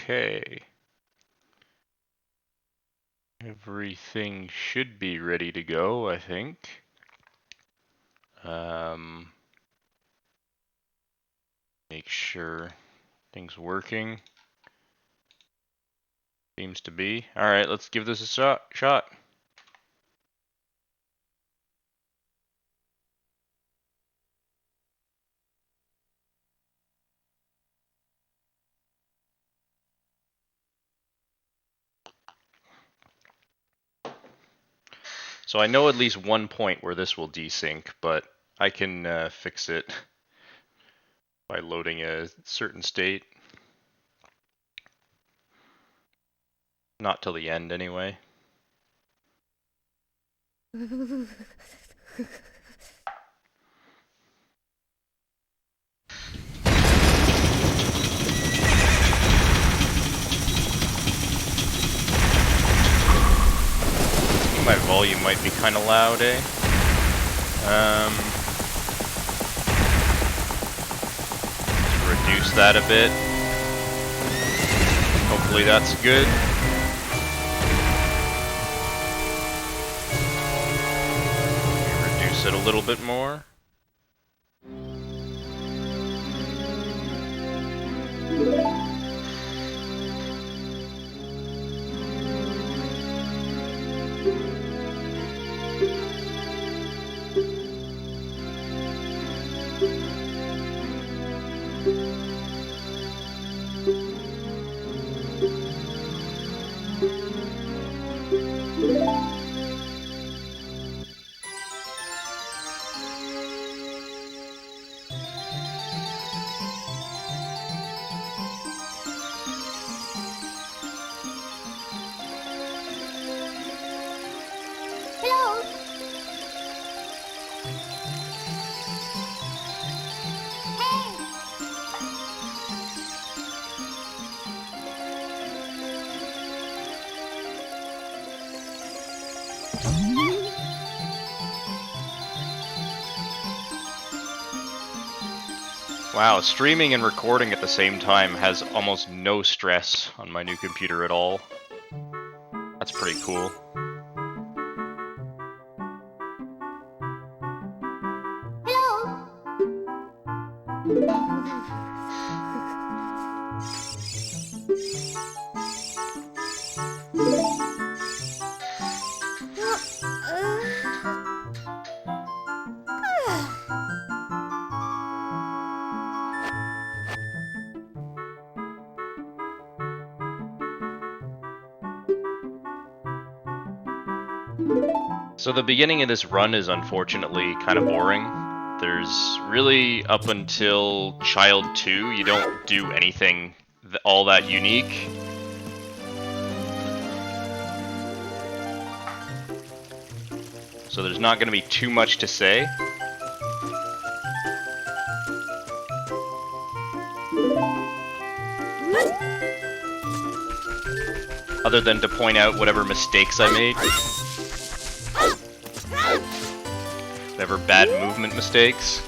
Okay. Everything should be ready to go, I think. Make sure things working. Seems to be. Alright, let's give this a shot. So I know at least one point where this will desync, but I can fix it by loading a certain state. Not till the end, anyway. My volume might be kind of loud, eh? Let's reduce that a bit. Hopefully that's good. Reduce it a little bit more. Wow, streaming and recording at the same time has almost no stress on my new computer at all. That's pretty cool. So the beginning of this run is unfortunately kind of boring. There's really, up until Child 2, you don't do anything all that unique. So there's not going to be too much to say. Other than to point out whatever mistakes I made. Whatever bad movement mistakes.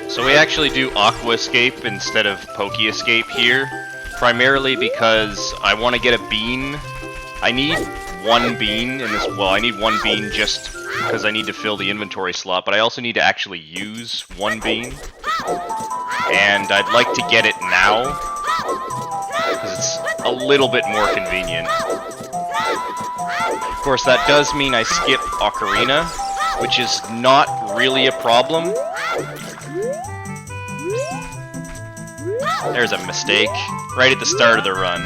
So we actually do Aqua Escape instead of Pokey Escape here, primarily because I want to get a bean. I need one bean in this. Well, I need one bean just because I need to fill the inventory slot, but I also need to actually use one bean. And I'd like to get it now, because it's a little bit more convenient. Of course, that does mean I skip Ocarina, which is not really a problem. There's a mistake, right at the start of the run.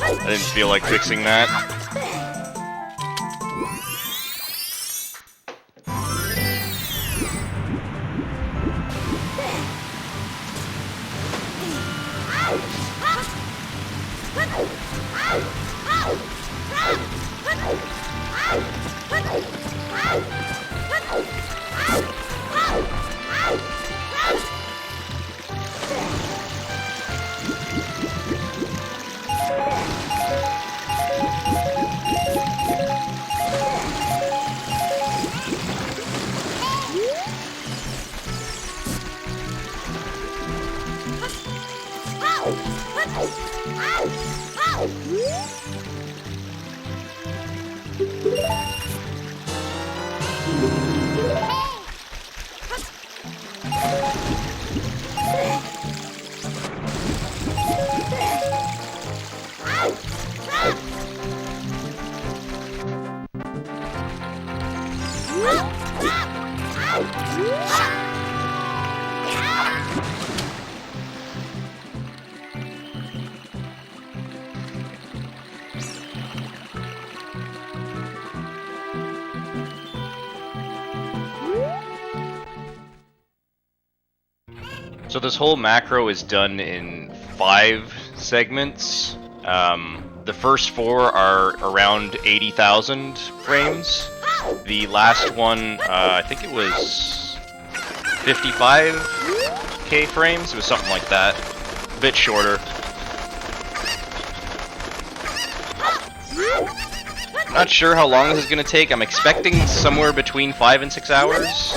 I didn't feel like fixing that. So this whole macro is done in 5 segments. The first 4 are around 80,000 frames. The last one, I think it was 55k frames. It was something like that. A bit shorter. I'm not sure how long this is going to take. I'm expecting somewhere between 5 and 6 hours.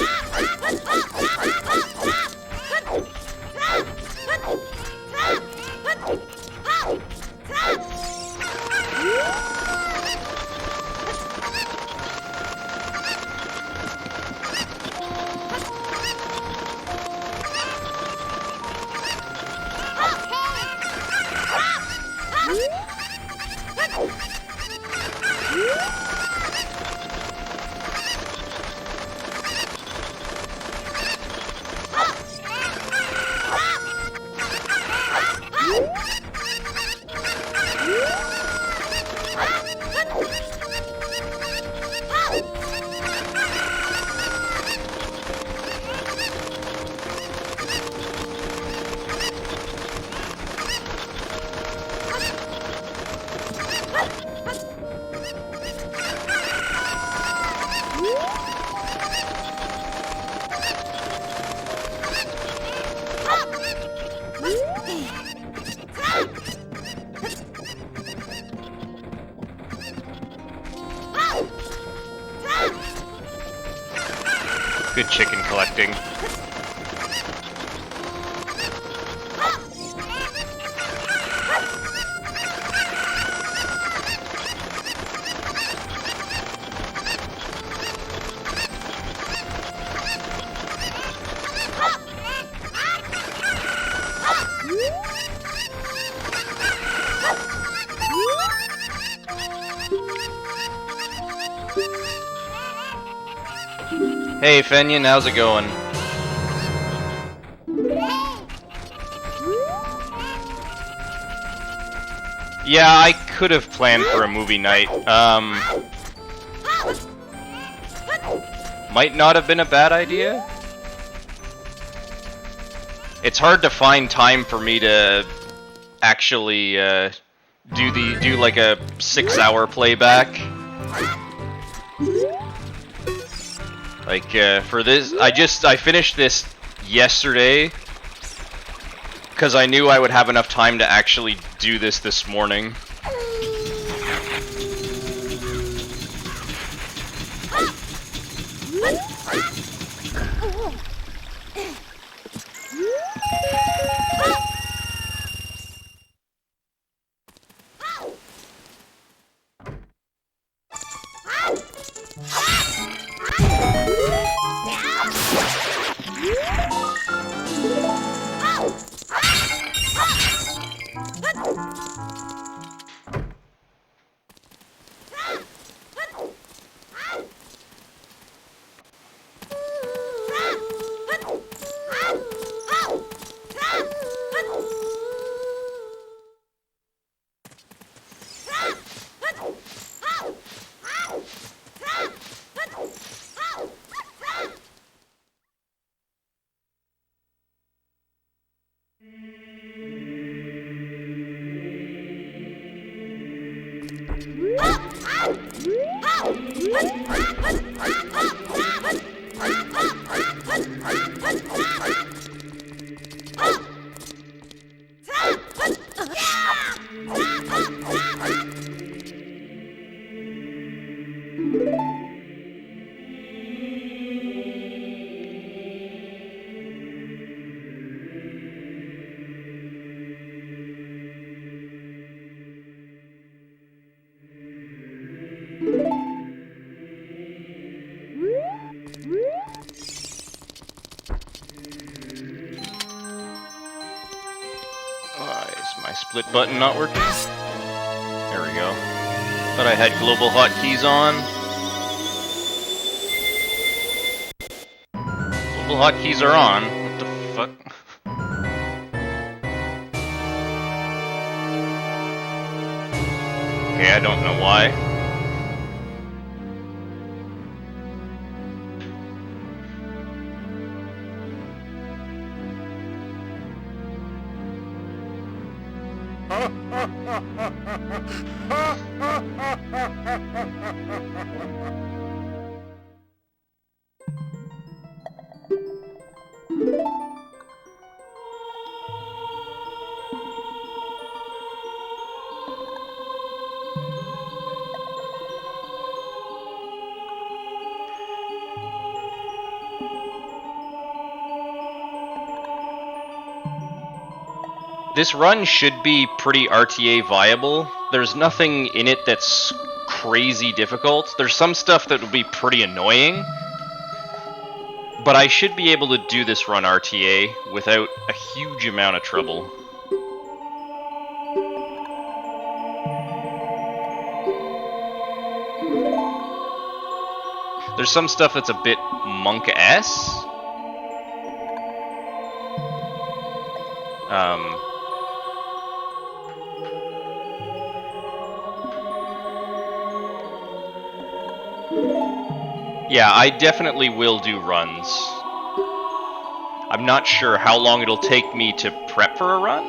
Good chicken collecting. Hey Fenyon, how's it going? Yeah, I could have planned for a movie night. Might not have been a bad idea. It's hard to find time for me to actually do like a 6-hour playback. Like, for this, I finished this yesterday, because I knew I would have enough time to actually do this morning. Is my split button not working? There we go. Thought I had global hotkeys on. Global hotkeys are on. What the fuck? Okay, I don't know why. This run should be pretty RTA viable. There's nothing in it that's crazy difficult. There's some stuff that will be pretty annoying, but I should be able to do this run RTA without a huge amount of trouble. There's some stuff that's a bit monk-esque. Yeah, I definitely will do runs. I'm not sure how long it'll take me to prep for a run.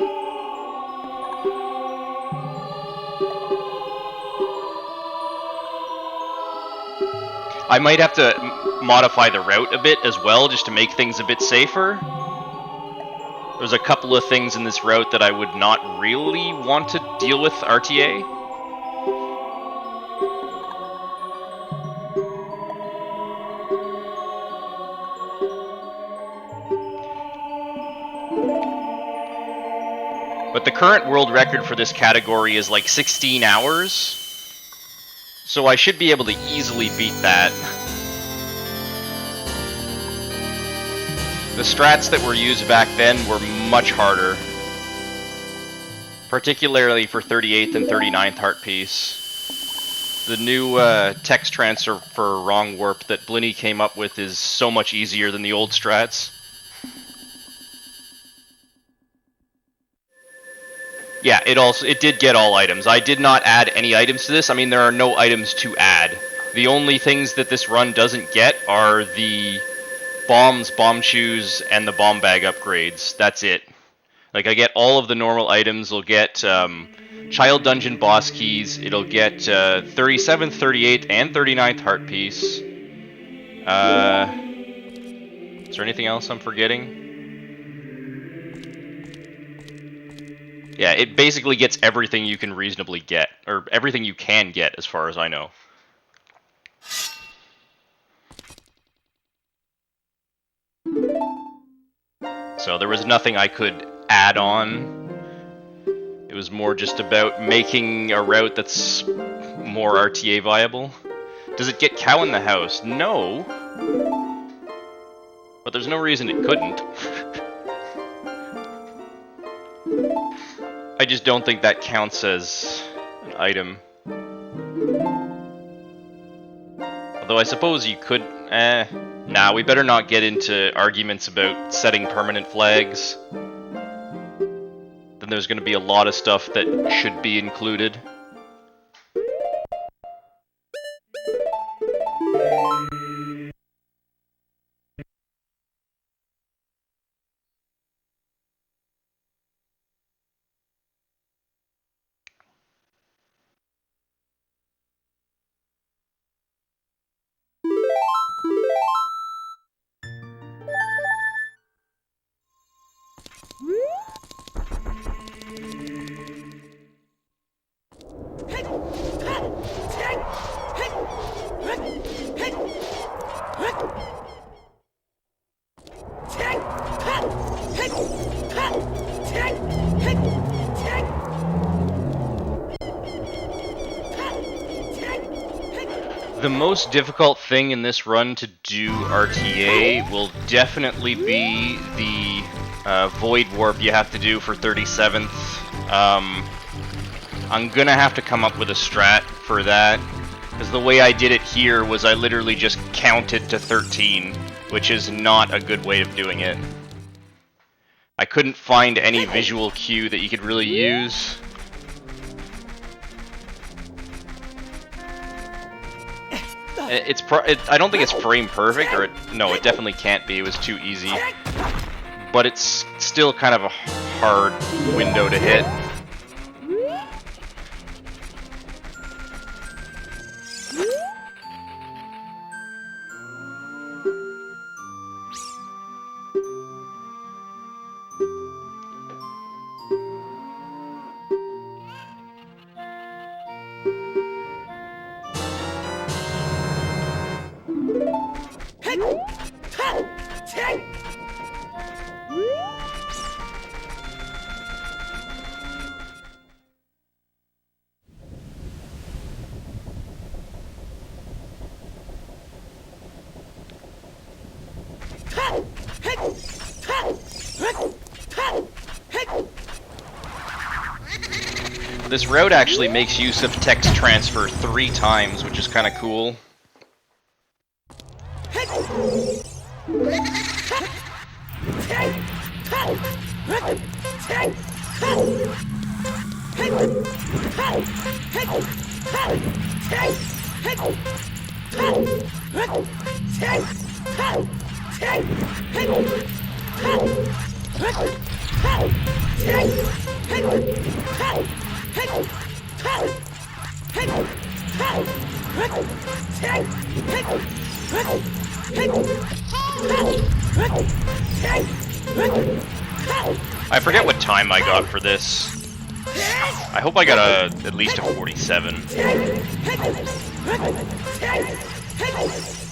I might have to modify the route a bit as well, just to make things a bit safer. There's a couple of things in this route that I would not really want to deal with RTA. But the current world record for this category is like 16 hours. So I should be able to easily beat that. The strats that were used back then were much harder. Particularly for 38th and 39th heart piece. The new text transfer for wrong warp that Blinny came up with is so much easier than the old strats. Yeah, it did get all items. I did not add any items to this. I mean, there are no items to add. The only things that this run doesn't get are the bombs, bomb shoes, and the bomb bag upgrades. That's it. Like, I get all of the normal items. I'll get Child Dungeon boss keys. It'll get 37th, 38th, and 39th heart piece. Is there anything else I'm forgetting? Yeah, it basically gets everything you can reasonably get, or everything you can get, as far as I know. So there was nothing I could add on. It was more just about making a route that's more RTA viable. Does it get cow in the house? No. But there's no reason it couldn't. I just don't think that counts as an item. Although I suppose you could... Nah, we better not get into arguments about setting permanent flags. Then there's going to be a lot of stuff that should be included. The most difficult thing in this run to do RTA will definitely be the Void Warp you have to do for 37th. I'm gonna have to come up with a strat for that, because the way I did it here was I literally just counted to 13, which is not a good way of doing it. I couldn't find any visual cue that you could really use. I don't think it's frame perfect, or no, it definitely can't be. It was too easy. But it's still kind of a hard window to hit. This route actually makes use of text transfer 3 times, which is kind of cool. I forget what time I got for this. I hope I got at least a 47.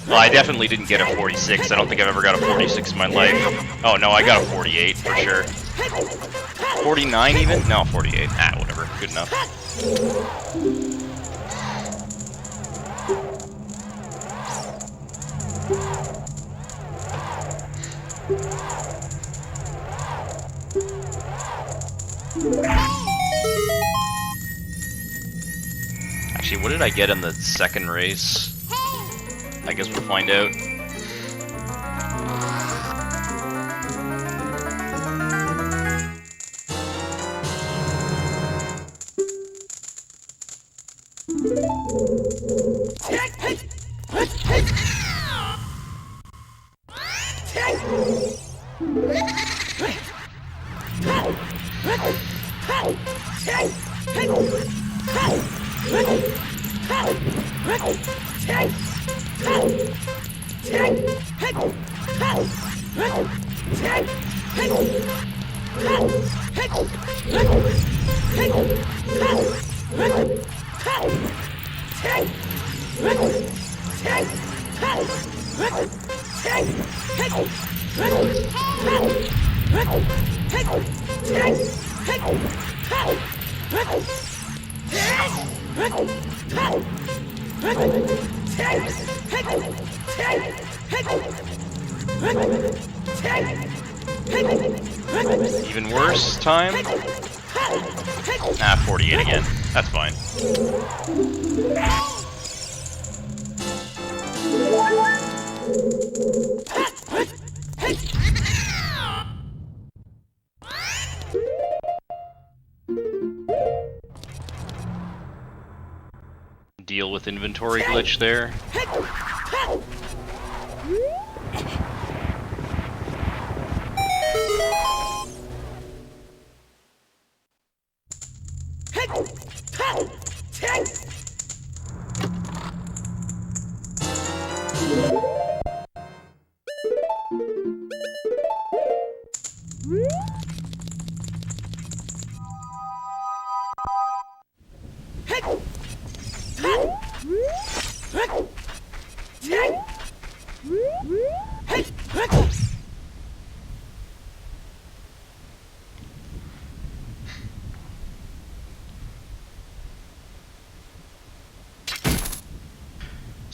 Well, I definitely didn't get a 46. I don't think I've ever got a 46 in my life. Oh no, I got a 48 for sure. 49 even? No, 48. Ah, whatever. Good enough. Actually, what did I get in the second race? I guess we'll find out. Even worse time? Ah, 48 again. That's fine. Deal with inventory glitch there.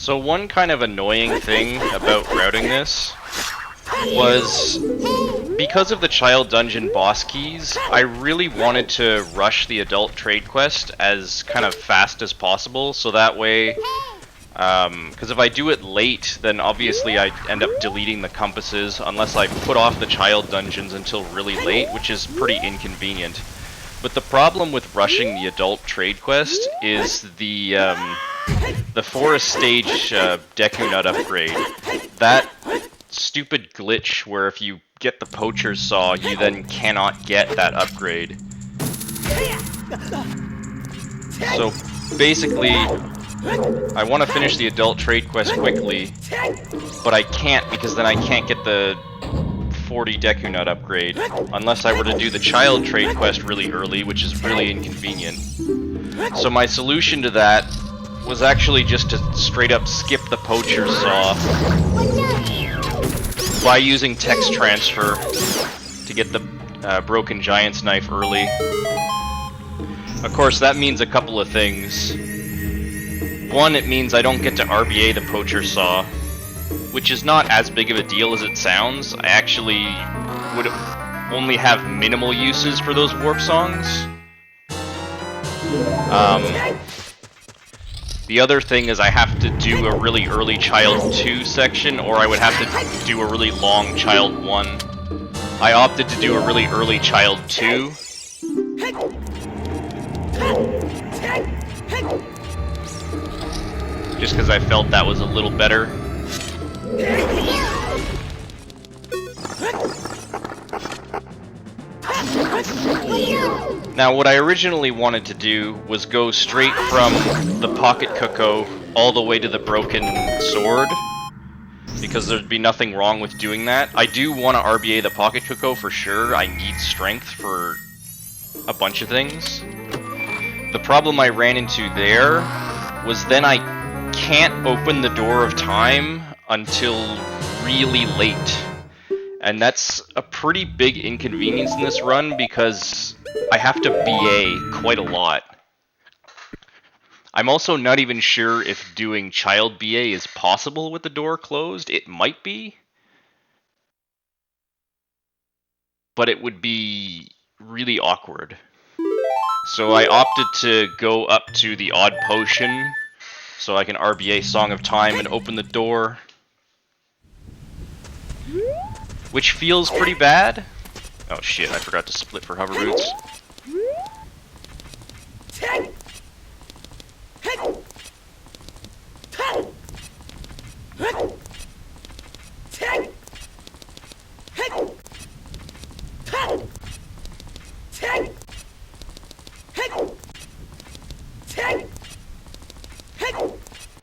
So one kind of annoying thing about routing this was, because of the child dungeon boss keys, I really wanted to rush the adult trade quest as kind of fast as possible, so that way, because if I do it late, then obviously I end up deleting the compasses unless I put off the child dungeons until really late, which is pretty inconvenient. But the problem with rushing the adult trade quest is the forest stage Deku Nut upgrade. That stupid glitch where if you get the poacher's saw, you then cannot get that upgrade. So basically, I want to finish the adult trade quest quickly, but I can't because then I can't get the 40 Deku Nut upgrade, unless I were to do the child trade quest really early, which is really inconvenient. So my solution to that was actually just to straight up skip the poacher's saw by using text transfer to get the broken giant's knife early. Of course, that means a couple of things. One, it means I don't get to RBA the poacher saw, which is not as big of a deal as it sounds. I actually would only have minimal uses for those warp songs. The other thing is I have to do a really early Child 2 section, or I would have to do a really long Child 1. I opted to do a really early Child 2. Just because I felt that was a little better. Now, what I originally wanted to do was go straight from the Pocket Cuckoo all the way to the broken sword, because there'd be nothing wrong with doing that. I do want to RBA the Pocket Cuckoo for sure. I need strength for a bunch of things. The problem I ran into there was then I can't open the Door of Time until really late. And that's a pretty big inconvenience in this run because I have to BA quite a lot. I'm also not even sure if doing child BA is possible with the door closed. It might be. But it would be really awkward. So I opted to go up to the Odd Potion so I can RBA Song of Time and open the door. Which feels pretty bad. Oh shit, I forgot to split for hover boots.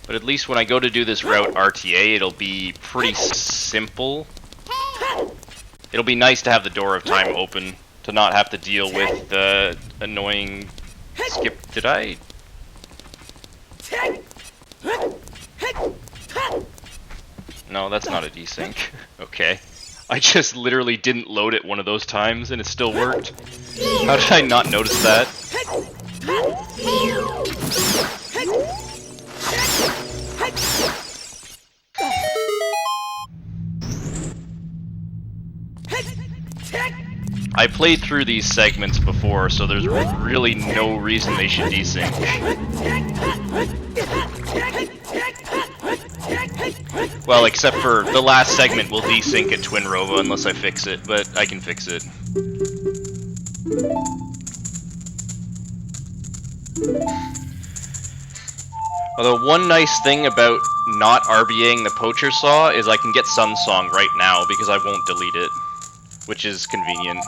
But at least when I go to do this route RTA, it'll be pretty simple. It'll be nice to have the Door of Time open, to not have to deal with the annoying skip. Did I? No, that's not a desync. Okay. I just literally didn't load it one of those times and it still worked. How did I not notice that? I played through these segments before, so there's really no reason they should desync. Well, except for the last segment will desync at Twin Rova unless I fix it, but I can fix it. Although one nice thing about not RBAing the Poacher Saw is I can get Sun Song right now because I won't delete it, which is convenient.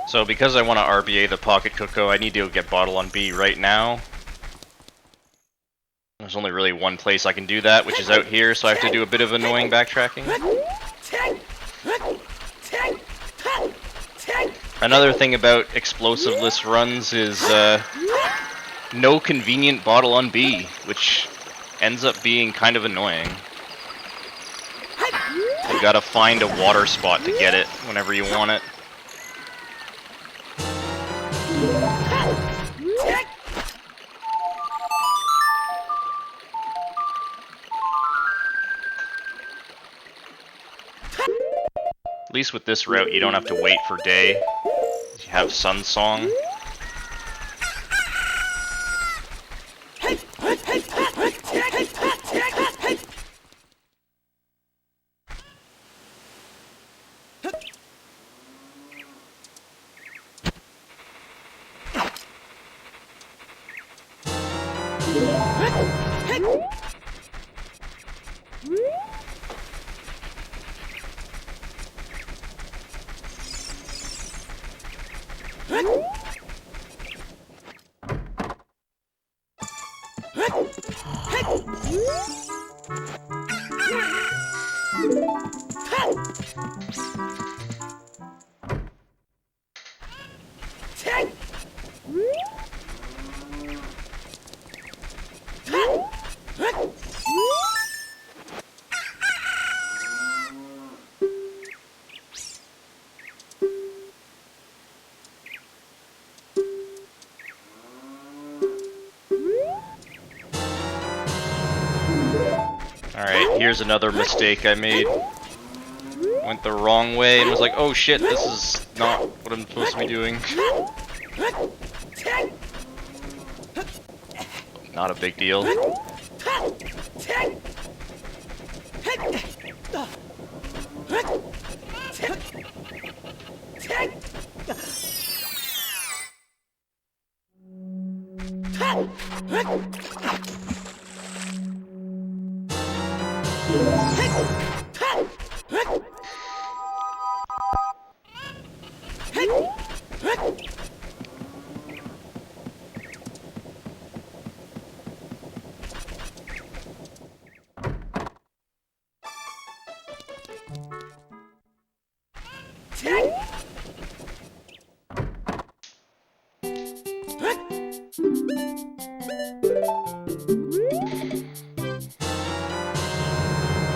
So because I want to RBA the Pocket Cocoa, I need to get Bottle on B right now. There's only really one place I can do that, which is out here, so I have to do a bit of annoying backtracking. Another thing about explosiveless runs is no convenient Bottle on B, which ends up being kind of annoying. You gotta find a water spot to get it whenever you want it. At least with this route, you don't have to wait for day. You have Sun Song. Alright, here's another mistake I made. Went the wrong way and was like, oh shit, this is not what I'm supposed to be doing. Not a big deal.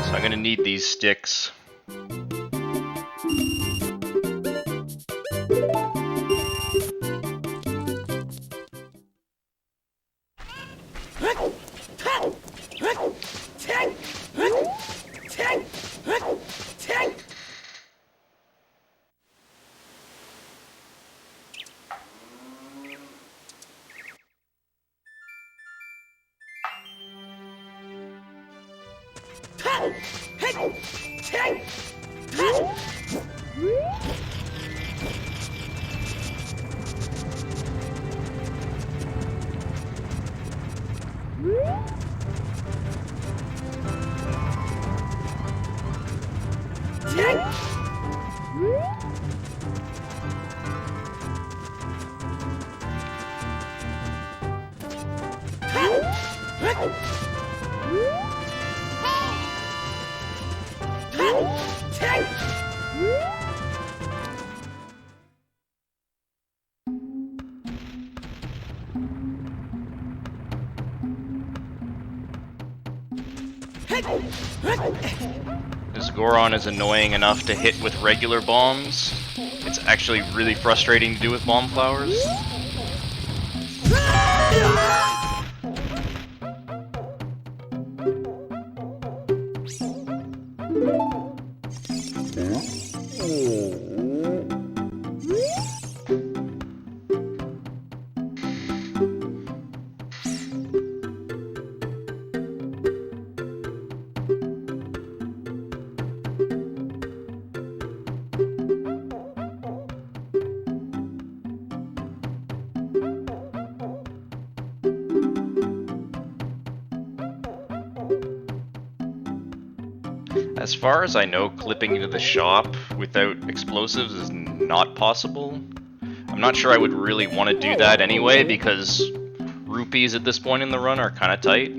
So I'm gonna need these sticks. This Goron is annoying enough to hit with regular bombs. It's actually really frustrating to do with bomb flowers. As far as I know, clipping into the shop without explosives is not possible. I'm not sure I would really want to do that anyway, because rupees at this point in the run are kind of tight.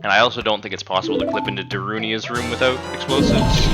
And I also don't think it's possible to clip into Darunia's room without explosives.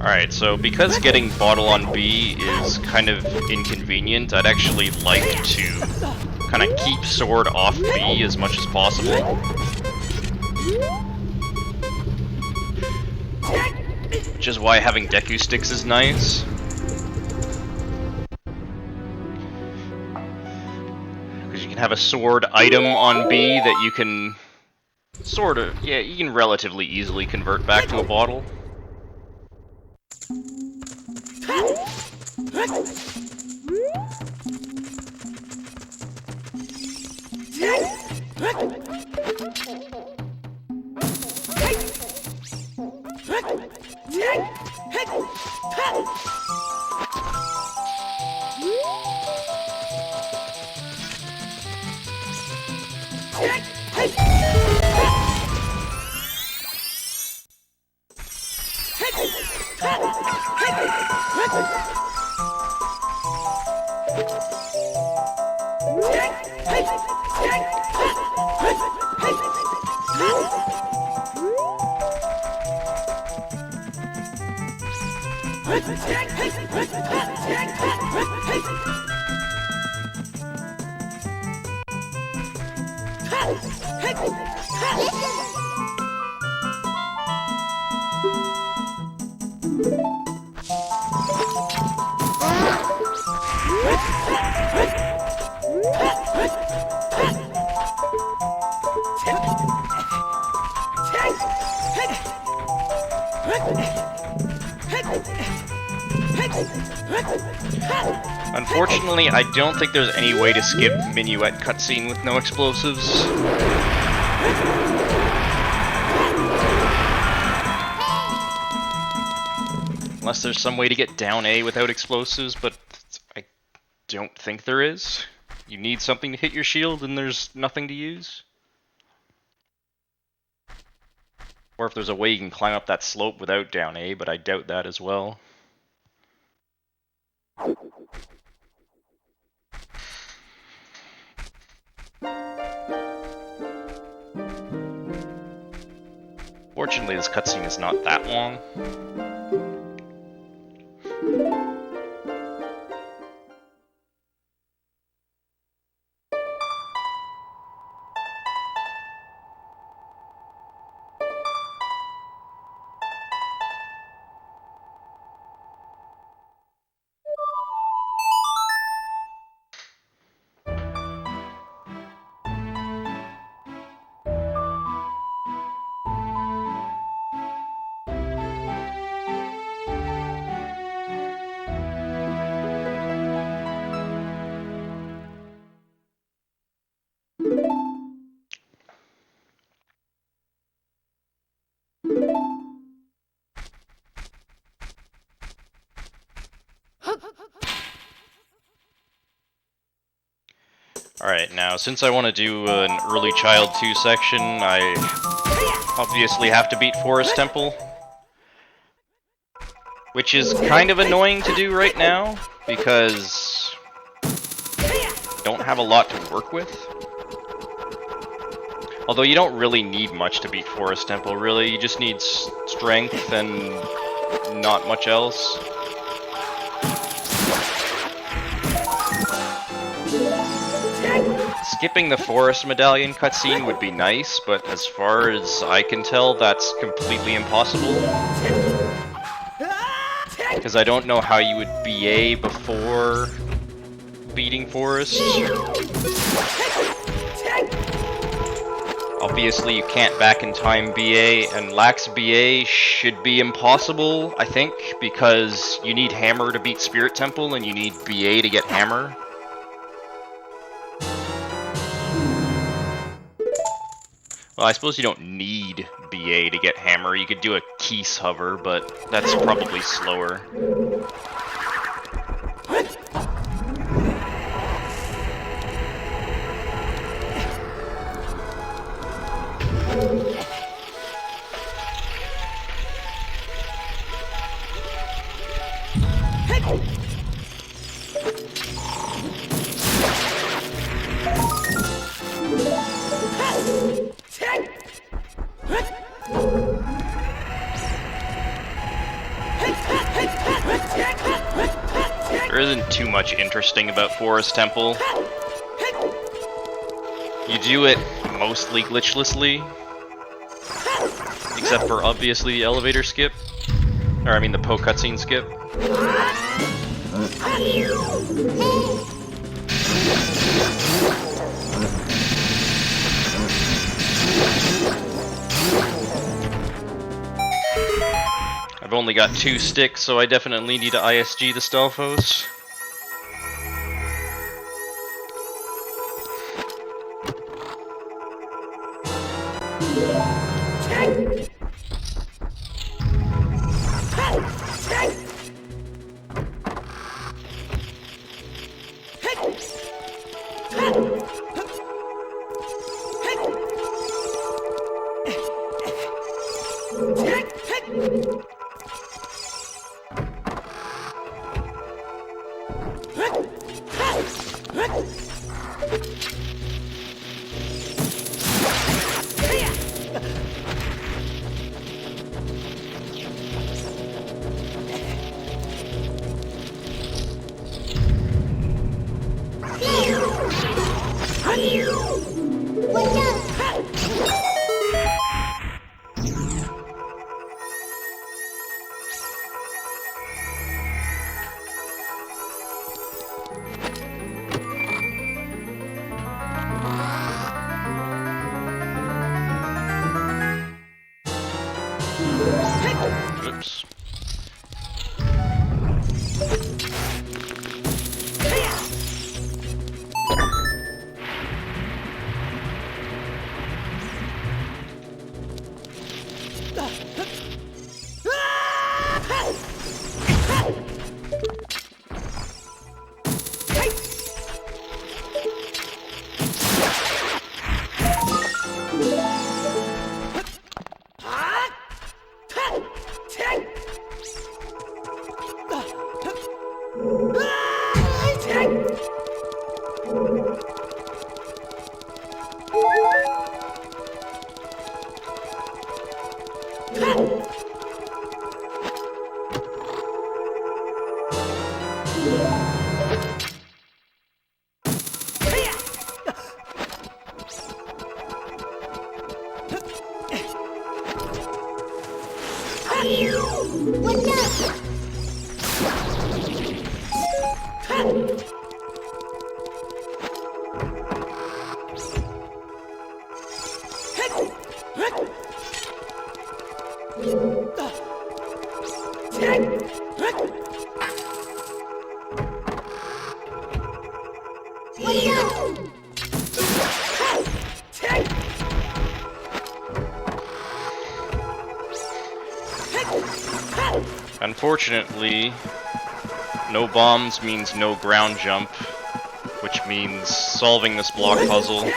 Alright, so because getting bottle on B is kind of inconvenient, I'd actually like to kind of keep sword off B as much as possible. Which is why having Deku sticks is nice. Because you can have a sword item on B that you can sort of, yeah, you can relatively easily convert back to a bottle. Unfortunately, I don't think there's any way to skip Minuet cutscene with no explosives. Unless there's some way to get down A without explosives, but I don't think there is. You need something to hit your shield and there's nothing to use. Or if there's a way you can climb up that slope without down A, but I doubt that as well. Fortunately, this cutscene is not that long. Alright, now since I want to do an early Child 2 section, I obviously have to beat Forest Temple. Which is kind of annoying to do right now, because I don't have a lot to work with. Although you don't really need much to beat Forest Temple, really. You just need strength and not much else. This skipping the forest medallion cutscene would be nice, but as far as I can tell, that's completely impossible. Because I don't know how you would BA before beating forest. Obviously you can't back in time BA, and lax BA should be impossible, I think, because you need hammer to beat Spirit Temple and you need BA to get hammer. Well, I suppose you don't need BA to get hammer. You could do a Keese hover, but that's probably slower. There isn't too much interesting about Forest Temple. You do it mostly glitchlessly, except for obviously the elevator skip, or I mean the Poe cutscene skip. I've only got 2 sticks, so I definitely need to ISG the Stalfos. Oops. Unfortunately, no bombs means no ground jump, which means solving this block puzzle.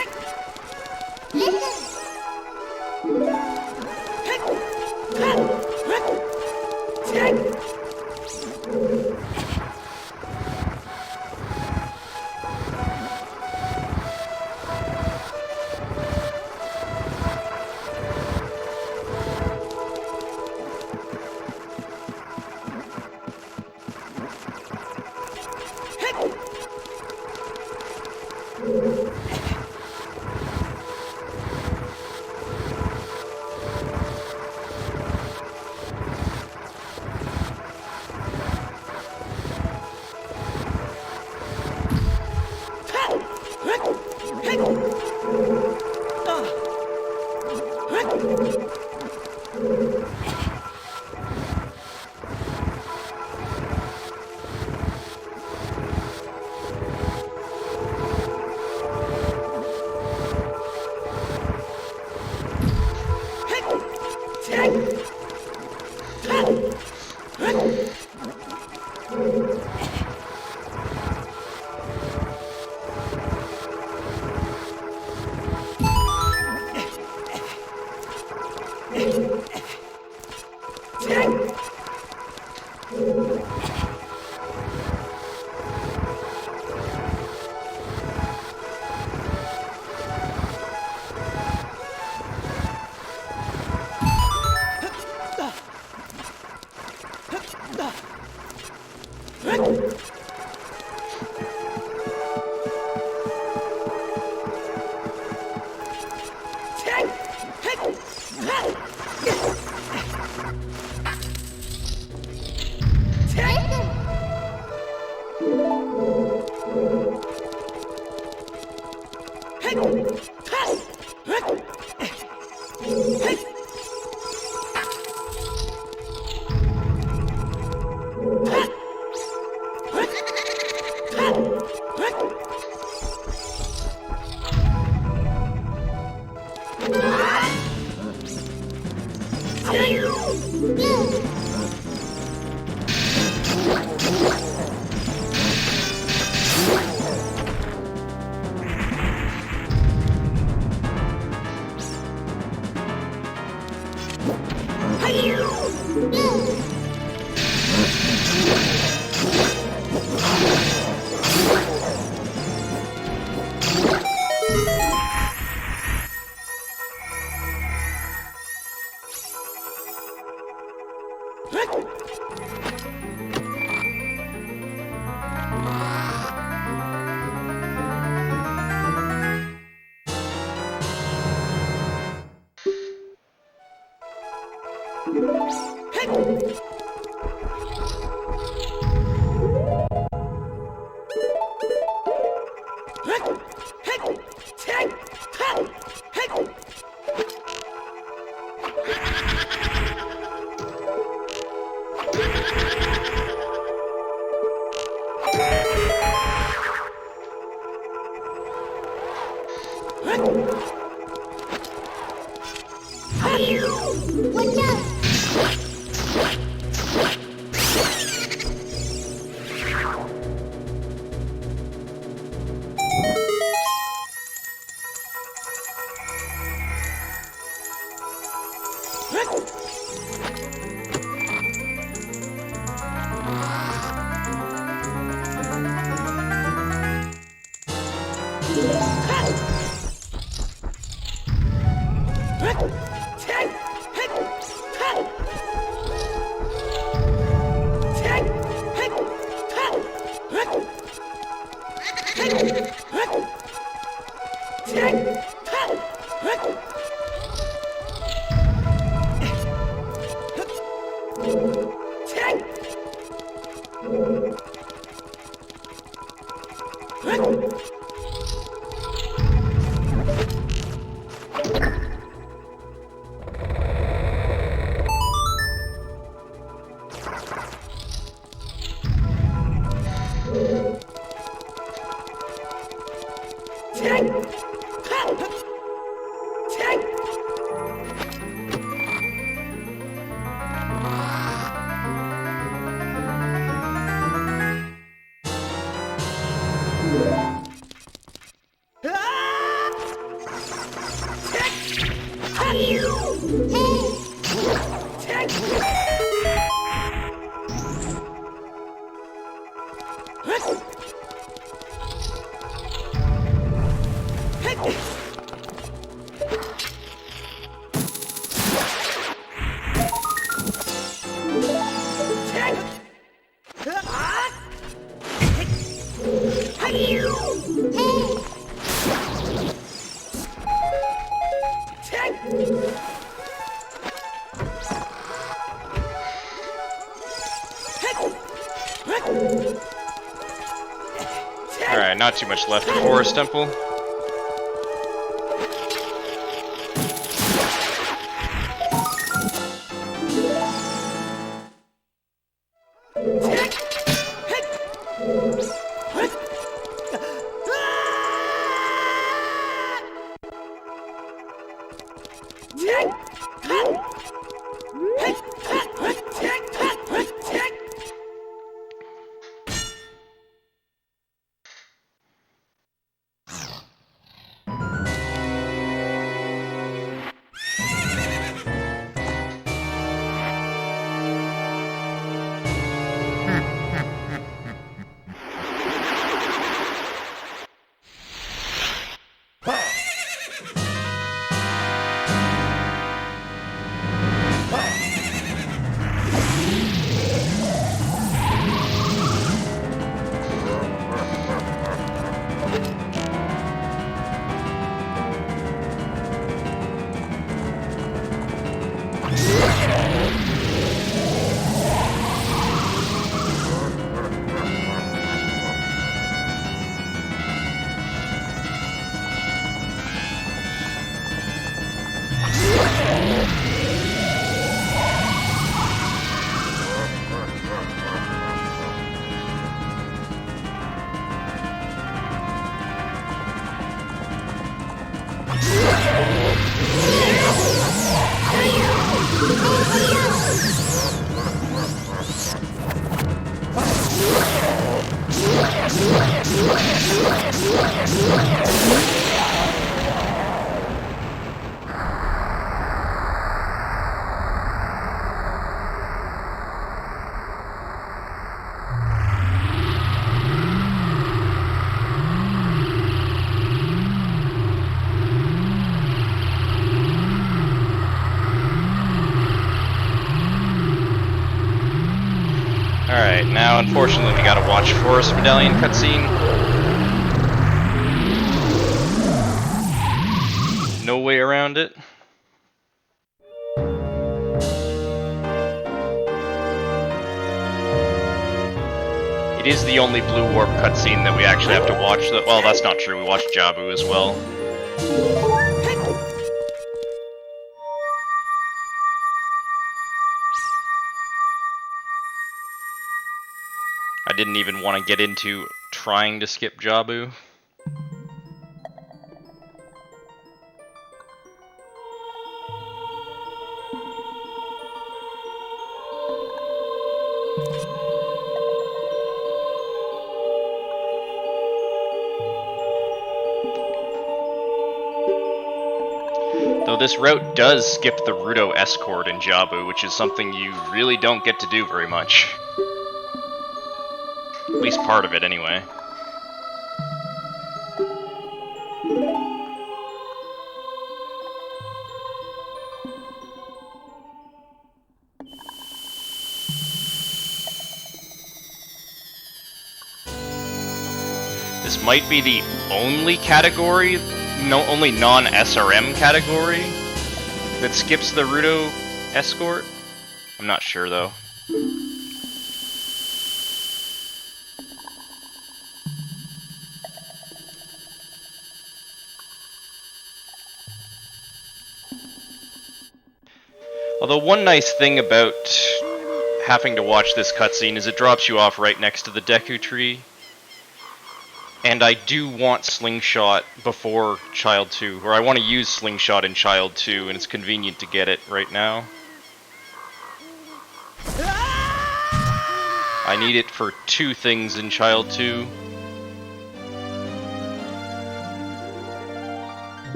Alright, not too much left of Forest Temple. Alright, now unfortunately we gotta watch Forest Medallion cutscene. No way around it. It is the only Blue Warp cutscene that we actually have to watch. Well, that's not true, we watched Jabu as well. I didn't even want to get into trying to skip Jabu. Though this route does skip the Rudo Escort in Jabu, which is something you really don't get to do very much. At least part of it, anyway. This might be the only category, only non-SRM category that skips the Rudo Escort. I'm not sure, though. Although one nice thing about having to watch this cutscene is it drops you off right next to the Deku tree. And I do want Slingshot before Child 2, or I want to use Slingshot in Child 2, and it's convenient to get it right now. I need it for 2 things in Child 2.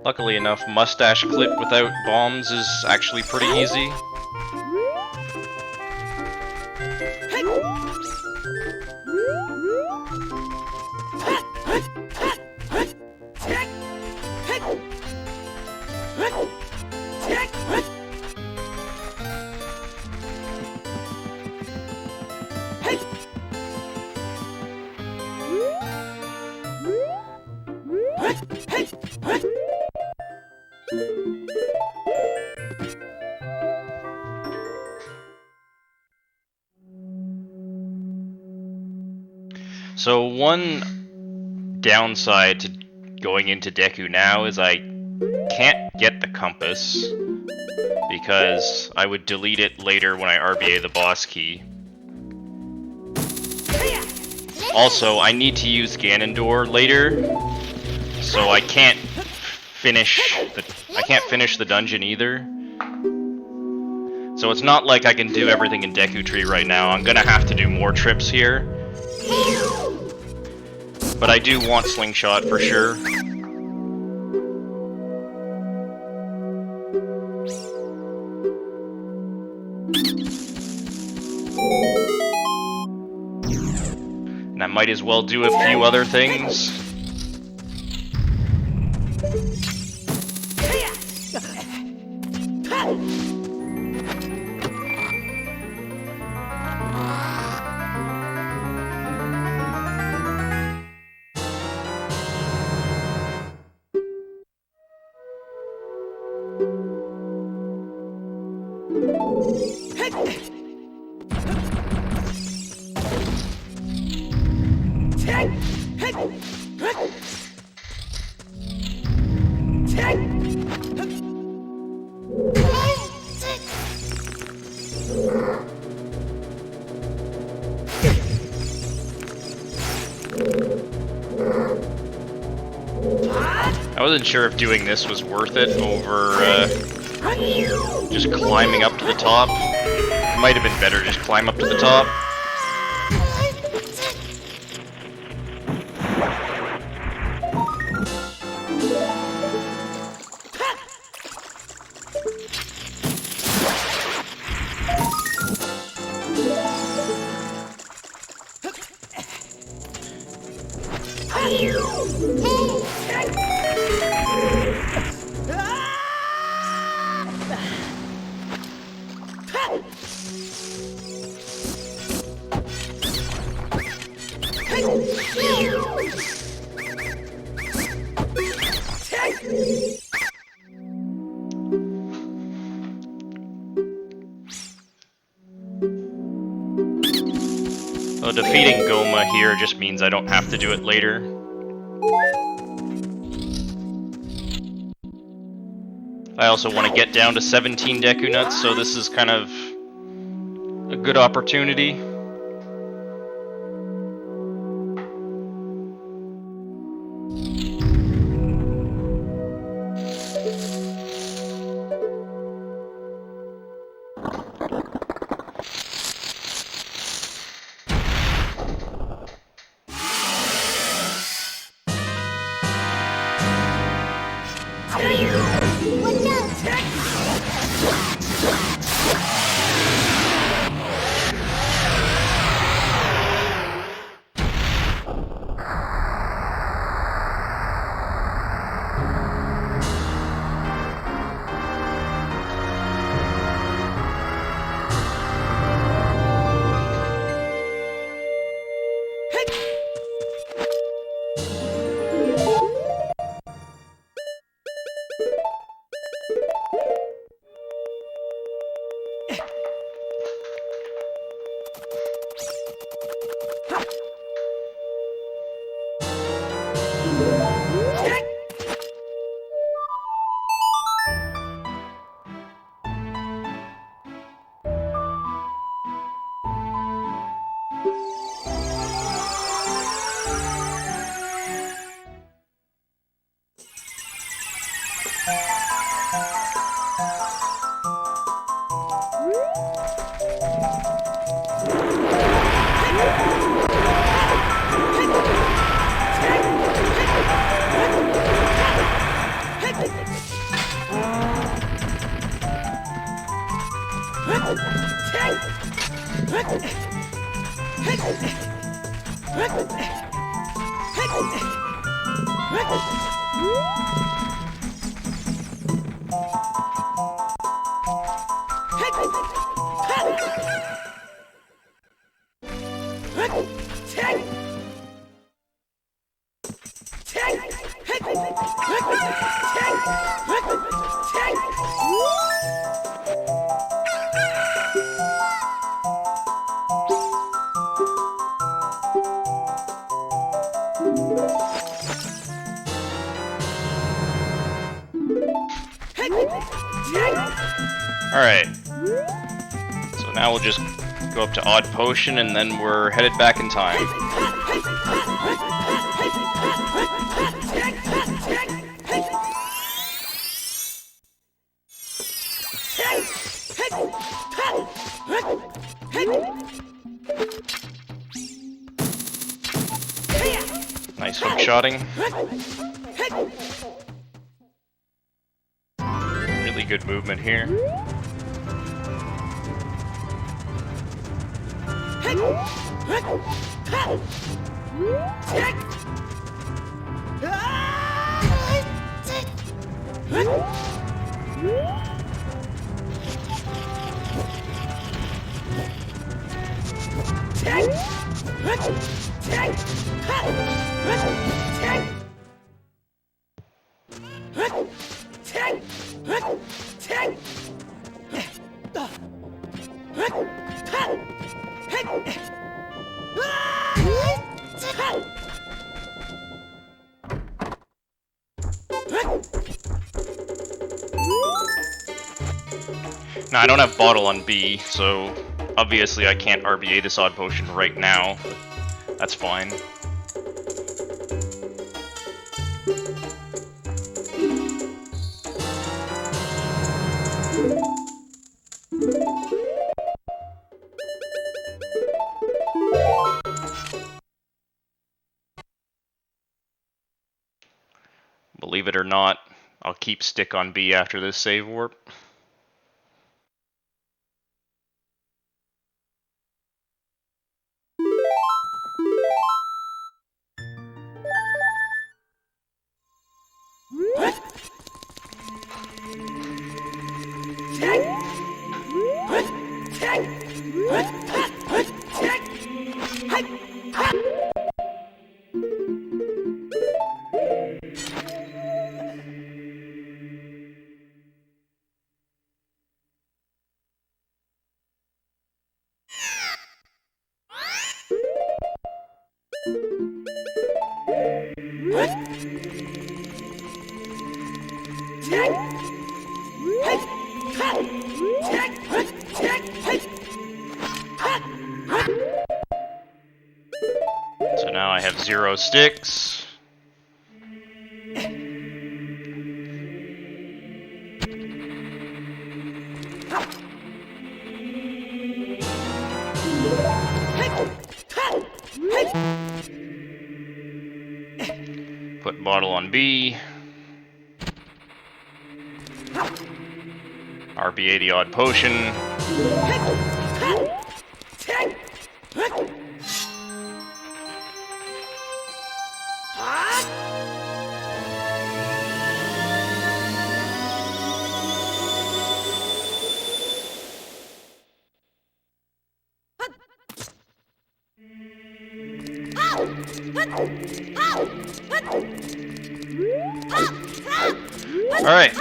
Luckily enough, mustache clip without bombs is actually pretty easy. So one downside to going into Deku now is I can't get the compass because I would delete it later when I RBA the boss key. Also, I need to use Ganondorf later, so I can't finish the dungeon either. So it's not like I can do everything in Deku Tree right now. I'm gonna have to do more trips here. But I do want Slingshot for sure. And I might as well do a few other things. I wasn't sure if doing this was worth it over just climbing up to the top. It might have been better just climb up to the top. So defeating Goma here just means I don't have to do it later. I also want to get down to 17 Deku Nuts, so this is kind of a good opportunity. Alright. So now we'll just go up to Odd Potion, and then we're headed back in time. Nice hookshotting. Really good movement here. Now, I don't have Bottle on B, so obviously I can't RBA this Odd Potion right now, but that's fine. Believe it or not, I'll keep stick on B after this save warp. So now I have 0 sticks. Put Bottle on B. RBA the Odd Potion. All right.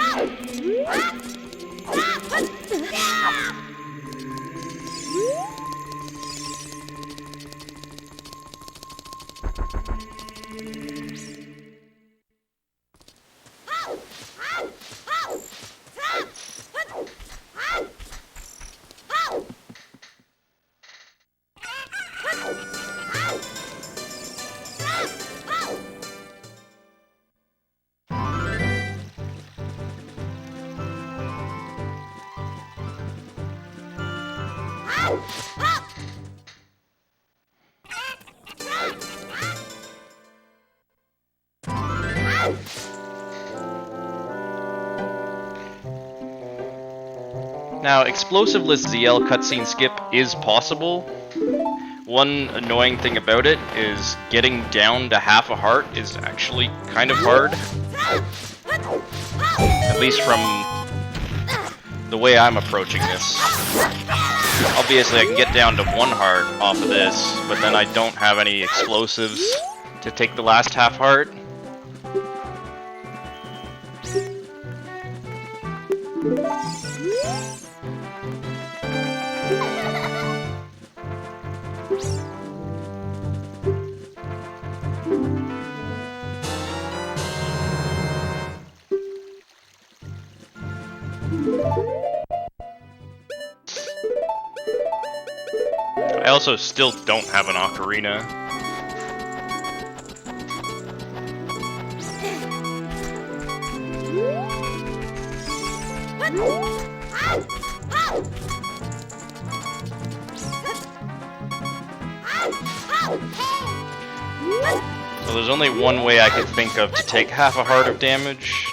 Now, explosiveless ZL cutscene skip is possible. One annoying thing about it is getting down to half a heart is actually kind of hard. At least from the way I'm approaching this. Obviously I can get down to 1 heart off of this, but then I don't have any explosives to take the last half heart. I also still don't have an ocarina. So there's only one way I could think of to take half a heart of damage,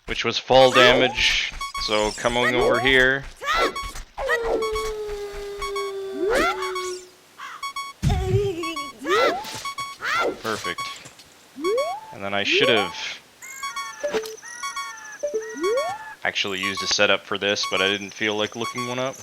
which was fall damage. So coming over here. Perfect. And then I should have actually used a setup for this, but I didn't feel like looking one up.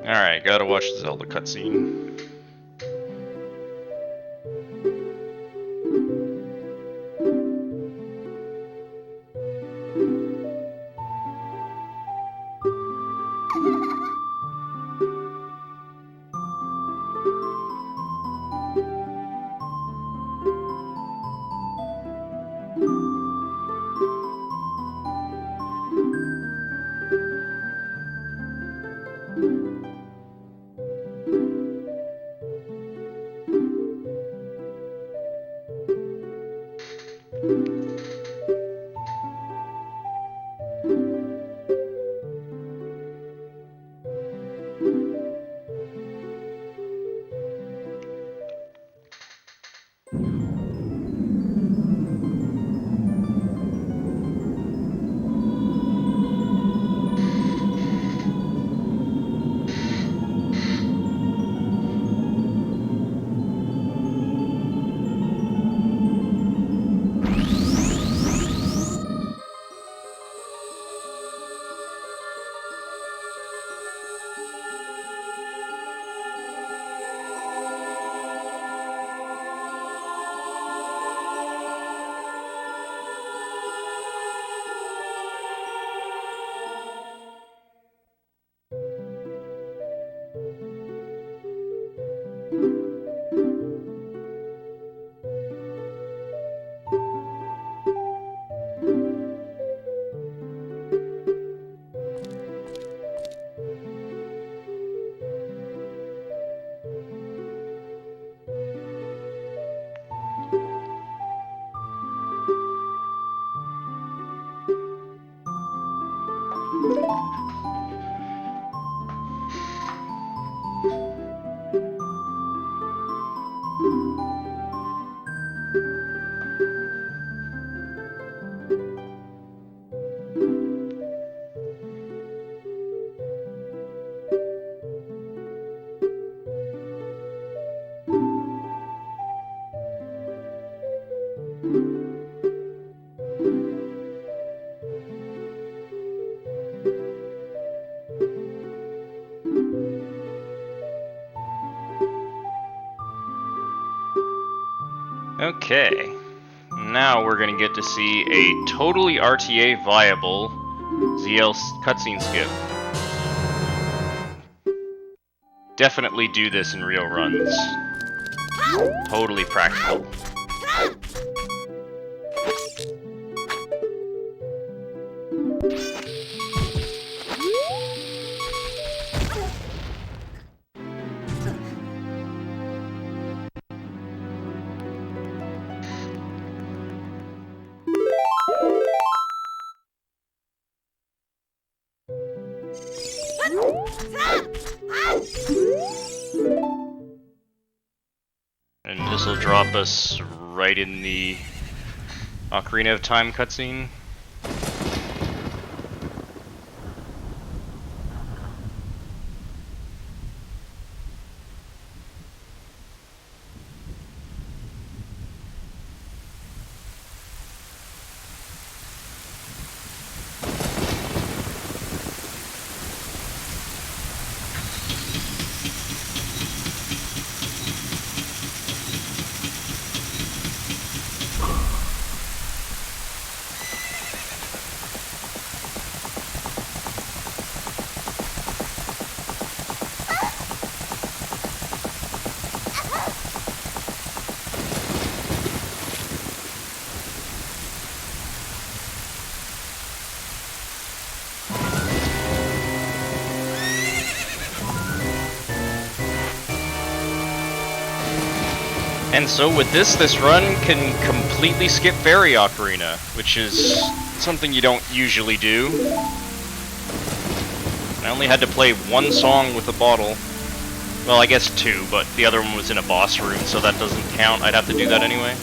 Alright, gotta watch the Zelda cutscene. Okay. Now we're gonna get to see a totally RTA viable ZL cutscene skip. Definitely do this in real runs. Totally practical. And this will drop us right in the Ocarina of Time cutscene. And so with this run can completely skip Fairy Ocarina, which is something you don't usually do. I only had to play one song with a bottle. Well, I guess two, but the other one was in a boss room, so that doesn't count. I'd have to do that anyway.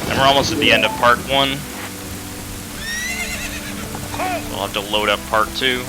And we're almost at the end of part 1. So I'll have to load up part 2.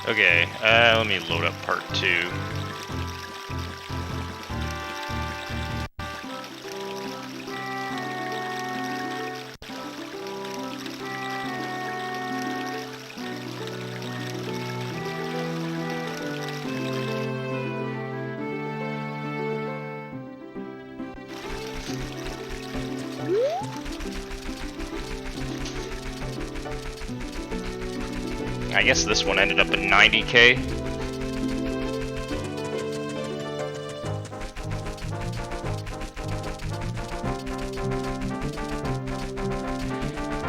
Okay, let me load up part 2. I guess this one ended up at 90K.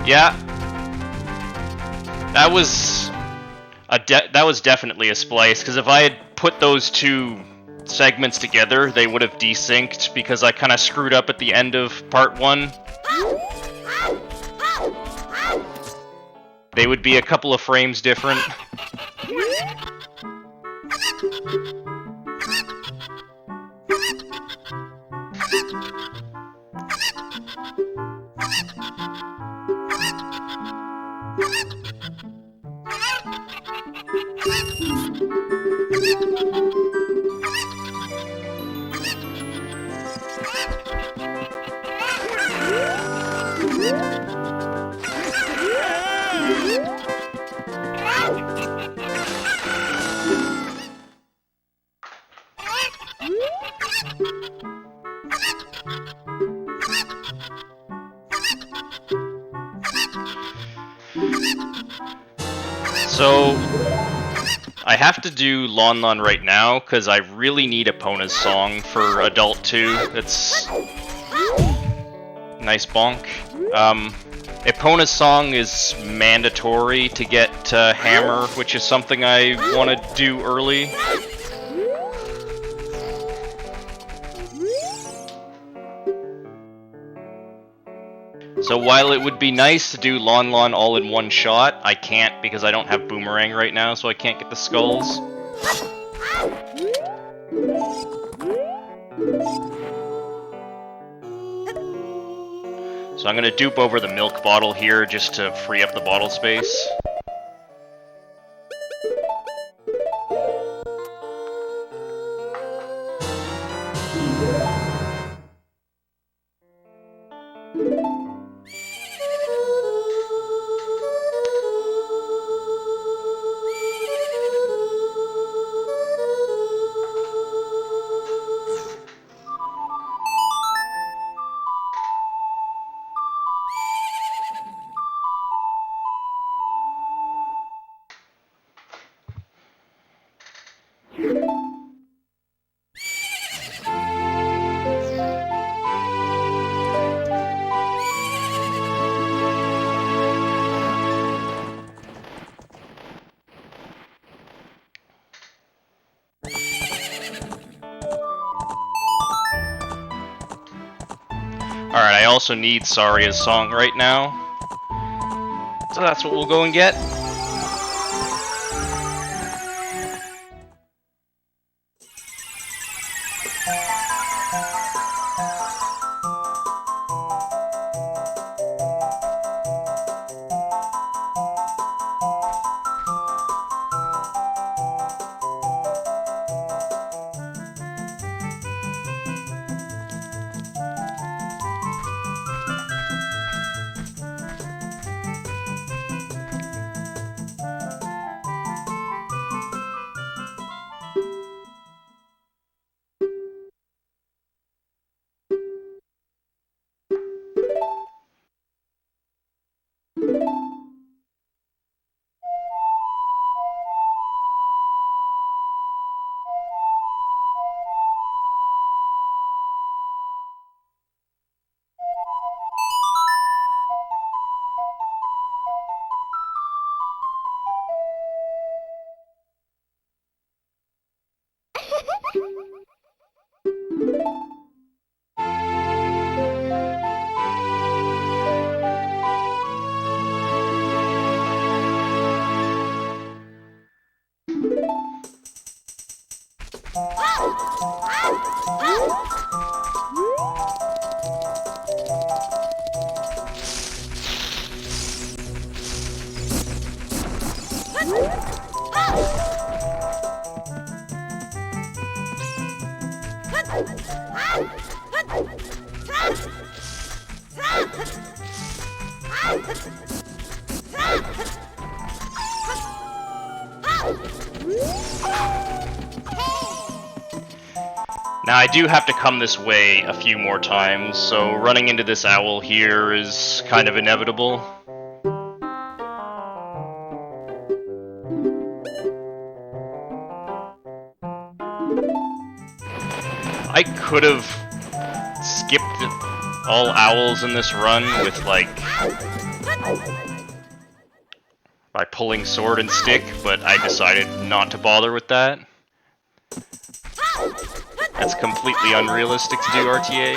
Yeah. That was That was definitely a splice, because if I had put those two segments together, they would have desynced, because I kind of screwed up at the end of part 1. They would be a couple of frames different. So, I have to do Lon Lon right now, because I really need Epona's song for Adult 2. It's... Nice bonk. Epona's song is mandatory to get Hammer, which is something I want to do early. So while it would be nice to do Lon Lon all in one shot, I can't because I don't have Boomerang right now, so I can't get the skulls. So I'm gonna dupe over the milk bottle here just to free up the bottle space. Alright, I also need Saria's song right now. So that's what we'll go and get. Now I do have to come this way a few more times, so running into this owl here is kind of inevitable. I could have skipped all owls in this run with, like, by pulling sword and stick, but I decided not to bother with that. That's completely unrealistic to do RTA.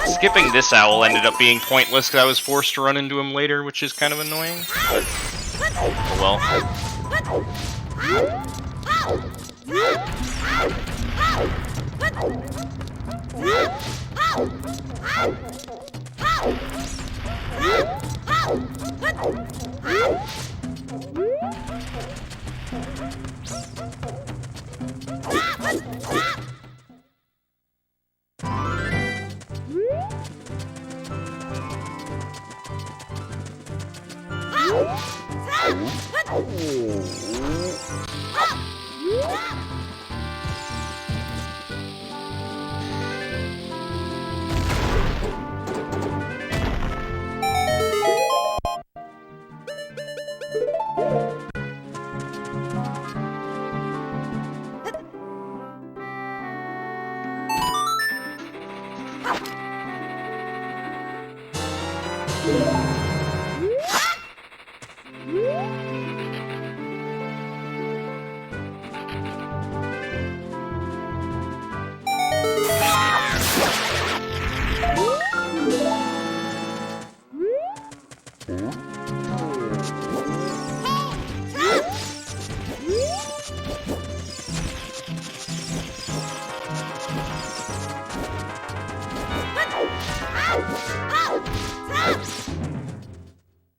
Skipping this owl ended up being pointless because I was forced to run into him later, which is kind of annoying. But, oh well.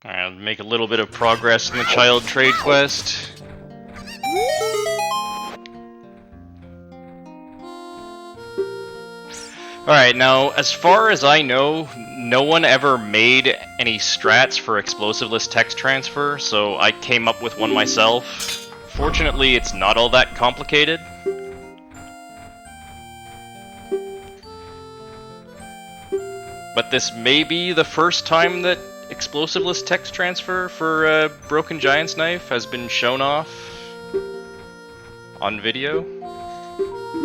I'll make a little bit of progress in the child trade quest. Alright, now, as far as I know, no one ever made any strats for explosiveless text transfer, so I came up with one myself. Fortunately, it's not all that complicated. But this may be the first time that explosiveless text transfer for Broken Giant's Knife has been shown off on video.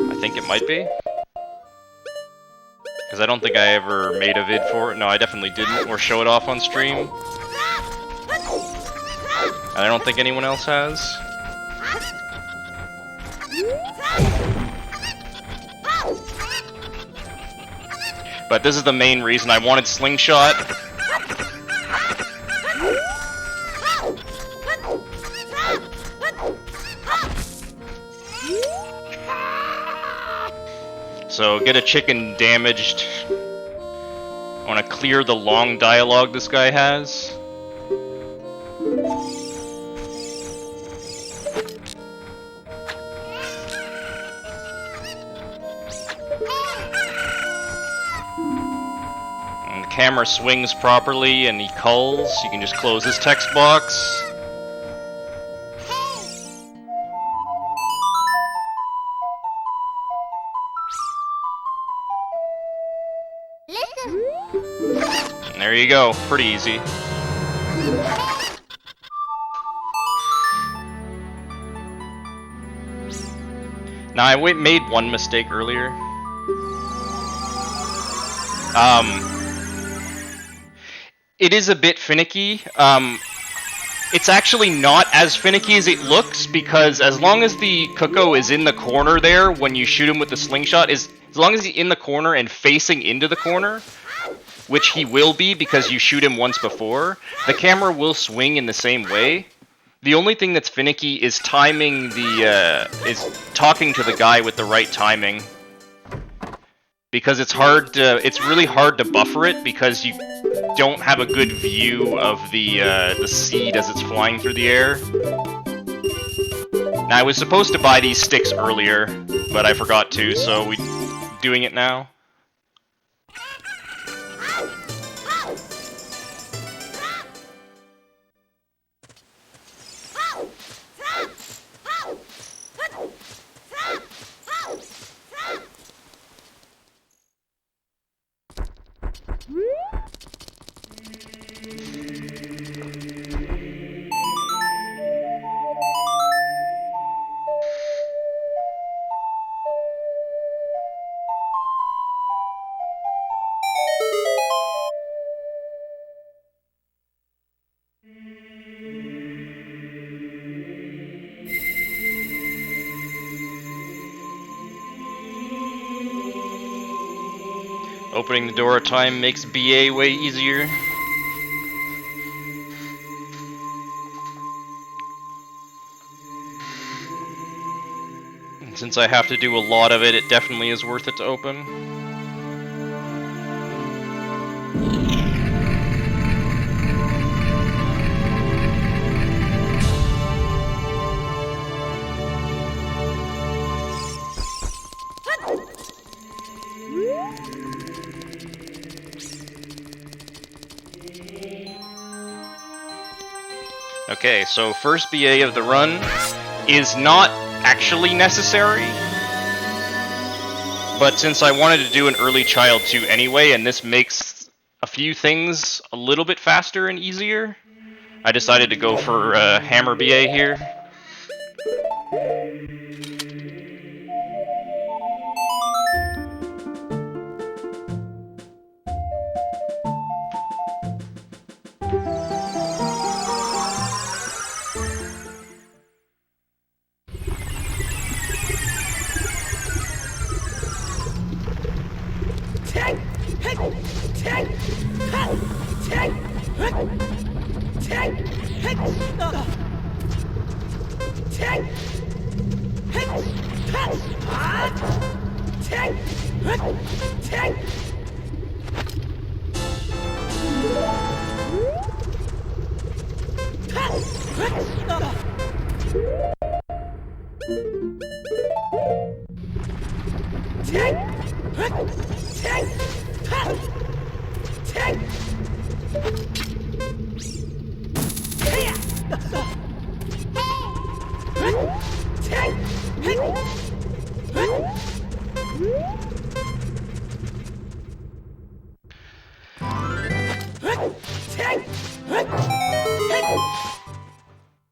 I think it might be. Because I don't think I ever made a vid for it. No, I definitely didn't, or show it off on stream. And I don't think anyone else has. But this is the main reason I wanted Slingshot. So, get a chicken damaged. I want to clear the long dialogue this guy has. And the camera swings properly and he culls. You can just close his text box. There you go, pretty easy. Now, I made one mistake earlier. It is a bit finicky. It's actually not as finicky as it looks, because as long as the Cuckoo is in the corner there when you shoot him with the slingshot, as long as he's in the corner and facing into the corner, which he will be because you shoot him once before, the camera will swing in the same way. The only thing that's finicky is timing is talking to the guy with the right timing. Because it's really hard to buffer it because you don't have a good view of the seed as it's flying through the air. Now, I was supposed to buy these sticks earlier, but I forgot to, so we're doing it now. Opening the door at time makes BA way easier. And since I have to do a lot of it, it definitely is worth it to open. Okay, so first BA of the run is not actually necessary, but since I wanted to do an early child 2 anyway, and this makes a few things a little bit faster and easier, I decided to go for hammer BA here.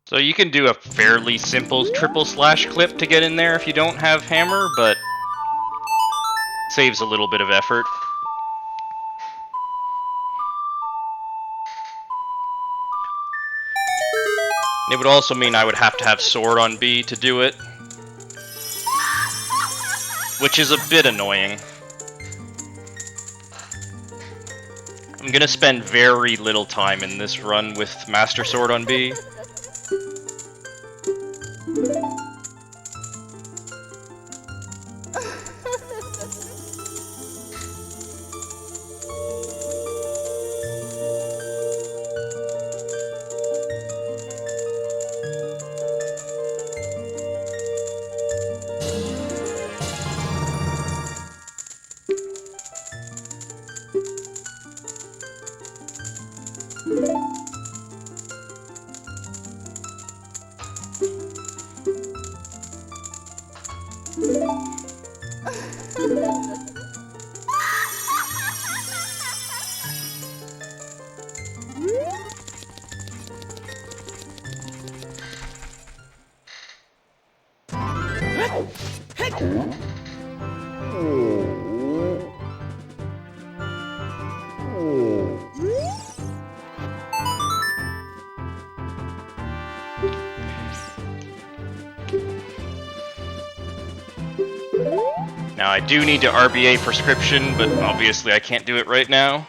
So you can do a fairly simple triple slash clip to get in there if you don't have hammer, but it saves a little bit of effort. It would also mean I would have to have sword on B to do it, which is a bit annoying. I'm gonna spend very little time in this run with Master Sword on B. Now I do need to RBA prescription, but obviously I can't do it right now.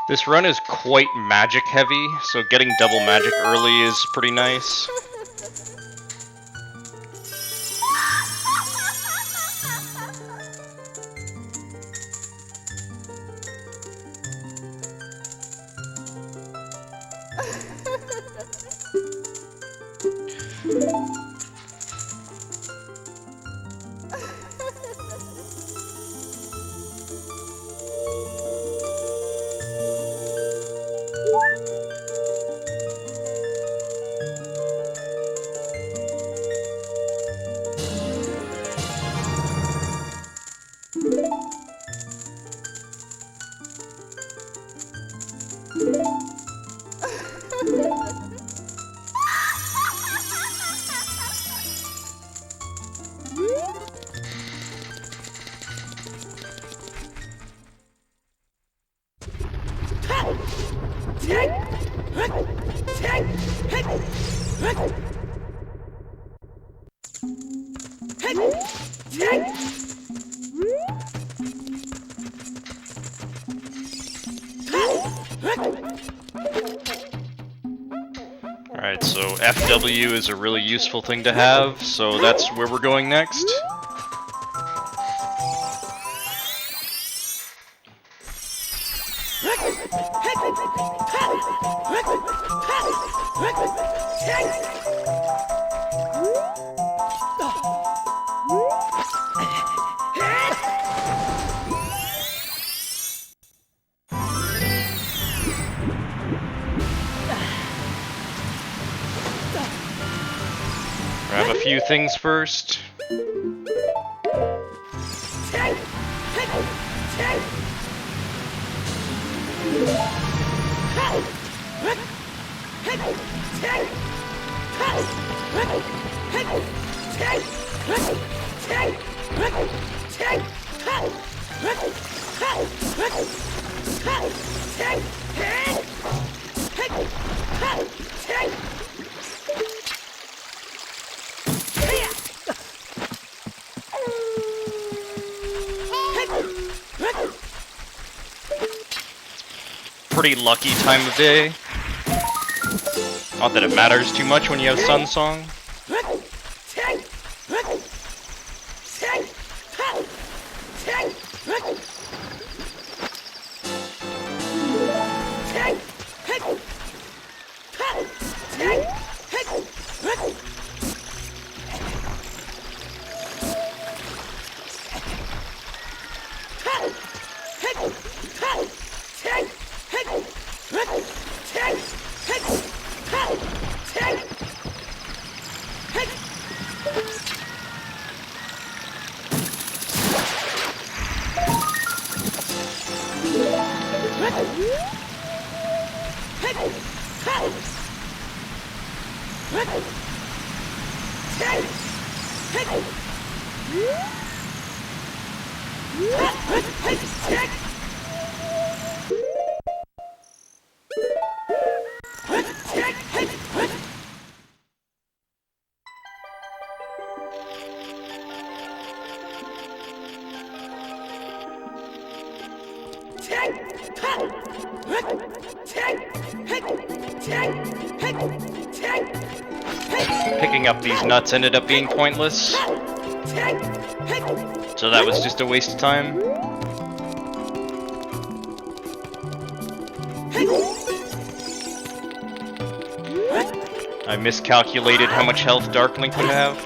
This run is quite magic heavy, so getting double magic early is pretty nice. Alright, so FW is a really useful thing to have, so that's where we're going next. Grab a few things first. Pretty lucky time of day. Not that it matters too much when you have Sun Song. Picking up these nuts ended up being pointless, so that was just a waste of time. I miscalculated how much health Darklink would have.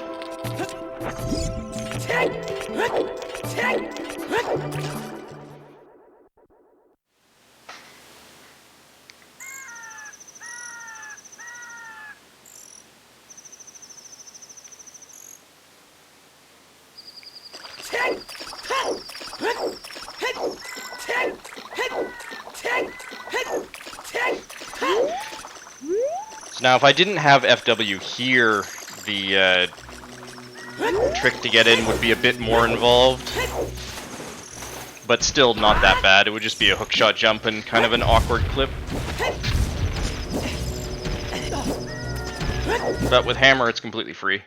So now if I didn't have FW here, the trick to get in would be a bit more involved. But still not that bad, it would just be a hookshot jump and kind of an awkward clip. But with Hammer it's completely free.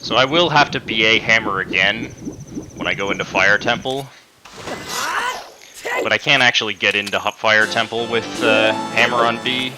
So I will have to BA hammer again when I go into Fire Temple. But I can't actually get into Fire Temple with hammer on B.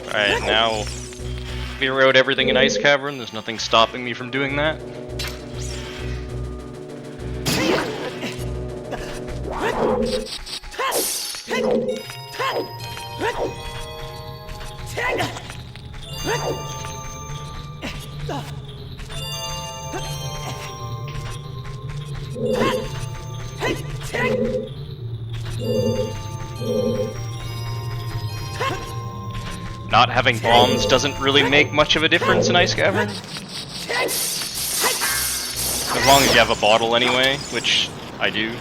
Alright, now clear out everything in Ice Cavern. There's nothing stopping me from doing that. Not having bombs doesn't really make much of a difference in Ice Cavern. As long as you have a bottle anyway, which I do.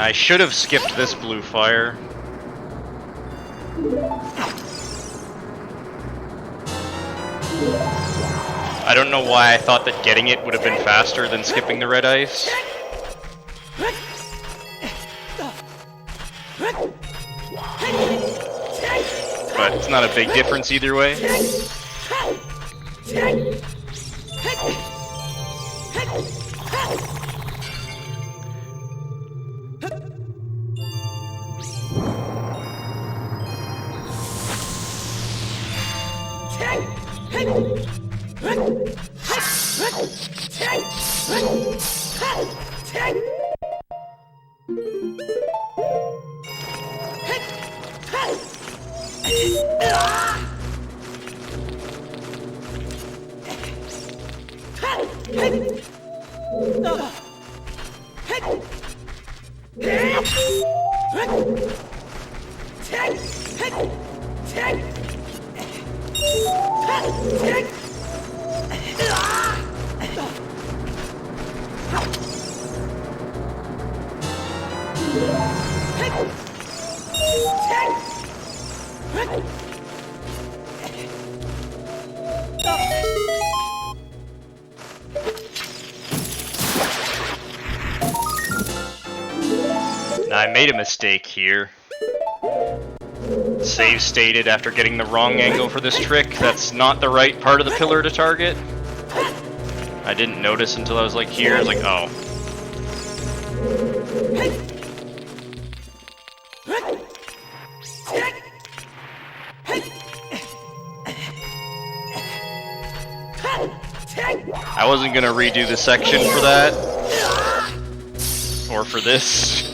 I should have skipped this blue fire. I don't know why I thought that getting it would have been faster than skipping the red ice. But it's not a big difference either way. I made a mistake here. Save stated after getting the wrong angle for this trick. That's not the right part of the pillar to target. I didn't notice until I was like here. I was like, oh. I wasn't gonna redo the section for that. Or for this.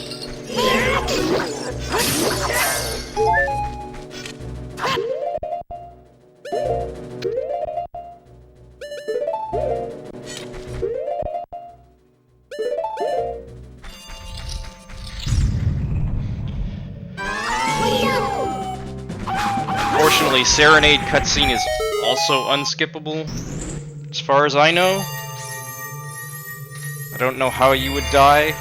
Unfortunately, Serenade cutscene is also unskippable, as far as I know. I don't know how you would die.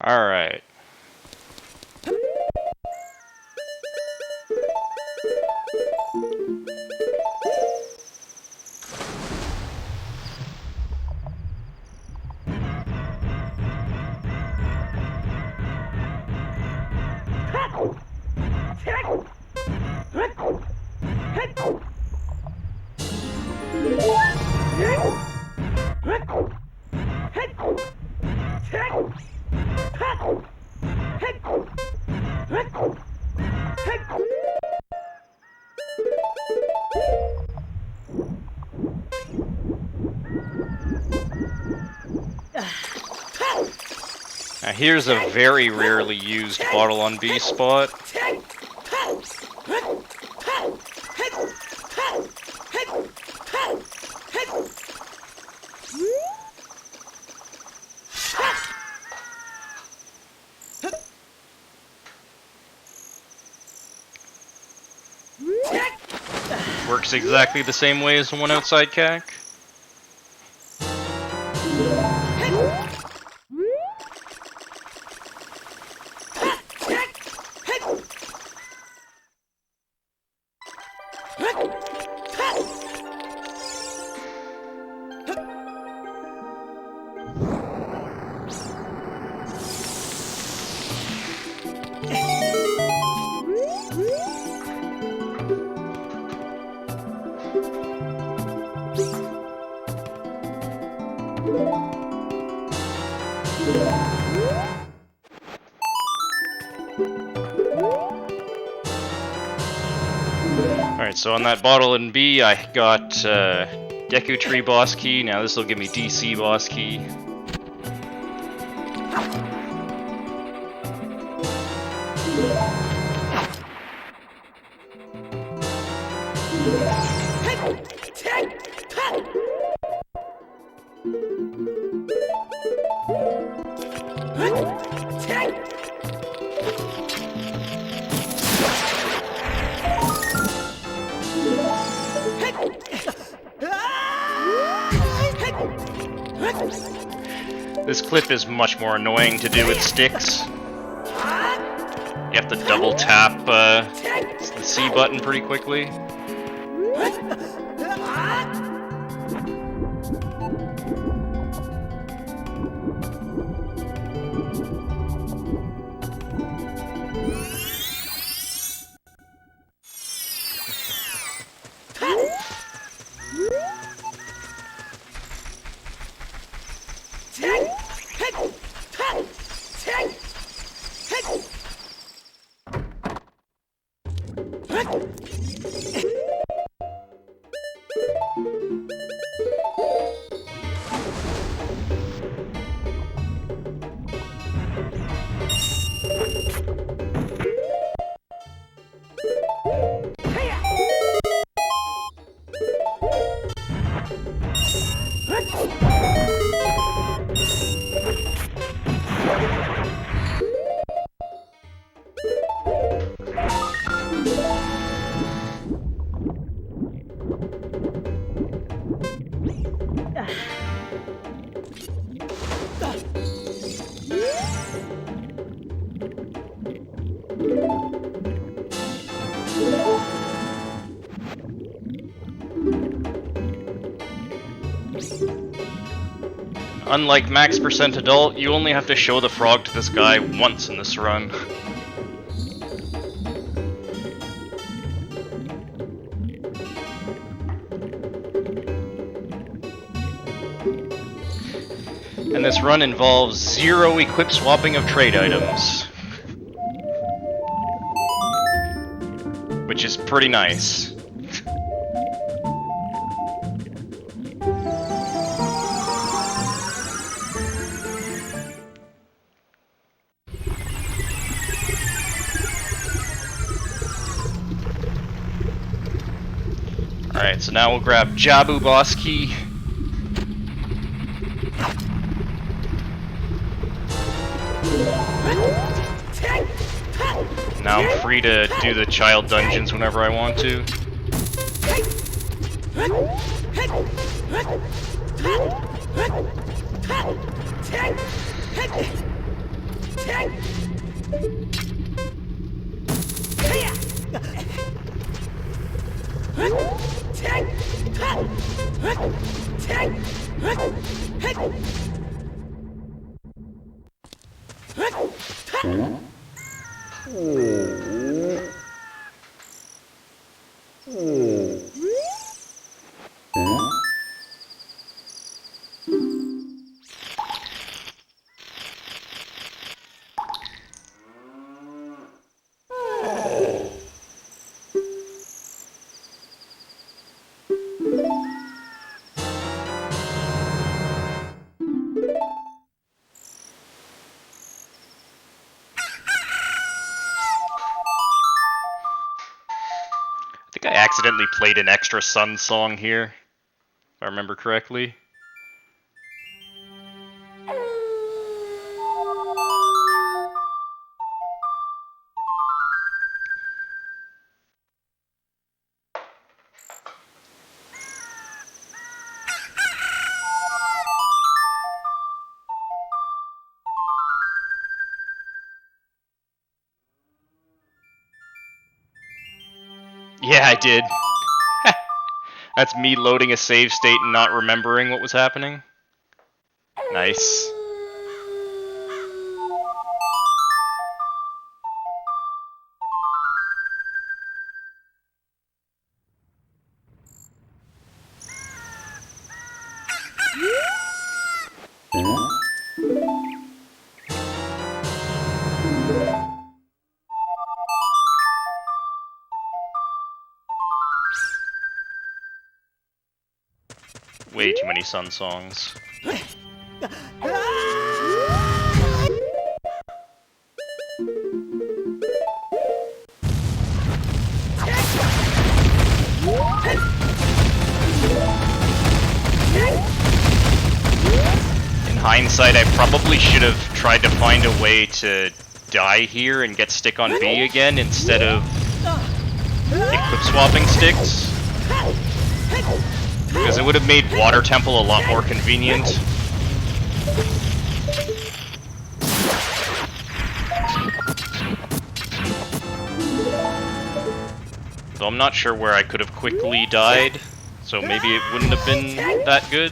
Alright. Now here's a very rarely used bottle on B spot. Works exactly the same way as the one outside CAC. Alright, so on that bottle in B, I got Deku Tree boss key. Now this will give me DC boss key. This clip is much more annoying to do with sticks. You have to double tap the C button pretty quickly. Unlike Max Percent Adult, you only have to show the frog to this guy once in this run. And this run involves 0 equip swapping of trade items. Which is pretty nice. Alright, so now we'll grab Jabu Boss Key. Now I'm free to do the child dungeons whenever I want to. I think I accidentally played an extra Sun song here, if I remember correctly. Yeah, I did. That's me loading a save state and not remembering what was happening. Nice. Way too many Sun songs. In hindsight, I probably should have tried to find a way to die here and get stick on B again instead of equip swapping sticks. Because it would have made Water Temple a lot more convenient. So I'm not sure where I could have quickly died, so maybe it wouldn't have been that good.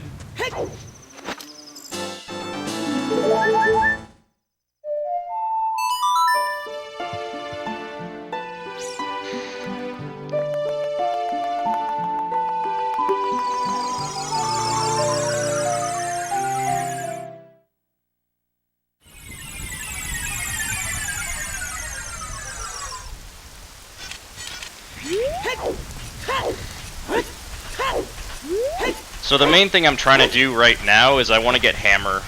So the main thing I'm trying to do right now is I want to get Hammer.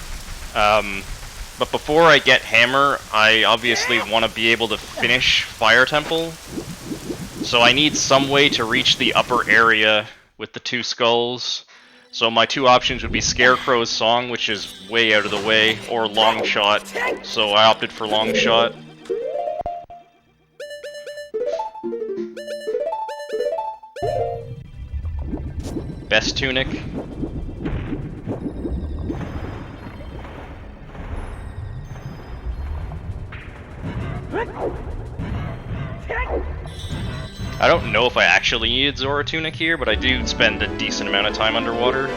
But before I get Hammer, I obviously want to be able to finish Fire Temple. So I need some way to reach the upper area with the 2 skulls. So my 2 options would be Scarecrow's Song, which is way out of the way, or Long Shot. So I opted for Long Shot. Best Tunic. I don't know if I actually needed Zora Tunic here, but I do spend a decent amount of time underwater.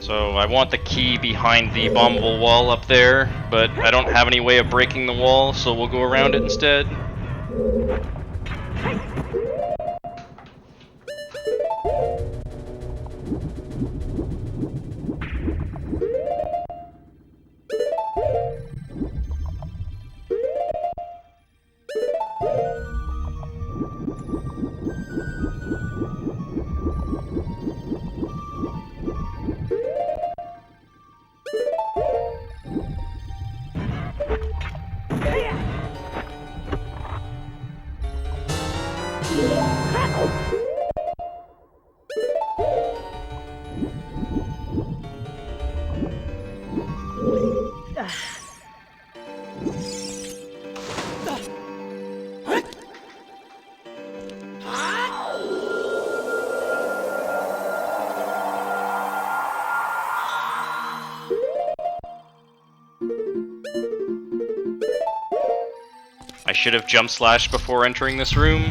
So I want the key behind the bombable wall up there, but I don't have any way of breaking the wall, so we'll go around it instead. I should have jump slashed before entering this room.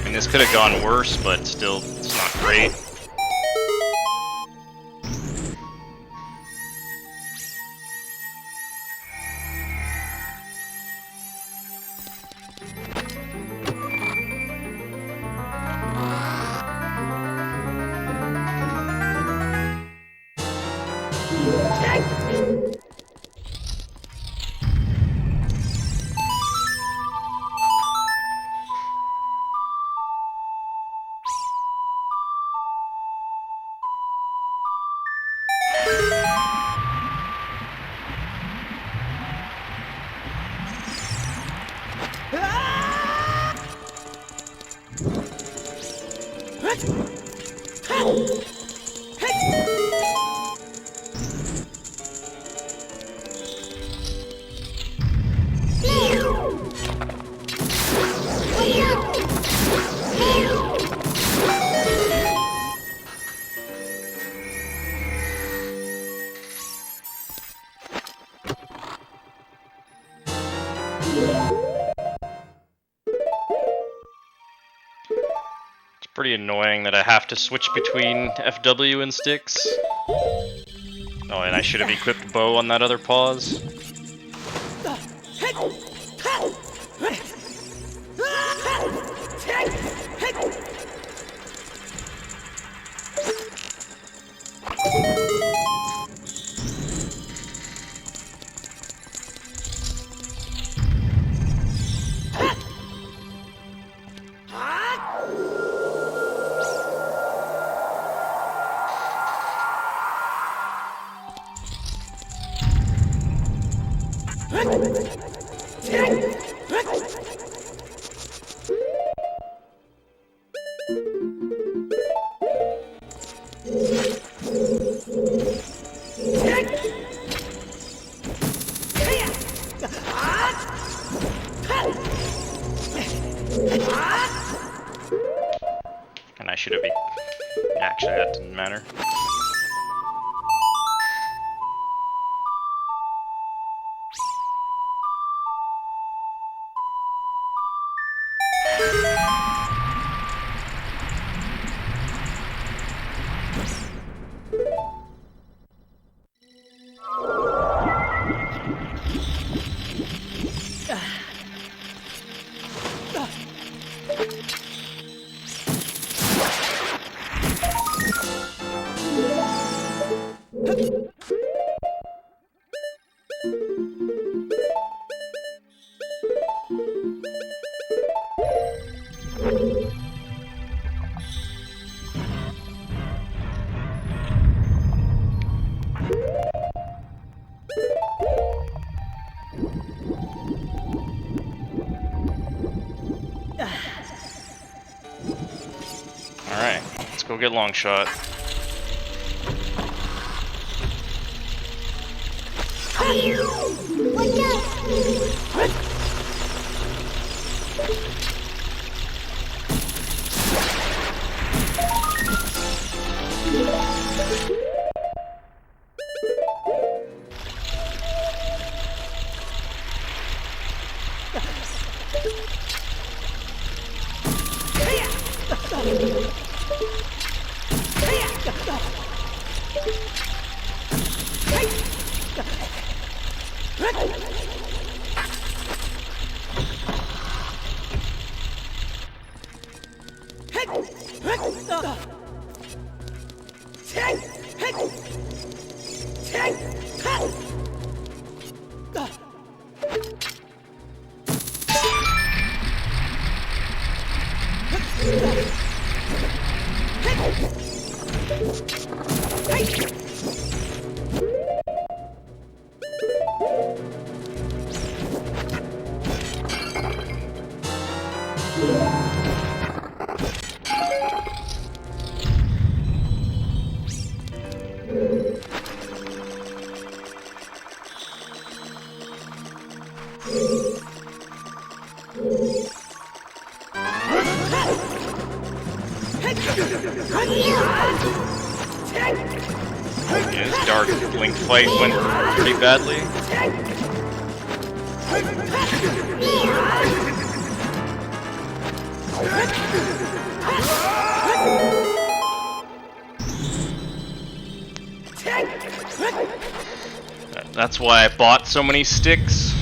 And this could have gone worse, but still, it's not great. Pretty annoying that I have to switch between FW and sticks. Oh, and I should have equipped bow on that other pause. And I should have been... Actually, that didn't matter. Alright, let's go get long shot. Yeah, this Dark Link fight went pretty badly. That's why I bought so many sticks.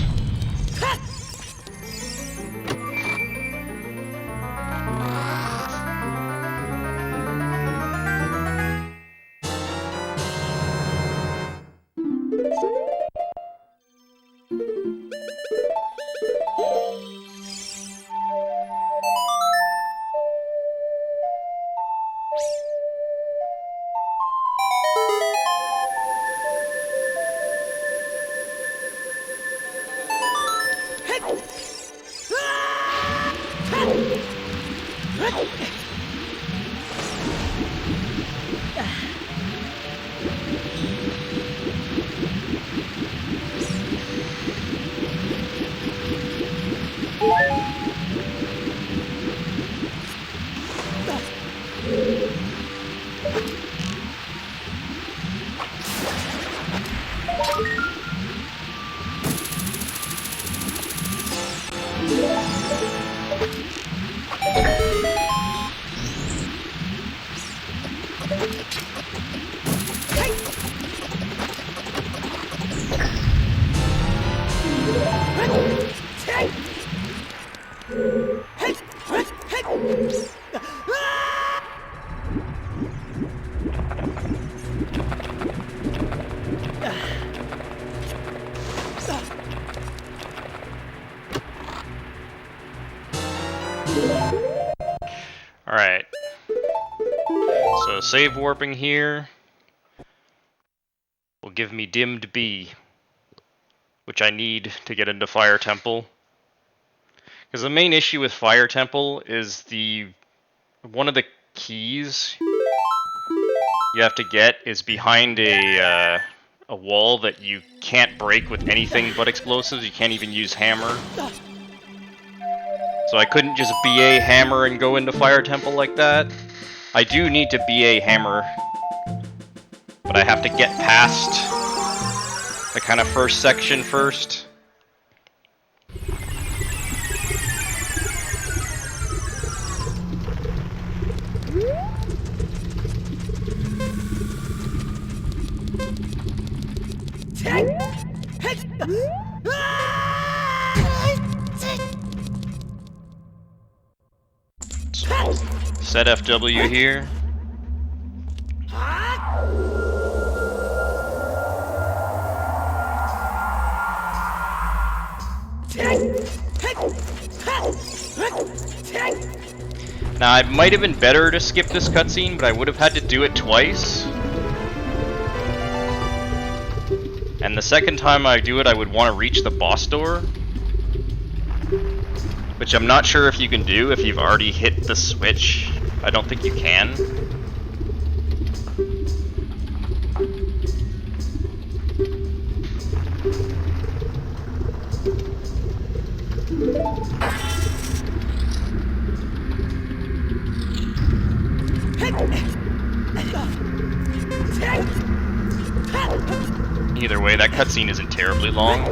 Alright. So save warping here will give me dimmed B, which I need to get into Fire Temple. Because the main issue with Fire Temple is one of the keys you have to get is behind a wall that you can't break with anything but explosives. You can't even use hammer. So I couldn't just BA hammer and go into Fire Temple like that. I do need to BA hammer, but I have to get past the kind of first section first. So, set FW here. Now, it might have been better to skip this cutscene, but I would have had to do it twice. And the second time I do it, I would want to reach the boss door. Which I'm not sure if you can do if you've already hit the switch. I don't think you can. Either way, that cutscene isn't terribly long.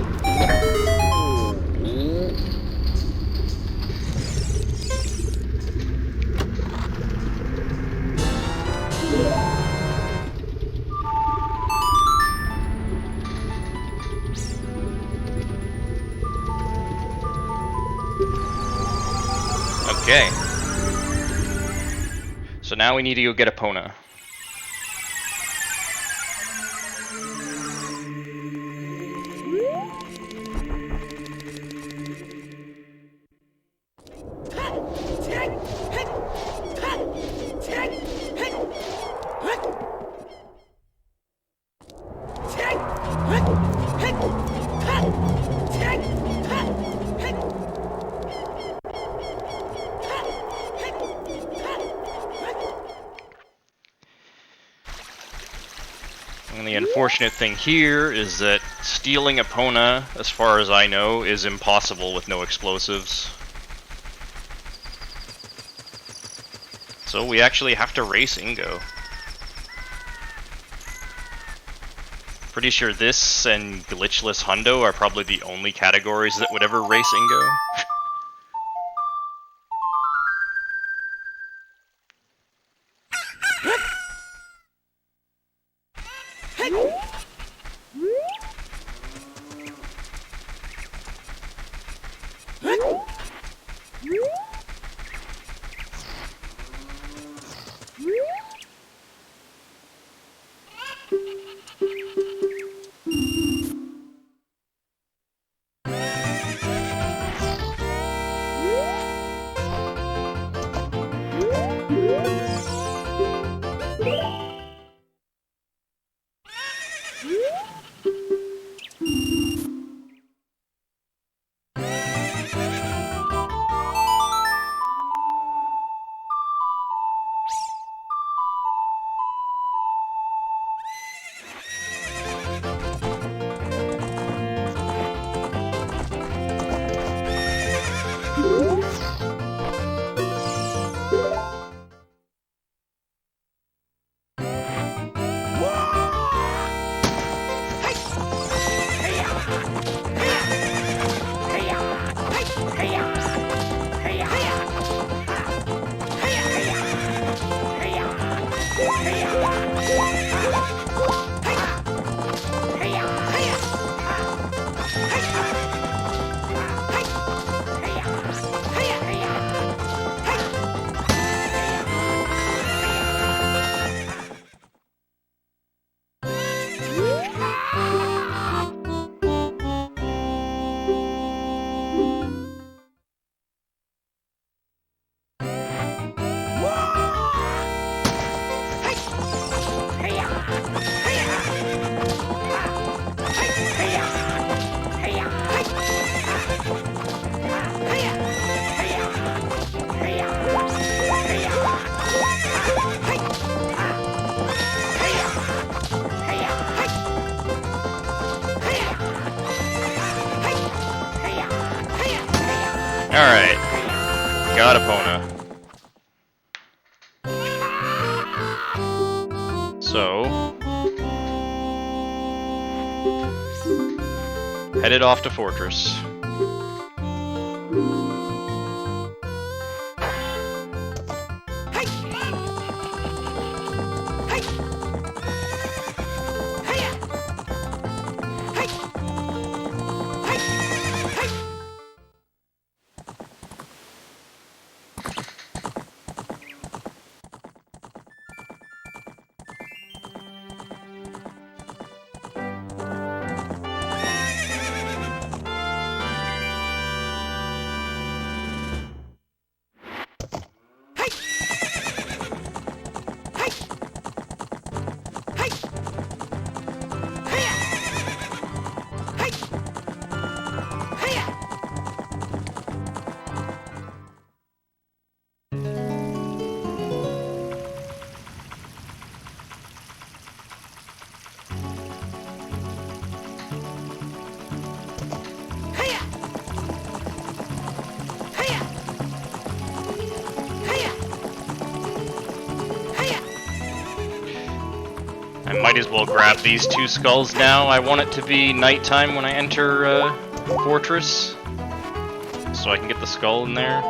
Okay. So now we need to go get Epona. And the unfortunate thing here is that stealing Epona, as far as I know, is impossible with no explosives. So we actually have to race Ingo. Pretty sure this and glitchless Hundo are probably the only categories that would ever race Ingo. Alright. Got Epona. So... headed off to Fortress. I might as well grab these 2 skulls now. I want it to be nighttime when I enter Fortress, so I can get the skull in there.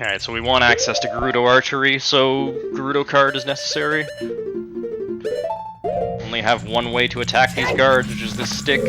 Alright, so we want access to Gerudo Archery, so Gerudo card is necessary. Only have one way to attack these guards, which is this stick.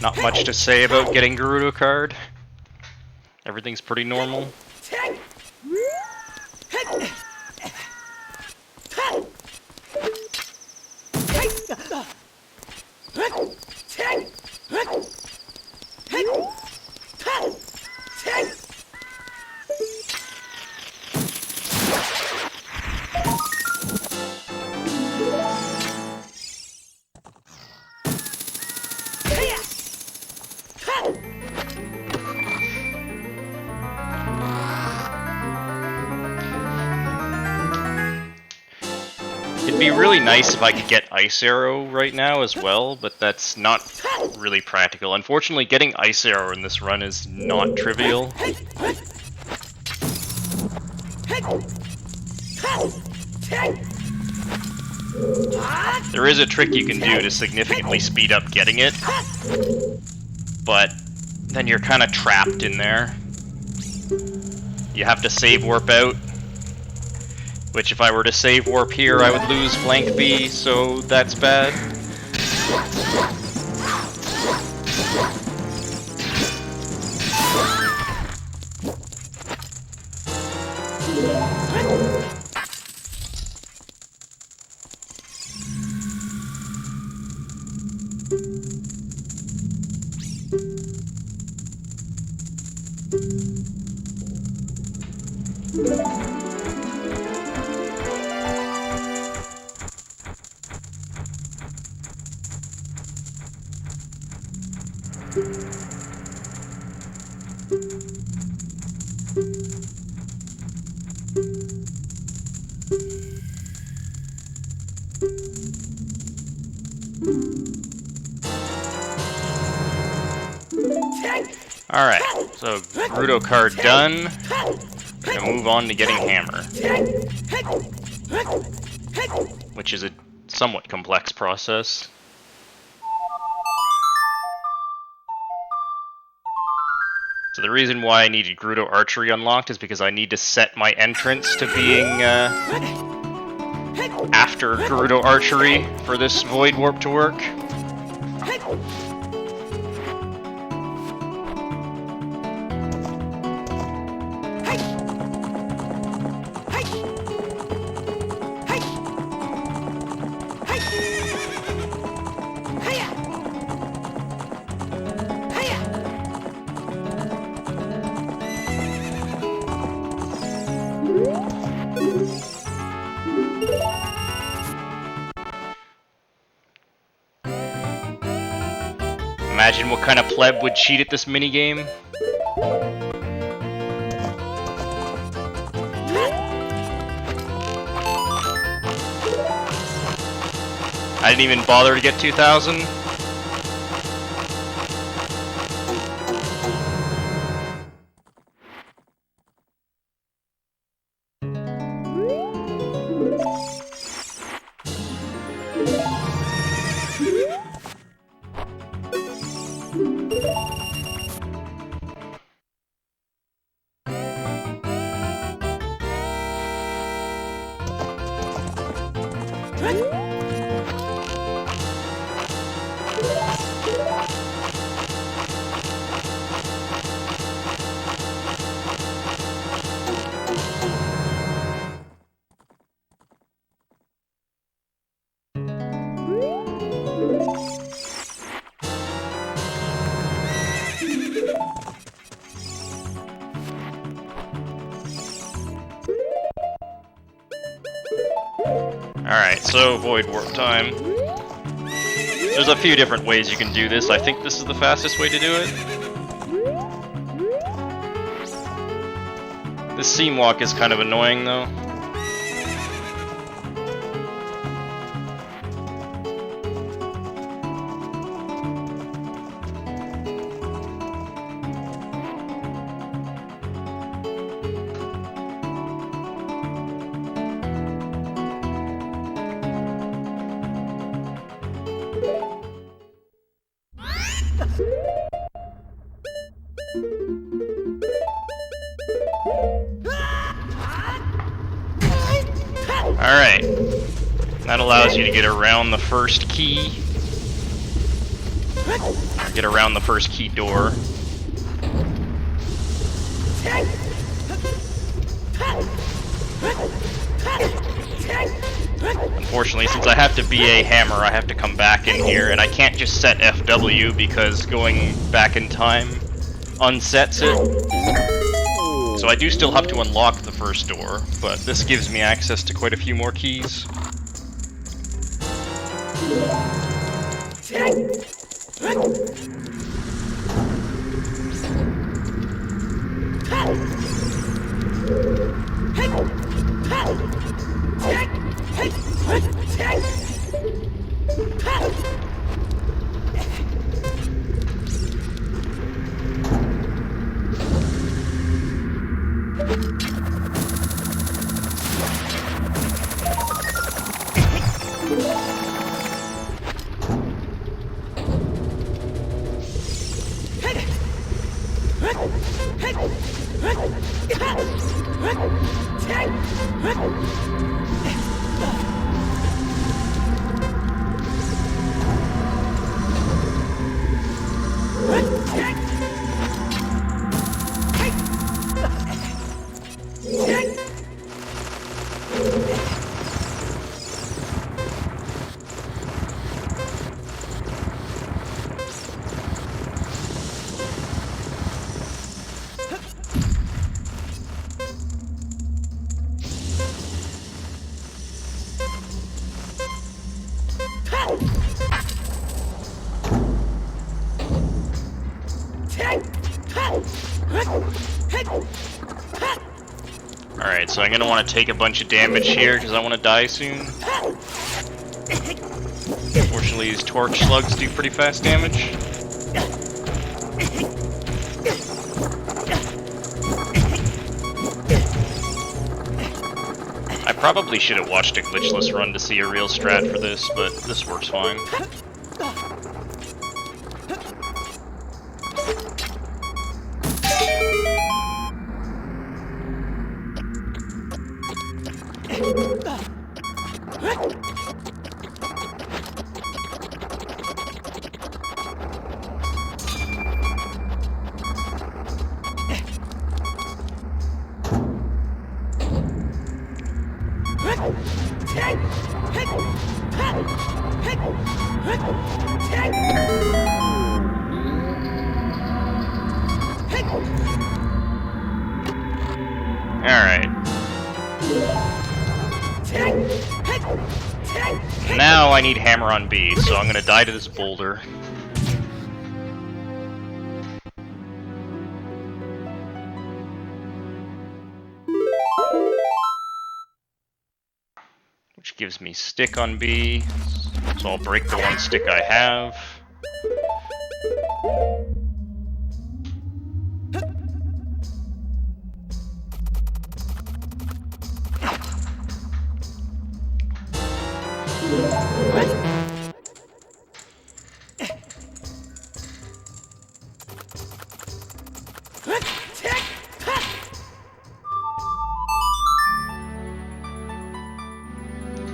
Not much to say about getting Gerudo card. Everything's pretty normal. It'd be really nice if I could get Ice Arrow right now as well, but that's not really practical. Unfortunately, getting Ice Arrow in this run is not trivial. There is a trick you can do to significantly speed up getting it, but then you're kind of trapped in there. You have to save warp out, which if I were to save warp here, I would lose flank B, so that's bad. Alright, so Gerudo card done. We're gonna move on to getting Hammer, which is a somewhat complex process. So the reason why I needed Gerudo Archery unlocked is because I need to set my entrance to being after Gerudo Archery for this Void Warp to work. Imagine what kind of pleb would cheat at this minigame. I didn't even bother to get 2,000. Alright, so Void Warp time. There's a few different ways you can do this. I think this is the fastest way to do it. This seam walk is kind of annoying though. Alright, that allows you to get around the first key. Get around the first key door. Unfortunately, since I have to BA hammer, I have to come back in here, and I can't just set FW because going back in time unsets it. So I do still have to unlock the first door, but this gives me access to quite a few more keys. Alright, so I'm gonna want to take a bunch of damage here because I want to die soon. Fortunately, these torch slugs do pretty fast damage. I probably should have watched a glitchless run to see a real strat for this, but this works fine. Alright. Now I need hammer on B, so I'm gonna die to this boulder. Which gives me stick on B, so I'll break the one stick I have.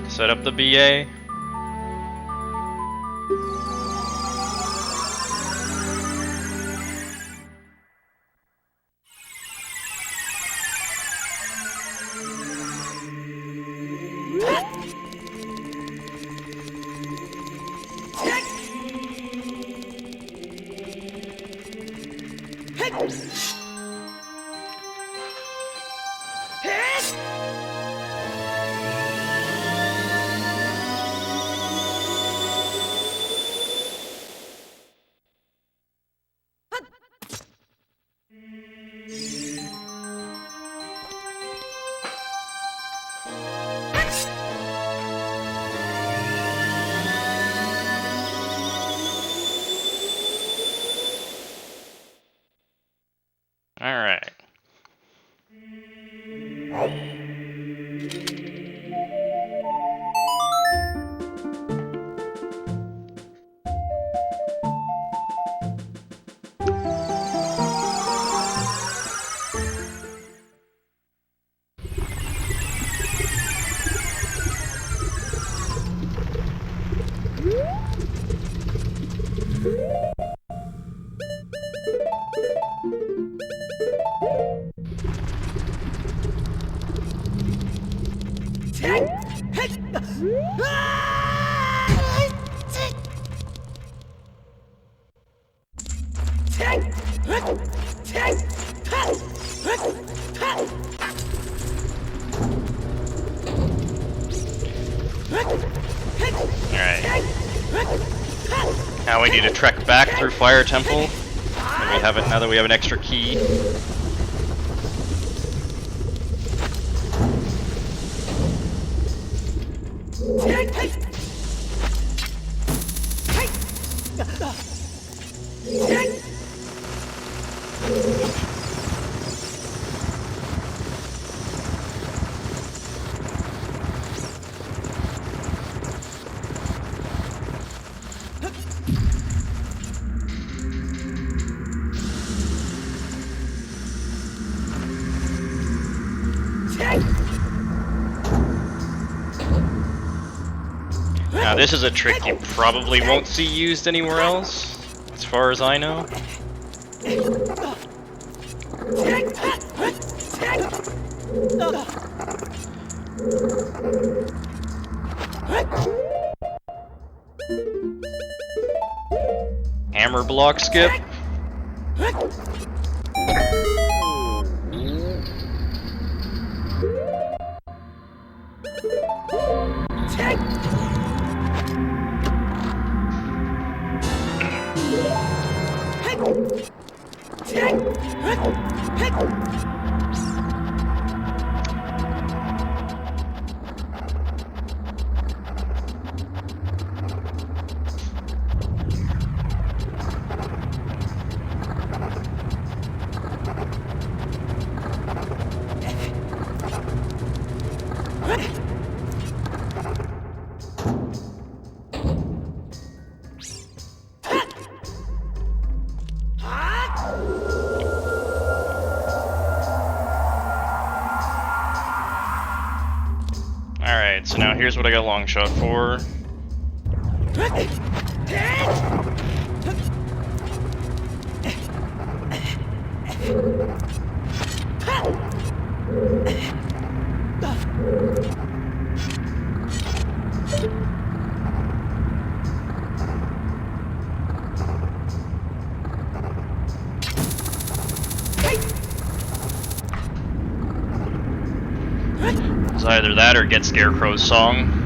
Set up the BA. Alright. Now we need to trek back through Fire Temple. And we have it now that we have an extra key. Now this is a trick you probably won't see used anywhere else, as far as I know. Hammer block skip. Alright, so now here's what I got long shot for. It's either that or get Scarecrow's song.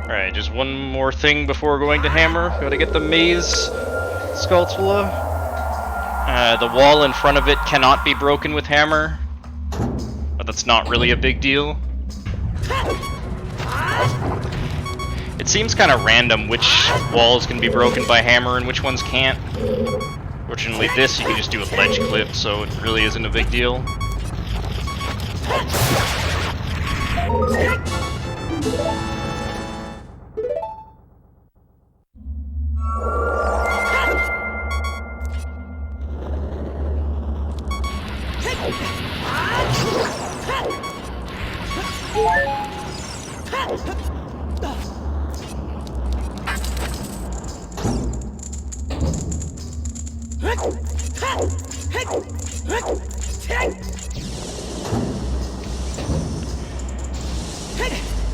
Alright, just one more thing before going to Hammer. Gotta get the maze Skulltula. The wall in front of it cannot be broken with Hammer, but that's not really a big deal. It seems kind of random which walls can be broken by Hammer and which ones can't. Fortunately, this you can just do a ledge clip, so it really isn't a big deal.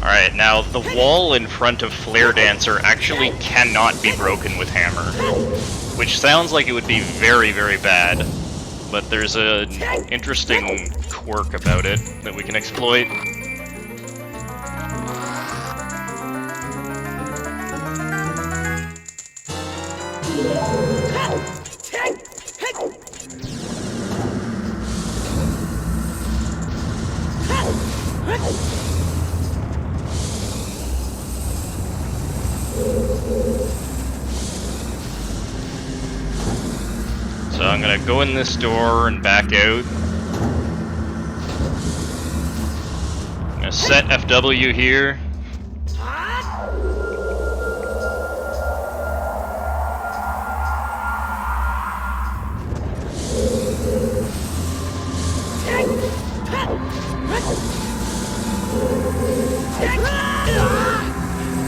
Alright, now the wall in front of Flare Dancer actually cannot be broken with Hammer, which sounds like it would be very, very bad, but there's an interesting quirk about it that we can exploit. So I'm gonna go in this door and back out. I'm gonna set FW here.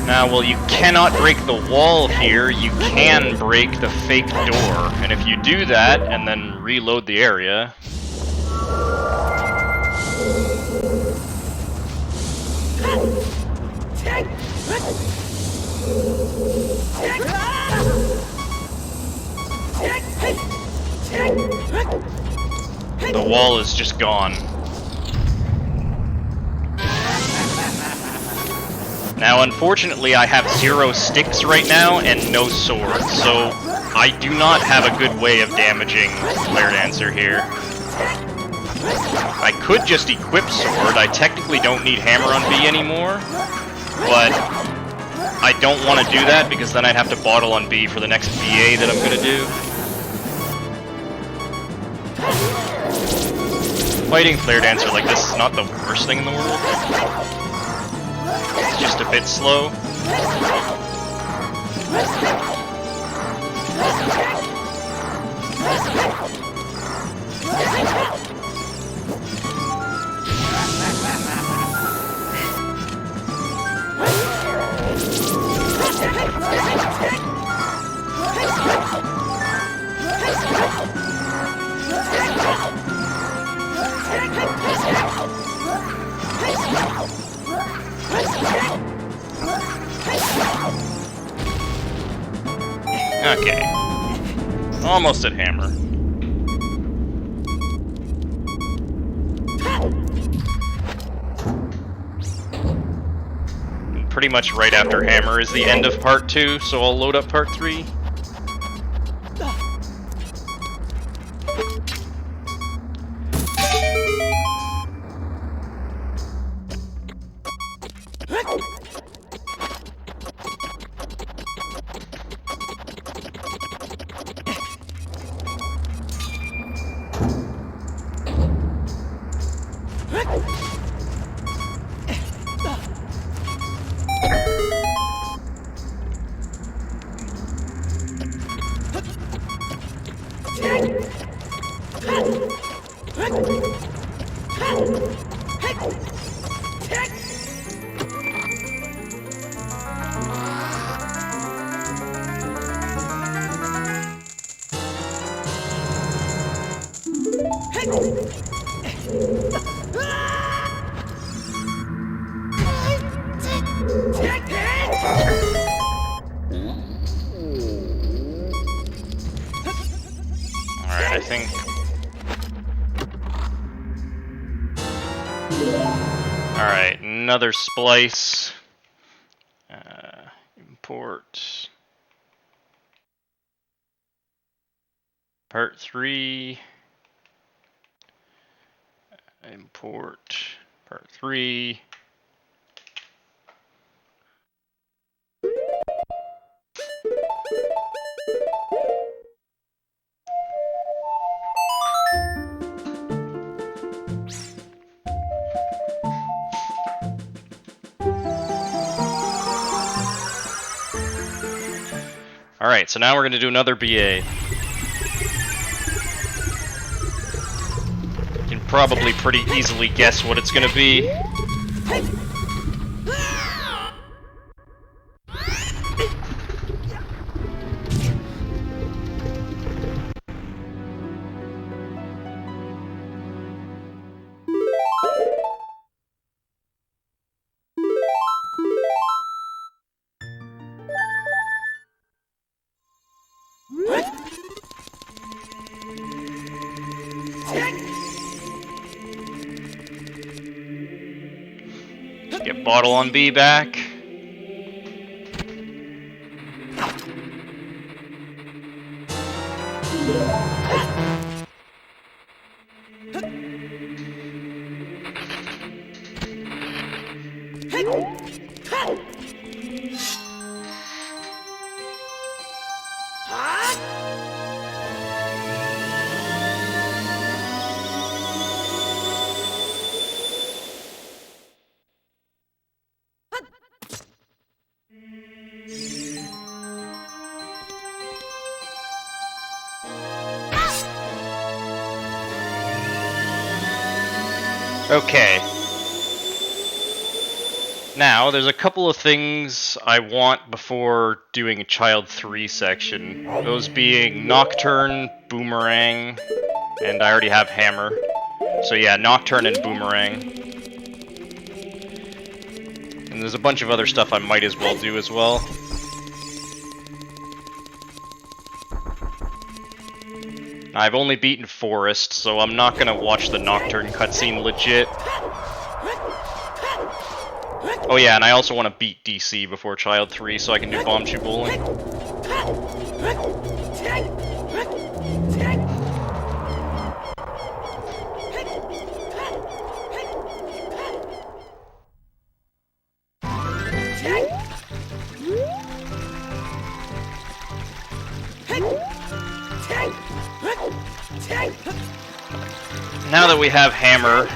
Now, while you cannot break the wall here, you can break the fake door. And if you do that, and then reload the area... the wall is just gone. Now, unfortunately, I have 0 sticks right now and no sword, so I do not have a good way of damaging Flare Dancer here. I could just equip sword. I technically don't need hammer on B anymore, but I don't want to do that because then I'd have to bottle on B for the next BA that I'm going to do. Fighting Flare Dancer like this is not the worst thing in the world. It's just a bit slow. Okay. Almost at hammer. And pretty much right after hammer is the end of part 2, so I'll load up part 3. Alright, I think... Alright, another splice. Import... Part 3... Import... Part 3... Alright, so now we're going to do another BA. You can probably pretty easily guess what it's going to be. Get bottle on B back. Okay. Now, there's a couple of things I want before doing a Child 3 section. Those being Nocturne, Boomerang, and I already have Hammer. So yeah, Nocturne and Boomerang. And there's a bunch of other stuff I might as well do as well. I've only beaten Forest, so I'm not gonna watch the Nocturne cutscene legit. Oh yeah, and I also want to beat DC before Child 3 so I can do Bombchu Bowling. Now that we have Hammer,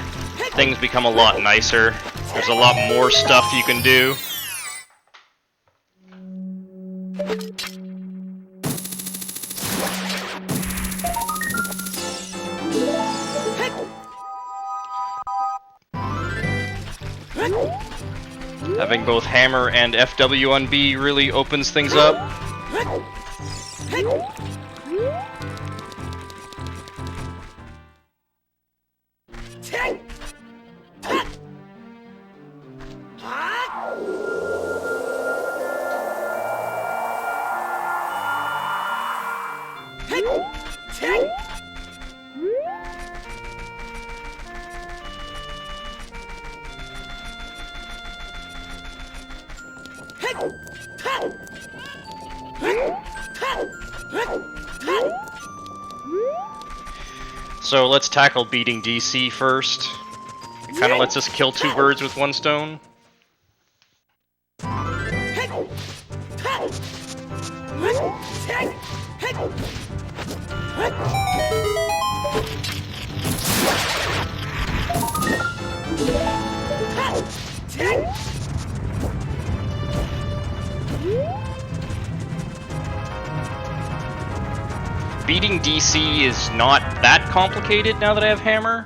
things become a lot nicer. There's a lot more stuff you can do. Having both Hammer and FW on B really opens things up. So let's tackle beating DC first. It kind of lets us kill two birds with one stone. Beating DC is not that complicated now that I have Hammer,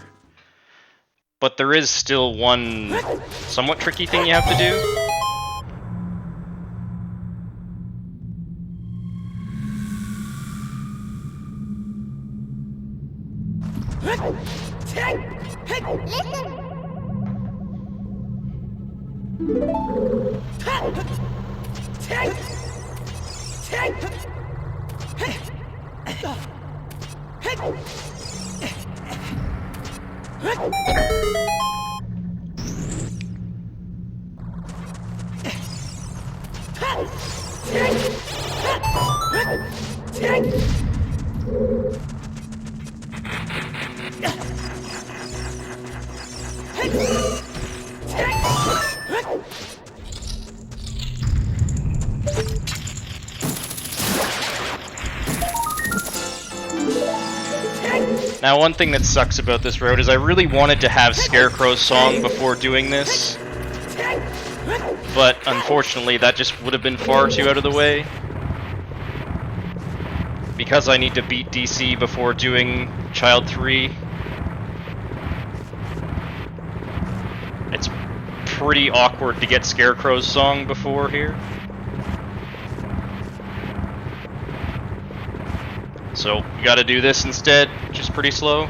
but there is still one somewhat tricky thing you have to do. Now, one thing that sucks about this road is I really wanted to have Scarecrow's song before doing this, but unfortunately that just would have been far too out of the way. Because I need to beat DC before doing Child 3, it's pretty awkward to get Scarecrow's song before here. So, you gotta do this instead, which is pretty slow.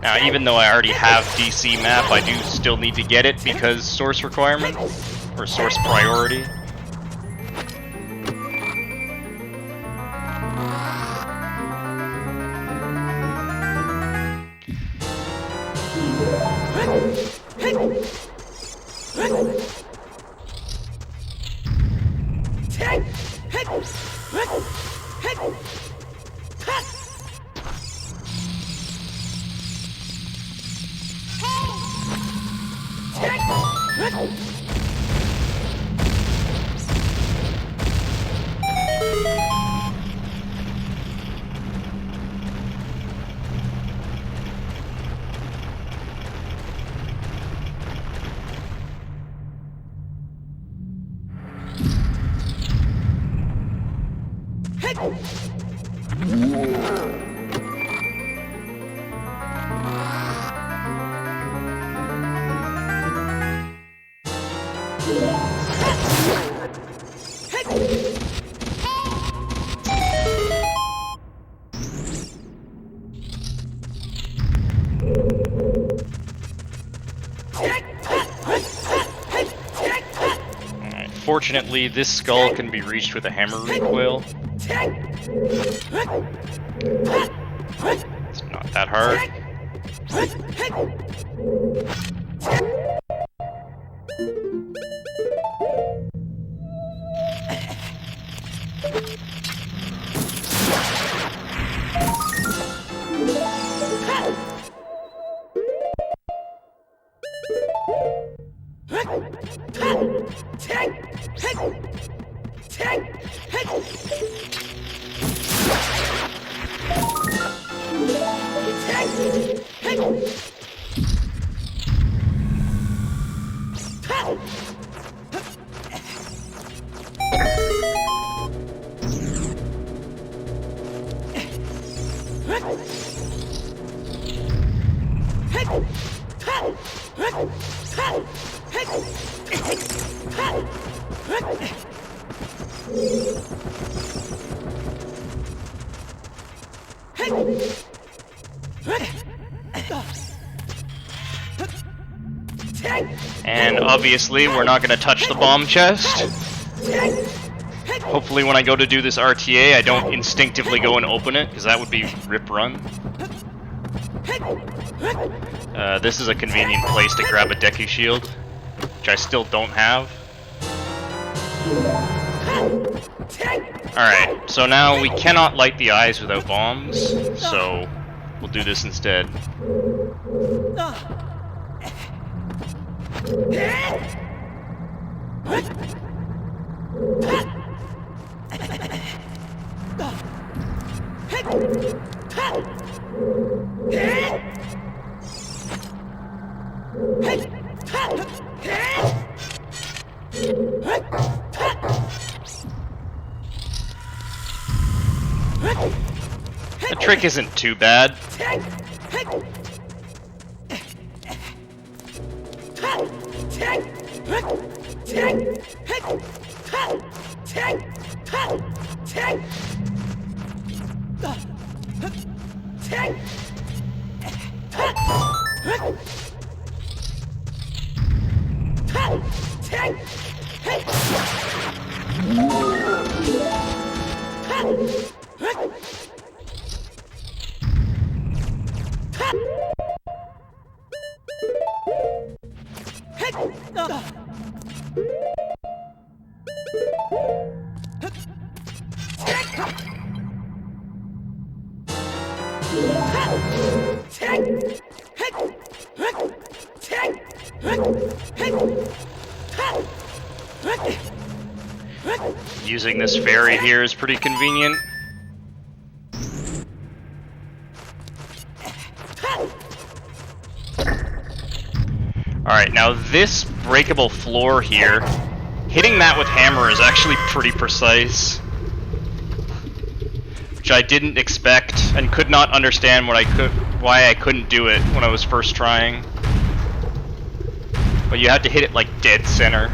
Now, even though I already have DC map, I do still need to get it because source requirement, or source priority. Fortunately, this skull can be reached with a hammer recoil. It's not that hard. And obviously, we're not going to touch the bomb chest. Hopefully when I go to do this RTA, I don't instinctively go and open it, because that would be rip run. This is a convenient place to grab a Deku Shield, which I still don't have. Alright, so now we cannot light the eyes without bombs, so we'll do this instead. The trick isn't too bad. Using this fairy here is pretty convenient. Alright, now this breakable floor here, hitting that with hammer is actually pretty precise. Which I didn't expect and could not understand why I couldn't do it when I was first trying. But you had to hit it like dead center.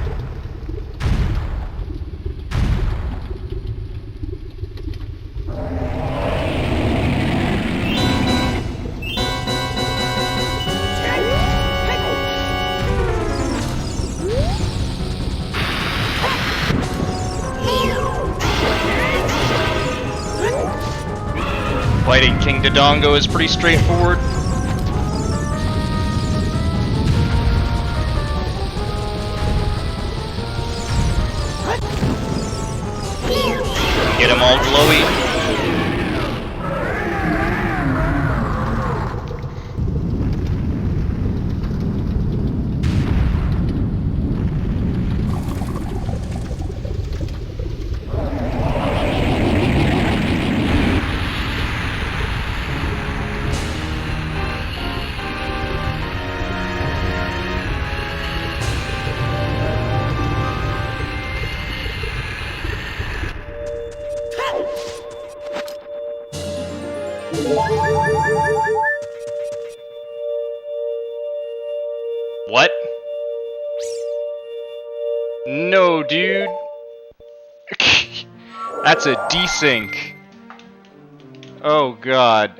Fighting King Dodongo is pretty straightforward. Get him all glowy. What? No, dude. That's a desync. Oh god.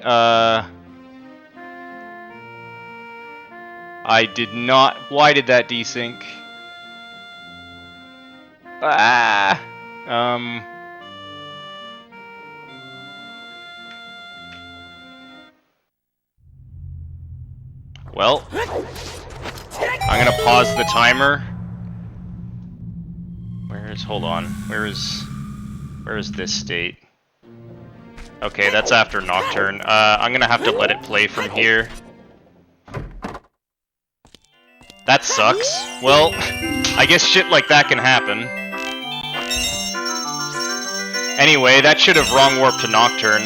I did not. Why did that desync? Ah. Well, I'm gonna pause the timer. Hold on. Where is this state? Okay, that's after Nocturne. I'm gonna have to let it play from here. That sucks. Well, I guess shit like that can happen. Anyway, that should have wrong warped to Nocturne.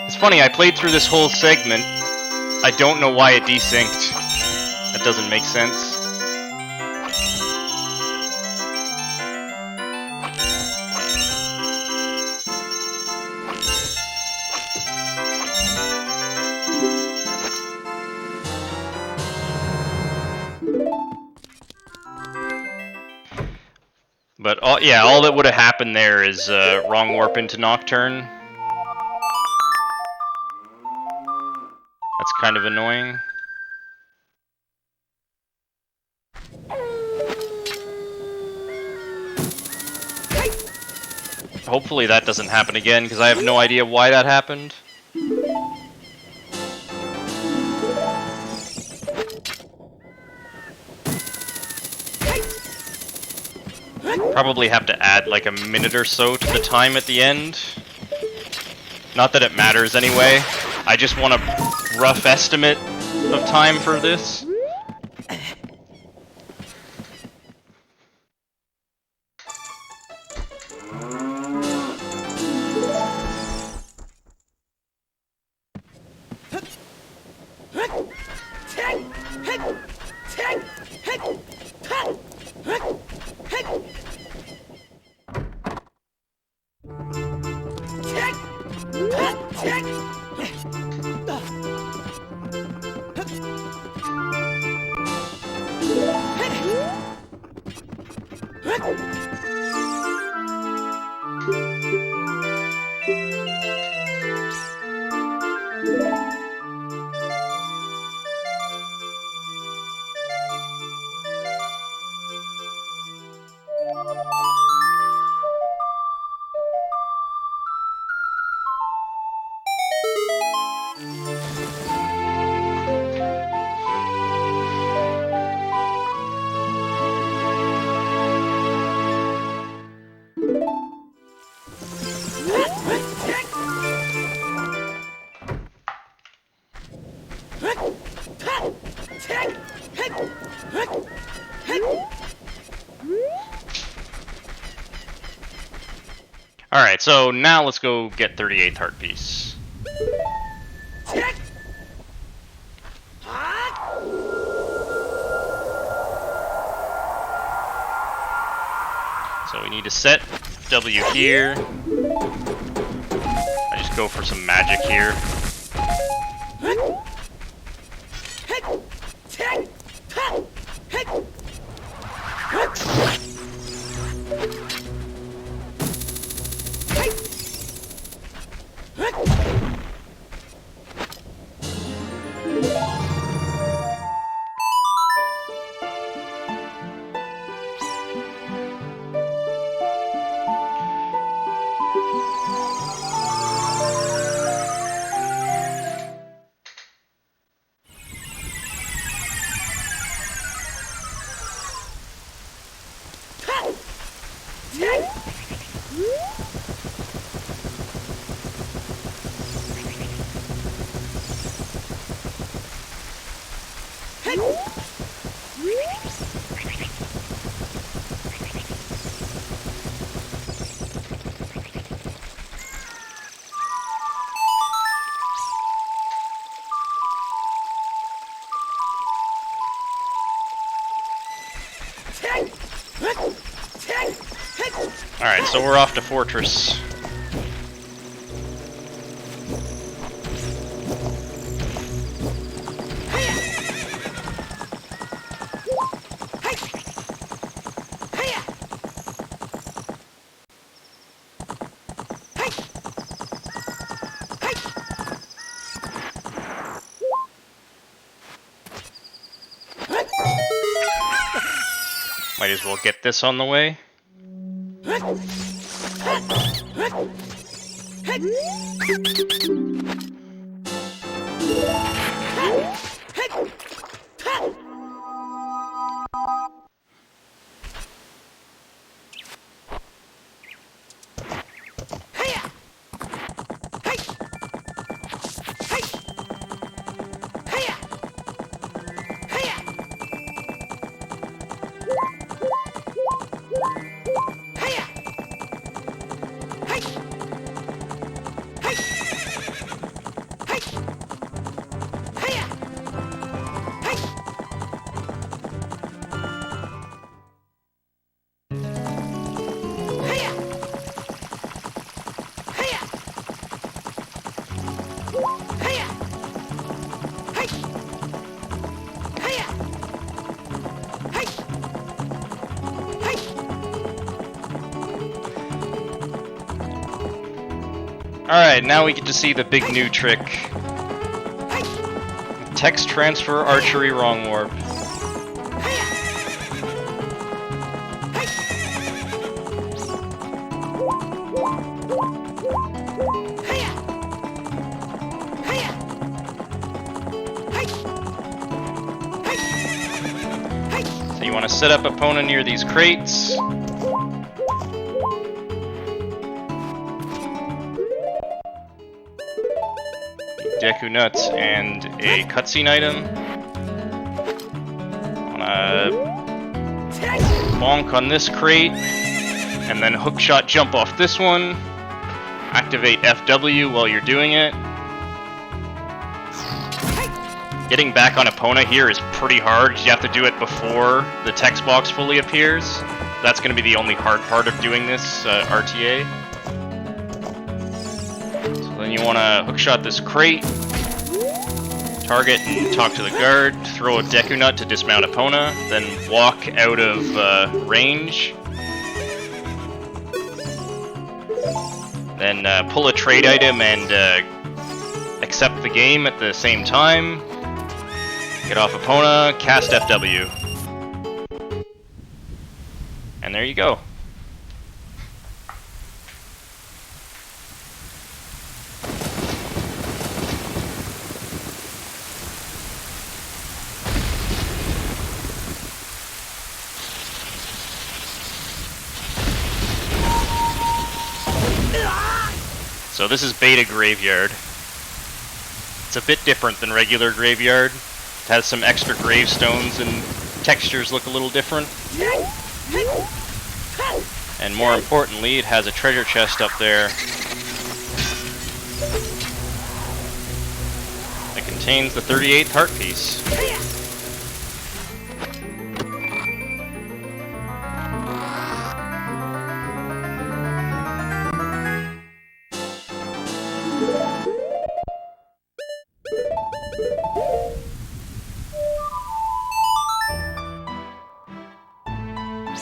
It's funny, I played through this whole segment. I don't know why it desynced. That doesn't make sense. But yeah, all that would have happened there is wrong warp into Nocturne. That's kind of annoying. Hopefully that doesn't happen again, because I have no idea why that happened. Probably have to add like a minute or so to the time at the end. Not that it matters anyway. I just want a rough estimate of time for this. Alright, so now let's go get 38th Heart Piece. So we need to set W here. I just go for some magic here. Alright, so we're off to Fortress. Might as well get this on the way. Alright, now we get to see the big new trick. Text transfer archery wrong warp. So you want to set up opponent near these crates. Deku Nuts and a cutscene item. Wanna bonk on this crate, and then hookshot jump off this one. Activate FW while you're doing it. Getting back on Epona here is pretty hard. You have to do it before the text box fully appears. That's going to be the only hard part of doing this RTA. Then you want to hookshot this crate, target and talk to the guard, throw a Deku Nut to dismount Epona, then walk out of range. Then pull a trade item and accept the game at the same time. Get off Epona, cast FW. And there you go. So this is Beta Graveyard. It's a bit different than regular Graveyard. It has some extra gravestones and textures look a little different. And more importantly, it has a treasure chest up there that contains the 38th heart piece.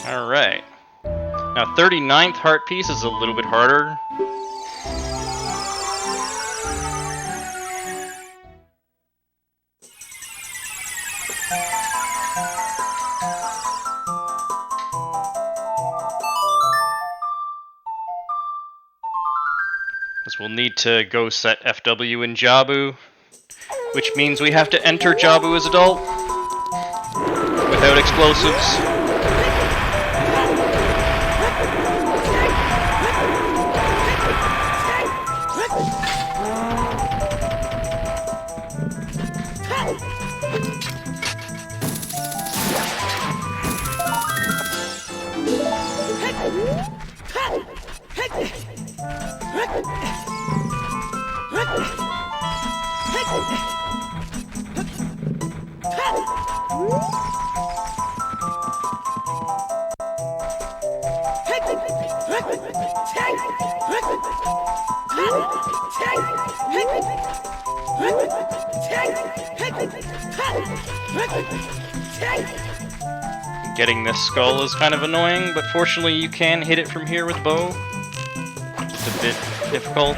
Alright. Now 39th heart piece is a little bit harder. Because we'll need to go set FW in Jabu, which means we have to enter Jabu as adult without explosives. Getting this skull is kind of annoying, but fortunately you can hit it from here with bow. Just a bit difficult.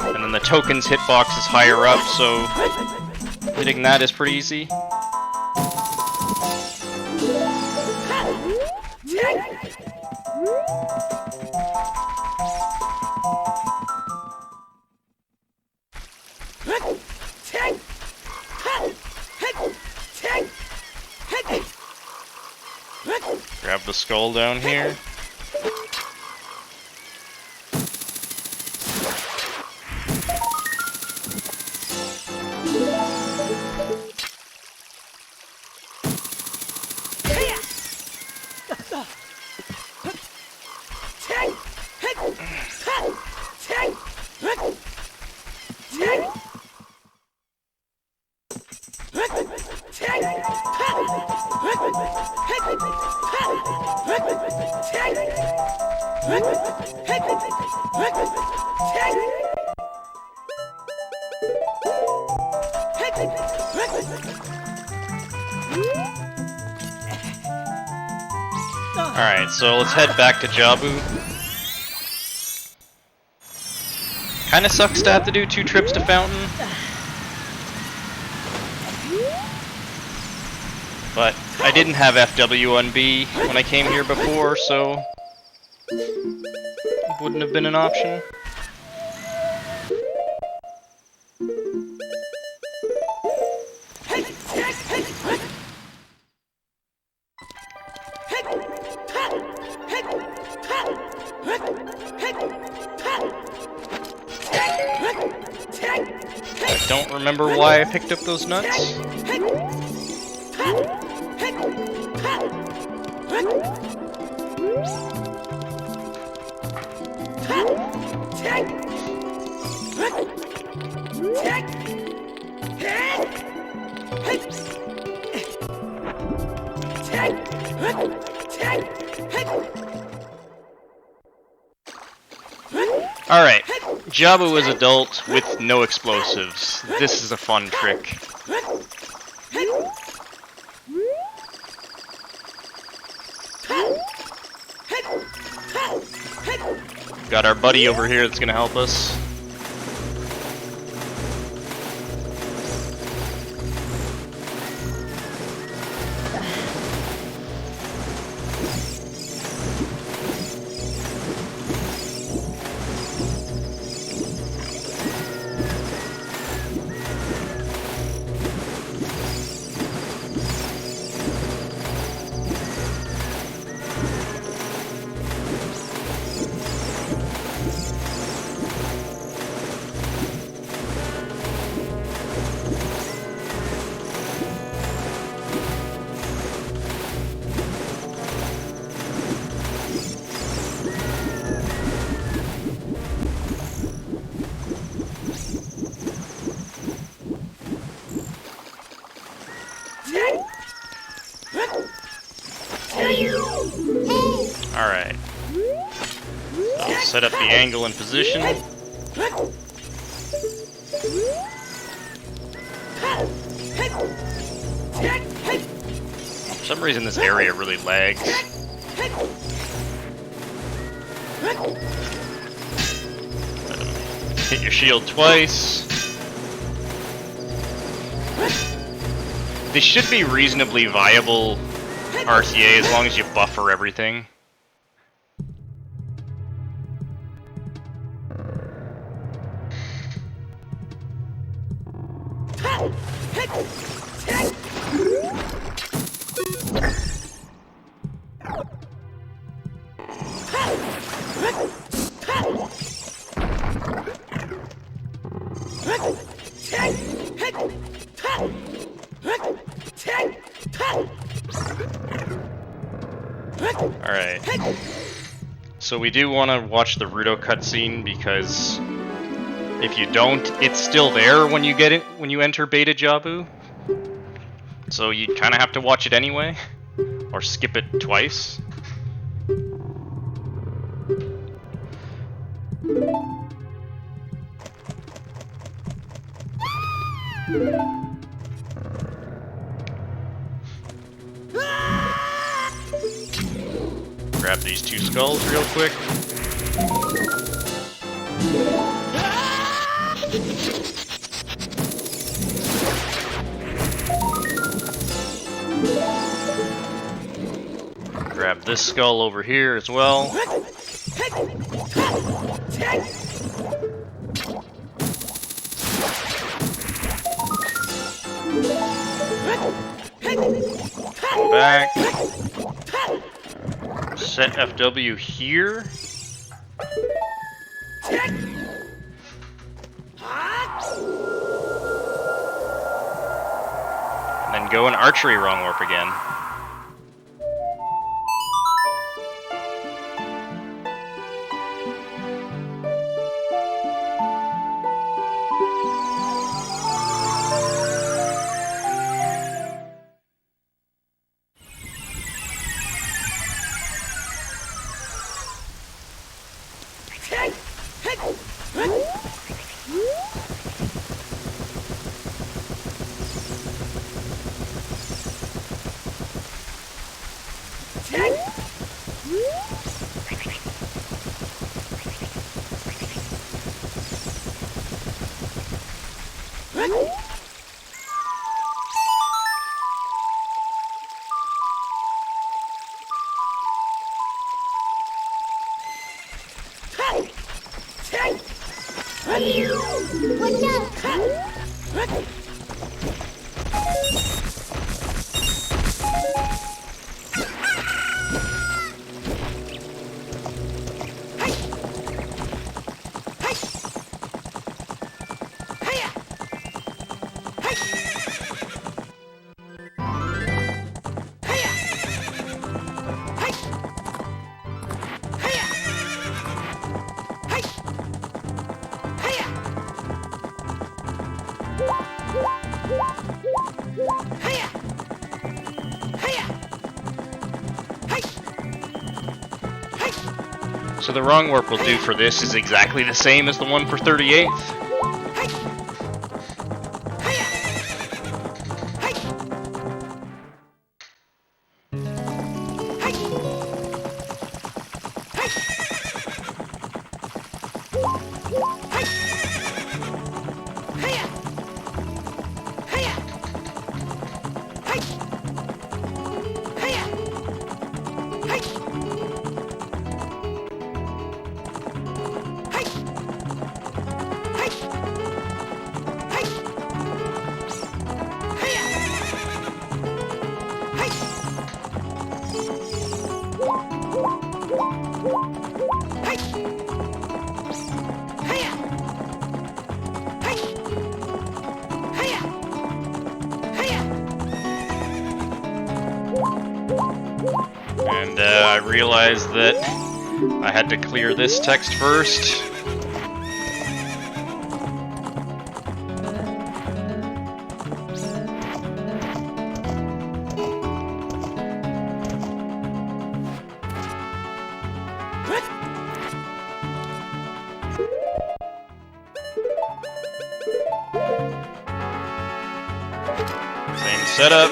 And then the token's hitbox is higher up, so hitting that is pretty easy. Grab the skull down here. Alright, so let's head back to Jabu. Kinda sucks to have to do 2 trips to Fountain. But I didn't have FW on B when I came here before, so it wouldn't have been an option. I don't remember why I picked up those nuts. Alright, Jabu is adult with no explosives. This is a fun trick. Got our buddy over here that's gonna help us. Alright. So set up the angle and position. For some reason this area really lags. Hit your shield twice. This should be reasonably viable RTA as long as you buffer everything. Alright. So we do want to watch the Rudo cutscene because if you don't, it's still there when you get it when you enter Beta Jabu. So you kind of have to watch it anyway, or skip it twice. skulls real quick. Grab this skull over here as well. Go back. Set FW here. And then go in archery wrong warp again. So the wrong warp will do for this is exactly the same as the one for 38th. And I realized that I had to clear this text first. Same setup.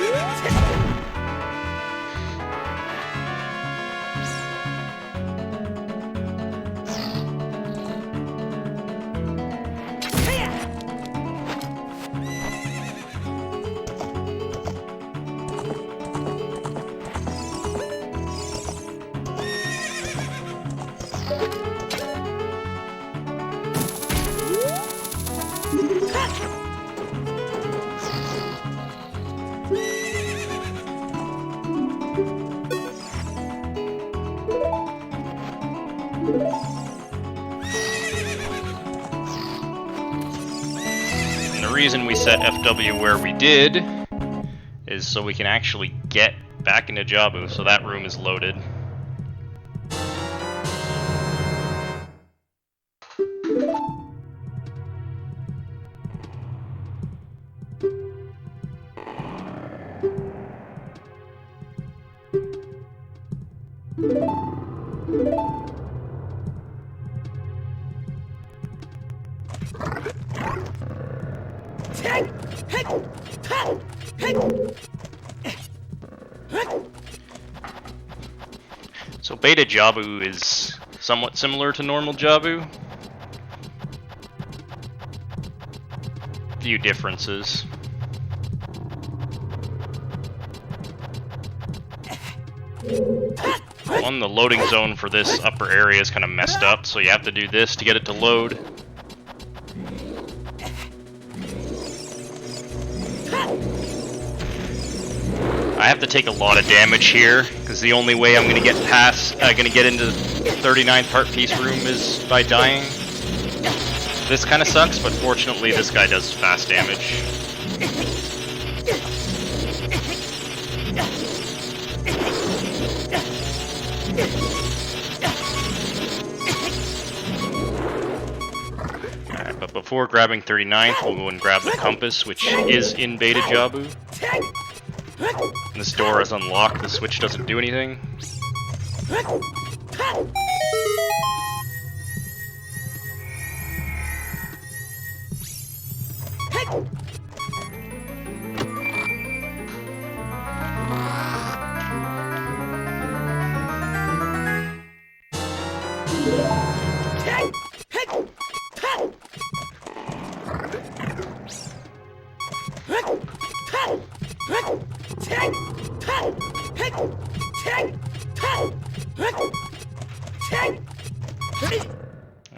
And the reason we set FW where we did is so we can actually get back into Jabu, so that room is loaded. So beta Jabu is somewhat similar to normal Jabu. Few differences. One, the loading zone for this upper area is kind of messed up, so you have to do this to get it to load. I have to take a lot of damage here, because the only way I'm gonna get into 39th heart piece room is by dying. This kind of sucks, but fortunately this guy does fast damage. Alright, but before grabbing 39th, we'll go and grab the compass, which is in beta Jabu. This door is unlocked, the switch doesn't do anything.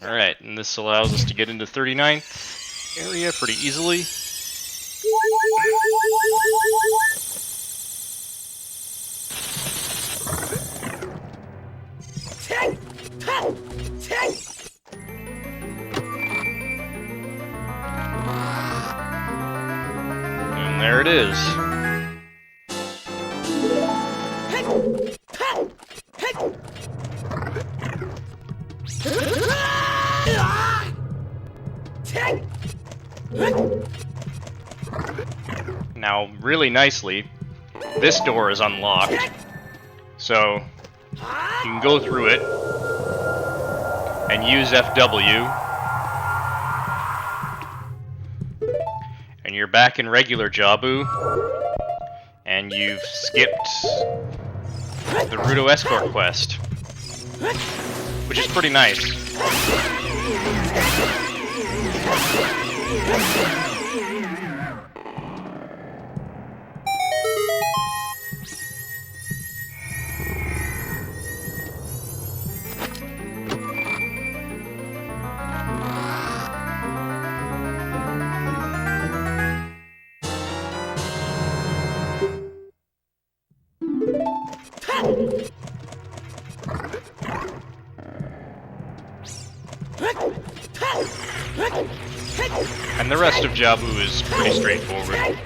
Alright, and this allows us to get into 39th area pretty easily. And there it is. Now, really nicely, this door is unlocked, so you can go through it and use FW, and you're back in regular Jabu, and you've skipped the Rudo Escort quest, which is pretty nice. And the rest of Jabu is pretty straightforward.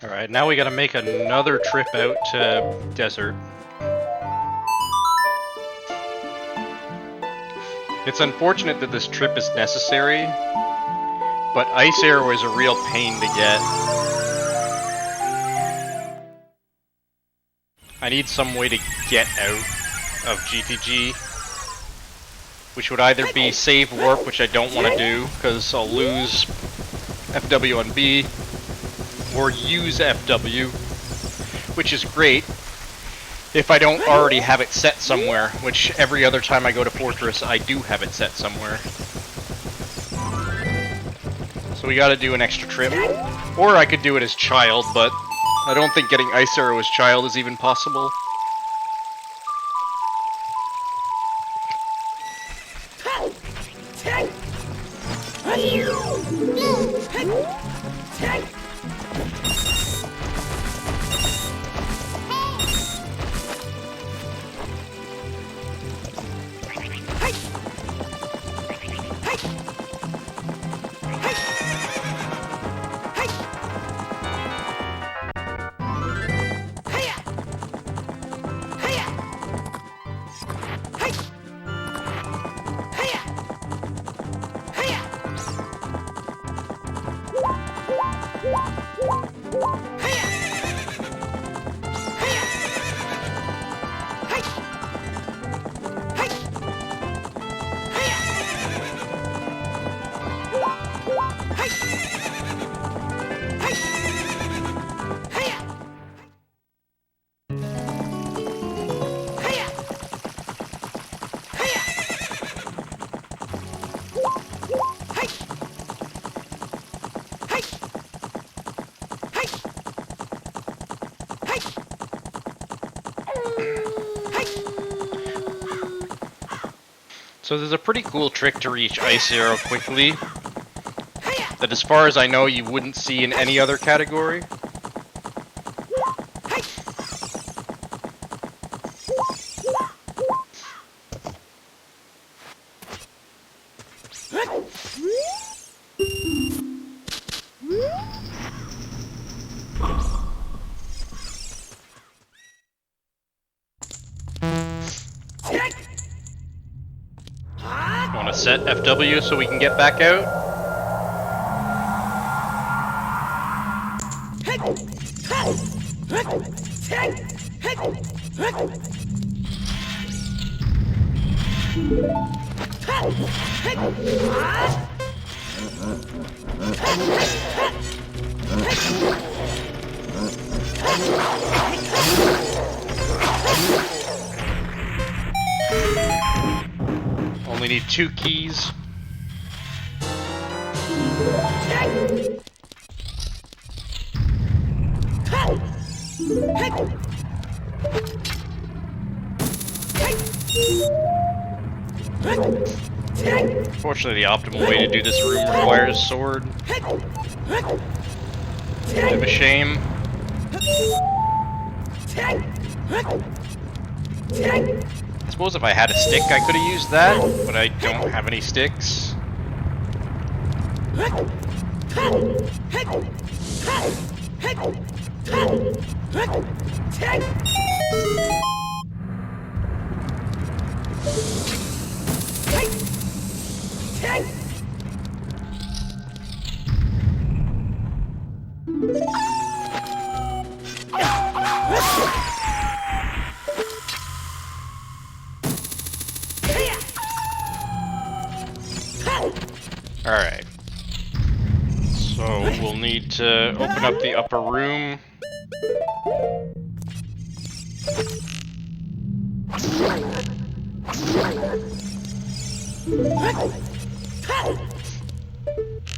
Alright, now we gotta make another trip out to Desert. It's unfortunate that this trip is necessary, but Ice Arrow is a real pain to get. I need some way to get out of GTG, which would either be save warp, which I don't want to do, because I'll lose FW on B, or use FW, which is great if I don't already have it set somewhere, which every other time I go to Fortress I do have it set somewhere. So we gotta do an extra trip. Or I could do it as Child, but I don't think getting Ice Arrow as Child is even possible. So there's a pretty cool trick to reach Ice Arrow quickly, that as far as I know you wouldn't see in any other category. Want to set FW so we can get back out? Only need 2 keys. Fortunately, the optimal way to do this room requires sword. Bit of a shame. I suppose if I had a stick, I could have used that, but I don't have any sticks. Alright. So we'll need to open up the upper room.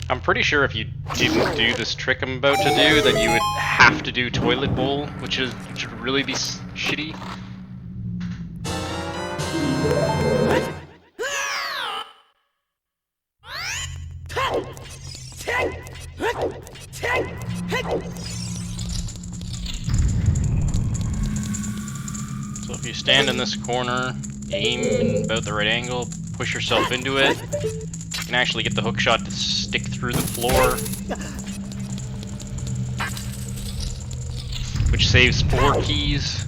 I'm pretty sure if you didn't do this trick I'm about to do, then you would have to do toilet bowl, which would really be shitty. So if you stand in this corner, aim in about the right angle, push yourself into it, you can actually get the hook shot to stick through the floor, which saves 4 keys.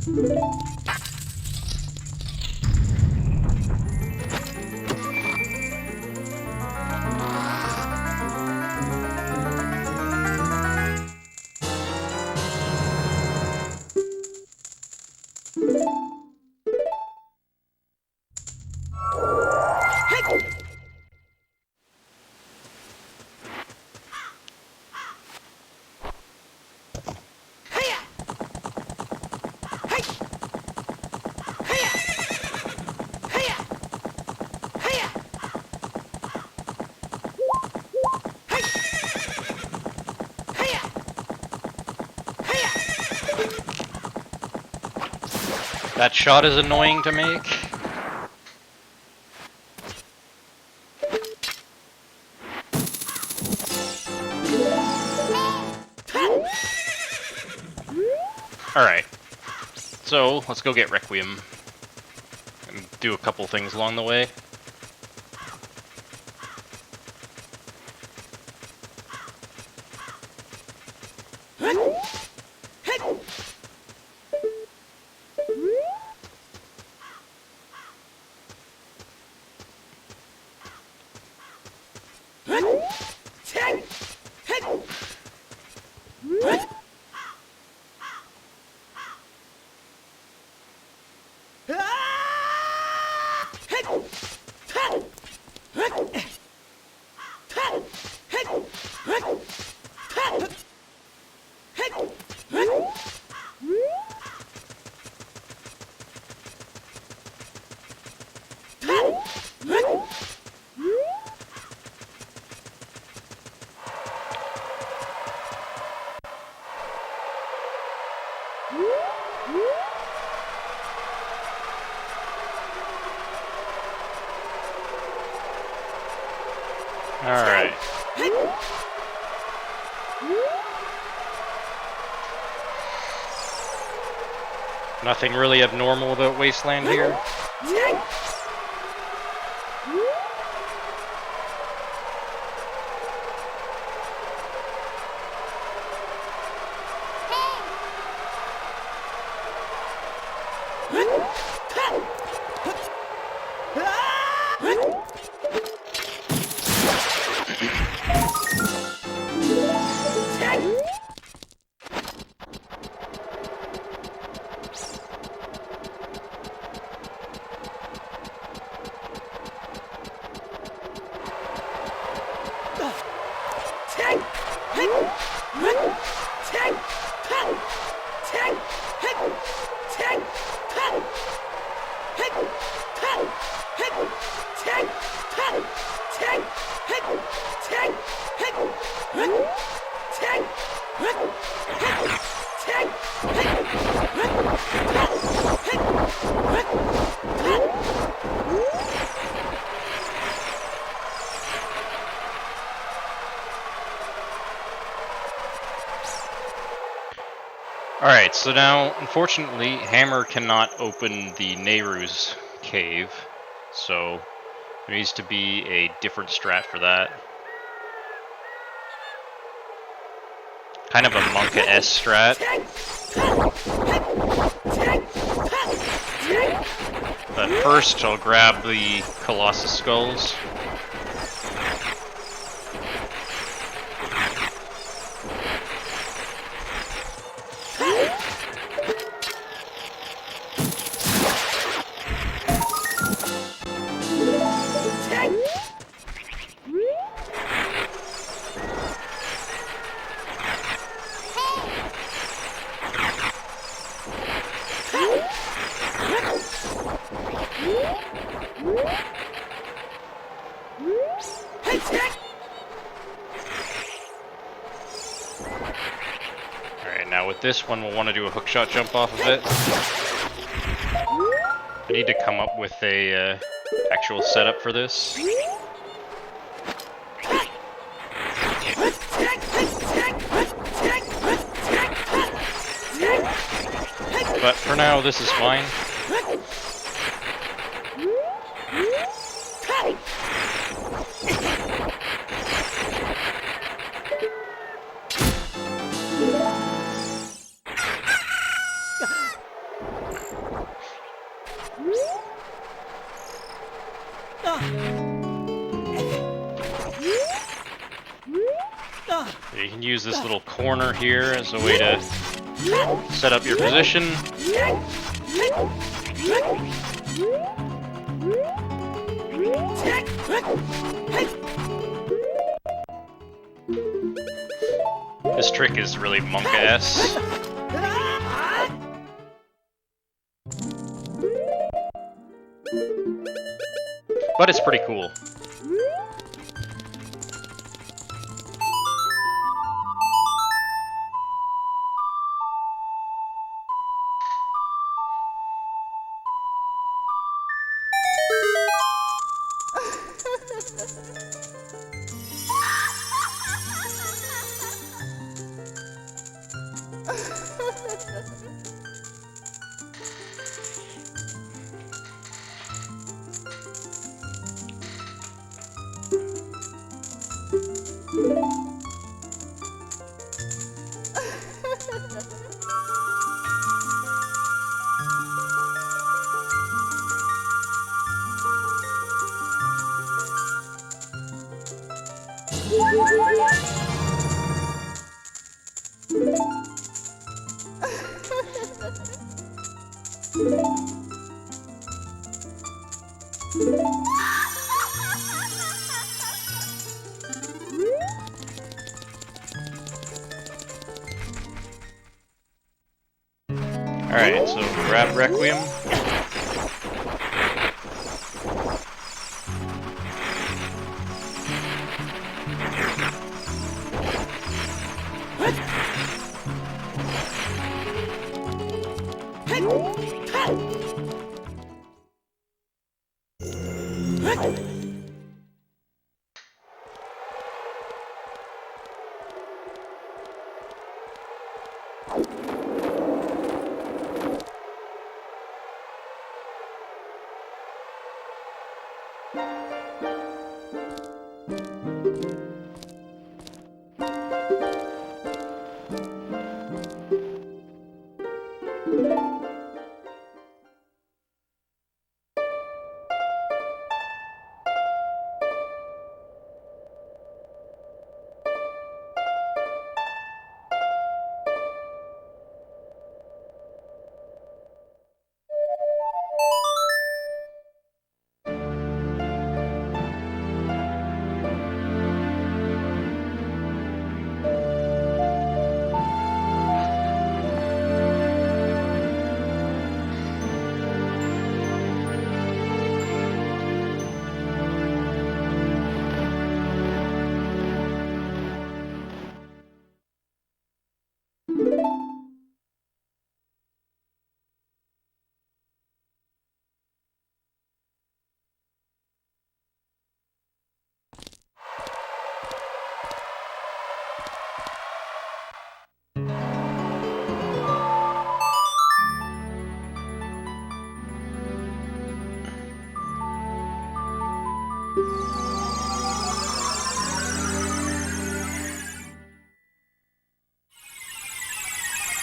That shot is annoying to make. Alright. So, let's go get Requiem. And do a couple things along the way. Alright. Nothing really abnormal about Wasteland here. Alright, so now, unfortunately, Hammer cannot open the Nehru's cave, so there needs to be a different strat for that. Kind of a Monka-S strat. But first, I'll grab the Colossus Skulls. Alright, now with this one, we'll want to do a hookshot jump off of it. I need to come up with a actual setup for this. But for now, this is fine. You can use this little corner here as a way to set up your position. This trick is really Monka-S. But it's pretty cool. Alright, so grab Requiem.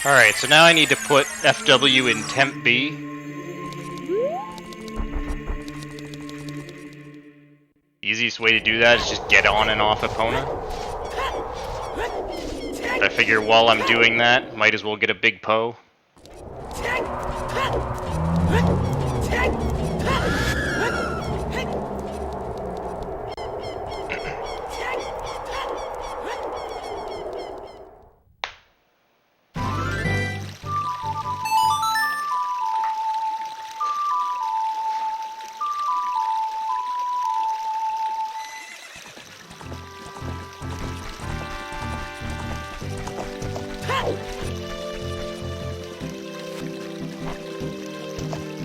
Alright, so now I need to put FW in temp B. Easiest way to do that is just get on and off Epona. But I figure while I'm doing that, might as well get a big Poe.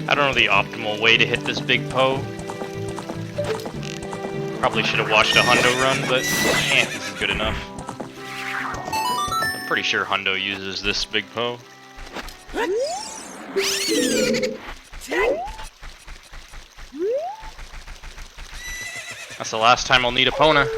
I don't know the optimal way to hit this big Poe. Probably should have watched a Hundo run, but this is good enough. I'm pretty sure Hundo uses this big Poe. That's the last time I'll need Epona.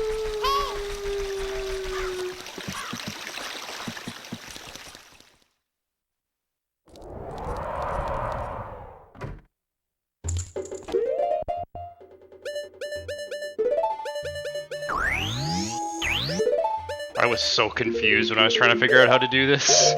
I was so confused when I was trying to figure out how to do this.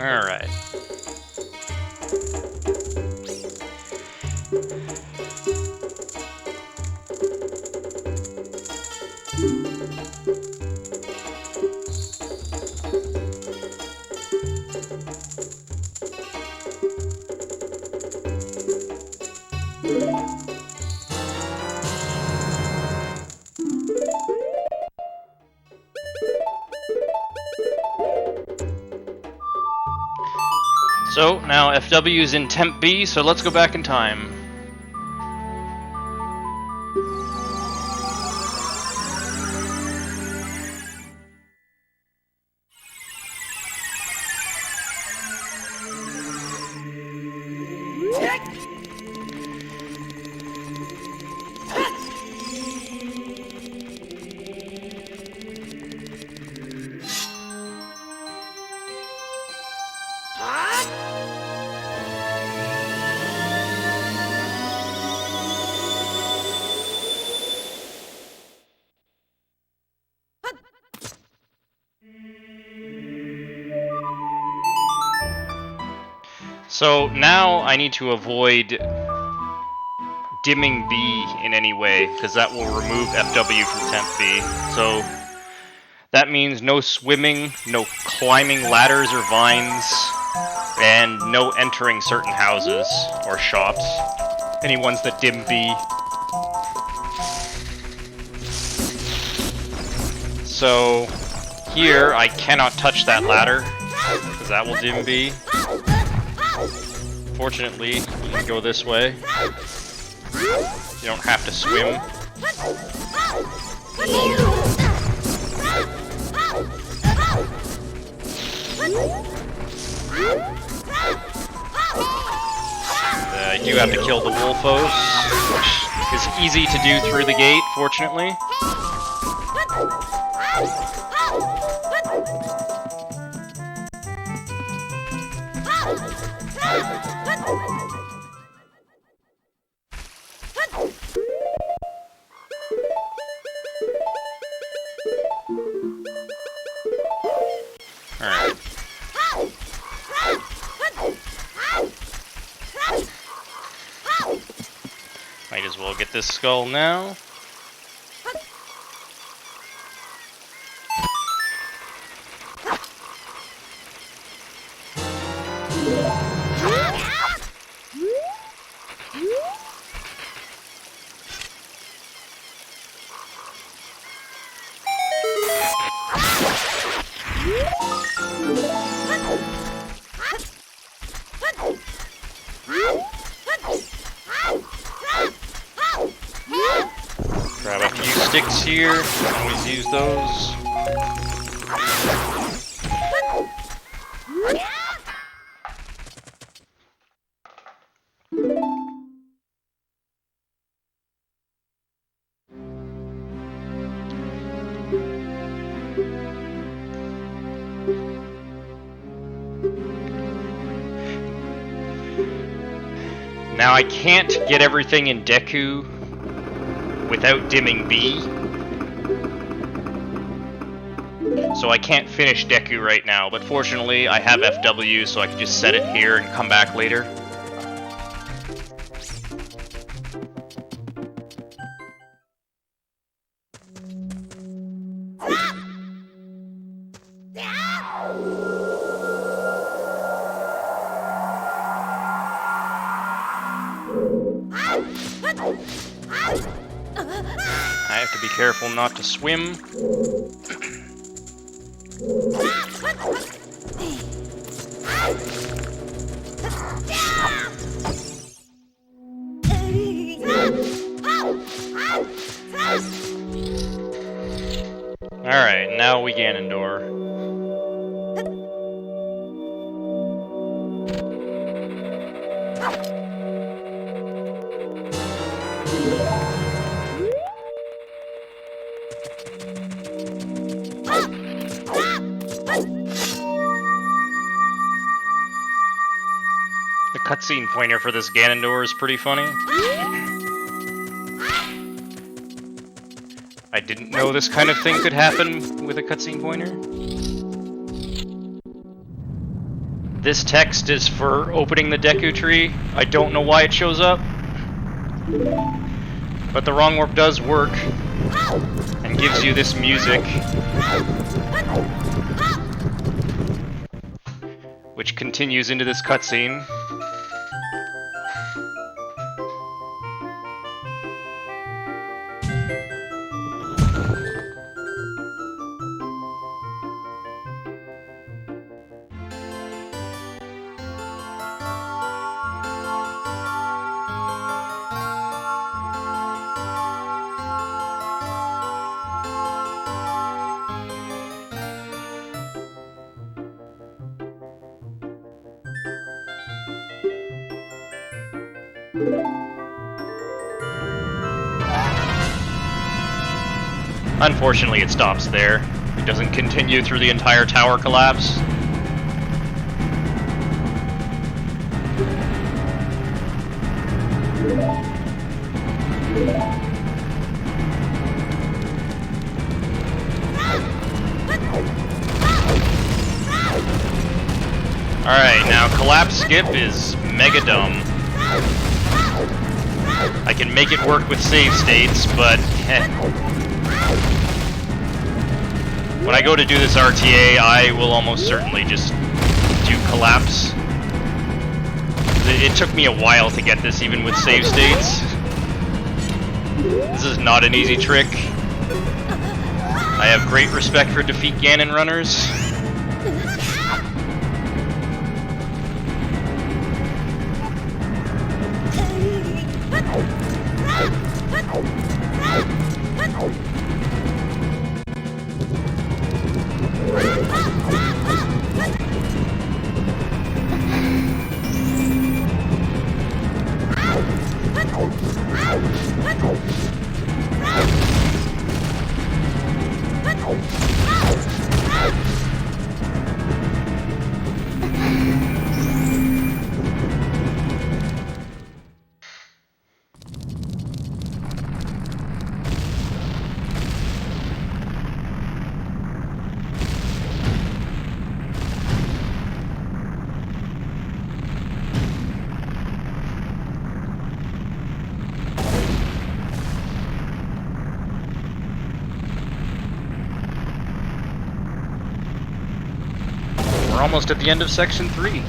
Alright. So, now FW is in temp B, so let's go back in time. So now I need to avoid dimming B in any way, because that will remove FW from temp B. So that means no swimming, no climbing ladders or vines, and no entering certain houses or shops. Any ones that dim B. So here I cannot touch that ladder, because that will dim B. Fortunately, you can go this way. You don't have to swim. I do have to kill the wolfos, which is easy to do through the gate, fortunately. Alright. Might as well get this skull now. Grab a few sticks here, always use those. Now I can't get everything in Deku without dimming B. So I can't finish Deku right now, but fortunately I have FW, so I can just set it here and come back later. I have to be careful not to swim. Alright, now we Ganondorf. The cutscene pointer for this Ganondorf is pretty funny. I didn't know this kind of thing could happen with a cutscene pointer. This text is for opening the Deku tree. I don't know why it shows up. But the wrong warp does work and gives you this music, which continues into this cutscene. Unfortunately, it stops there. It doesn't continue through the entire tower collapse. Alright, now collapse skip is mega dumb. I can make it work with save states, but when I go to do this RTA, I will almost certainly just do collapse. It took me a while to get this even with save states. This is not an easy trick. I have great respect for defeat Ganon runners. We're almost at the end of section 3.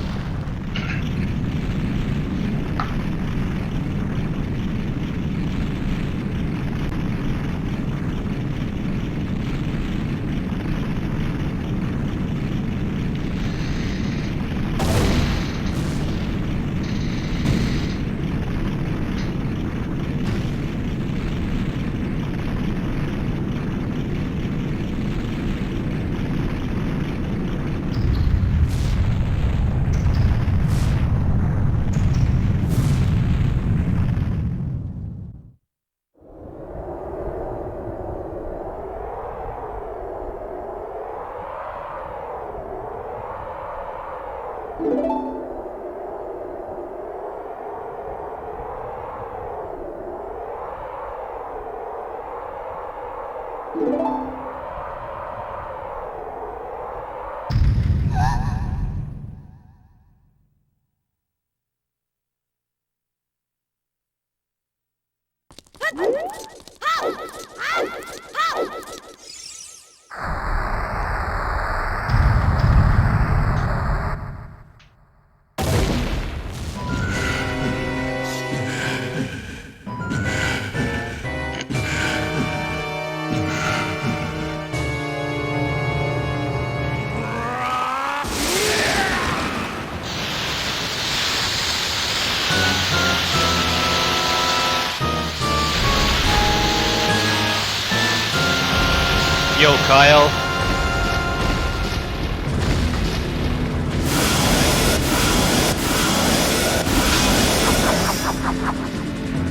Yo, Kyle.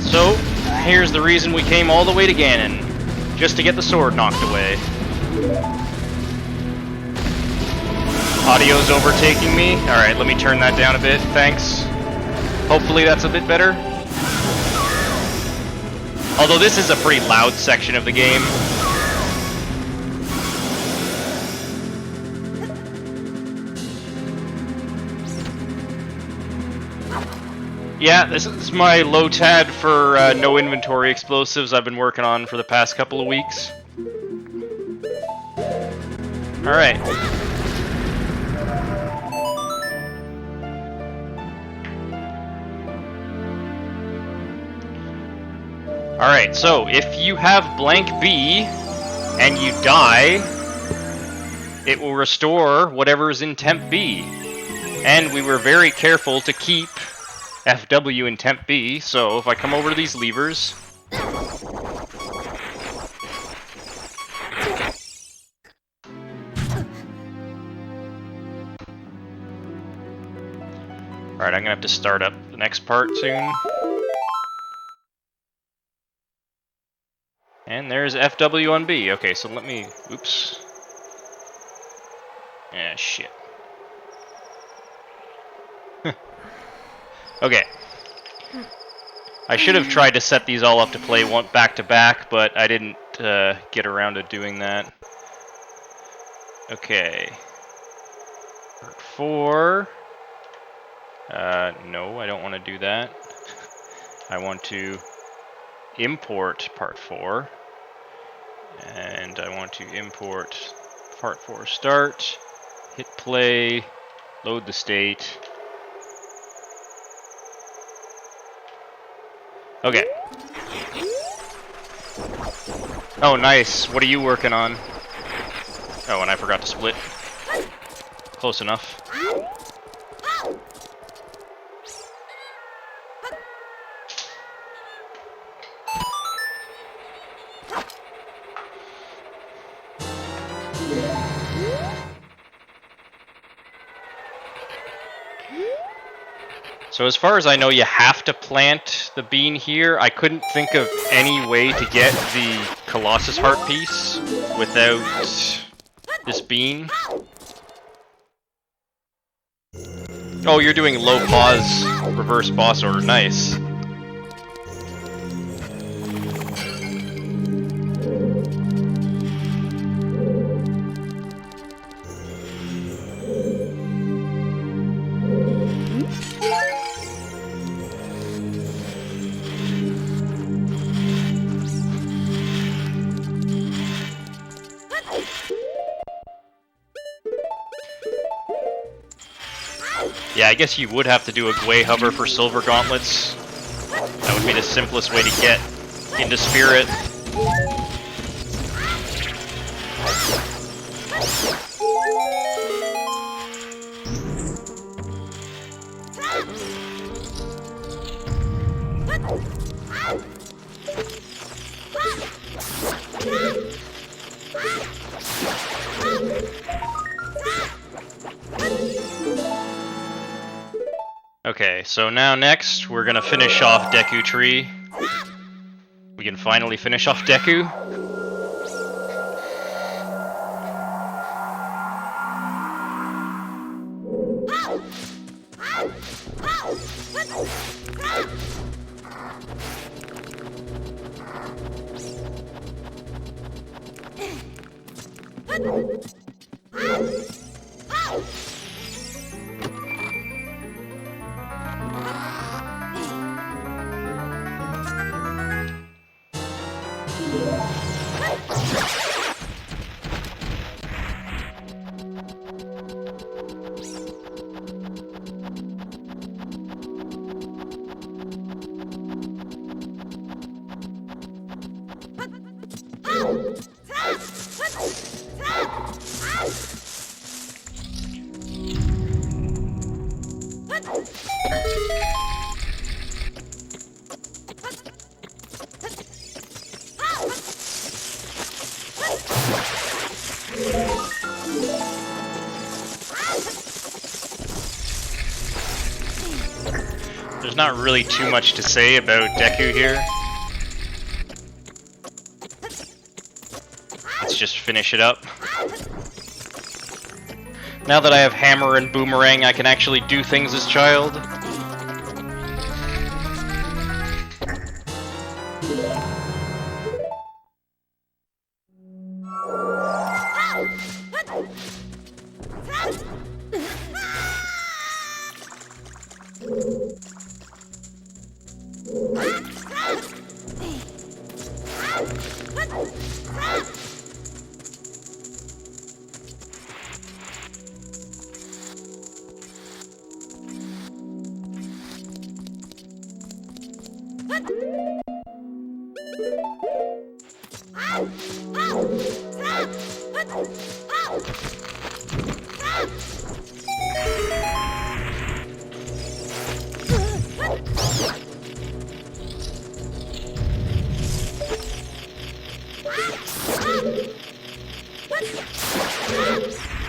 So, here's the reason we came all the way to Ganon. Just to get the sword knocked away. Audio's overtaking me. Alright, let me turn that down a bit. Thanks. Hopefully that's a bit better. Although this is a pretty loud section of the game. Yeah, this is my LOTAD for no inventory explosives I've been working on for the past couple of weeks. Alright. Alright, so if you have blank B and you die, it will restore whatever is in temp B. And we were very careful to keep FW in temp B, so if I come over to these levers, alright, I'm gonna have to start up the next part soon. And there's FW on B. Okay, so let me, oops. Ah, shit. Okay. I should have tried to set these all up to play one back to back, but I didn't get around to doing that. Okay. Part 4. No, I don't want to do that. I want to import part 4. And I want to import part 4 start, hit play, load the state. Okay. Oh, nice. What are you working on? Oh, and I forgot to split. Close enough. So as far as I know, you have to plant the bean here. I couldn't think of any way to get the Colossus heart piece without this bean. Oh, you're doing low pause reverse boss order. Nice. Yeah, I guess you would have to do a Gwei hover for silver gauntlets. That would be the simplest way to get into spirit. Okay, so now next we're gonna finish off Deku Tree. We can finally finish off Deku. There's not really too much to say about Deku here. Let's just finish it up. Now that I have Hammer and Boomerang, I can actually do things as Child.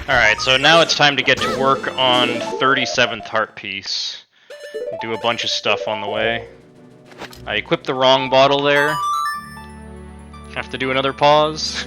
Alright, so now it's time to get to work on 37th Heart Piece. Do a bunch of stuff on the way. I equipped the wrong bottle there. Have to do another pause.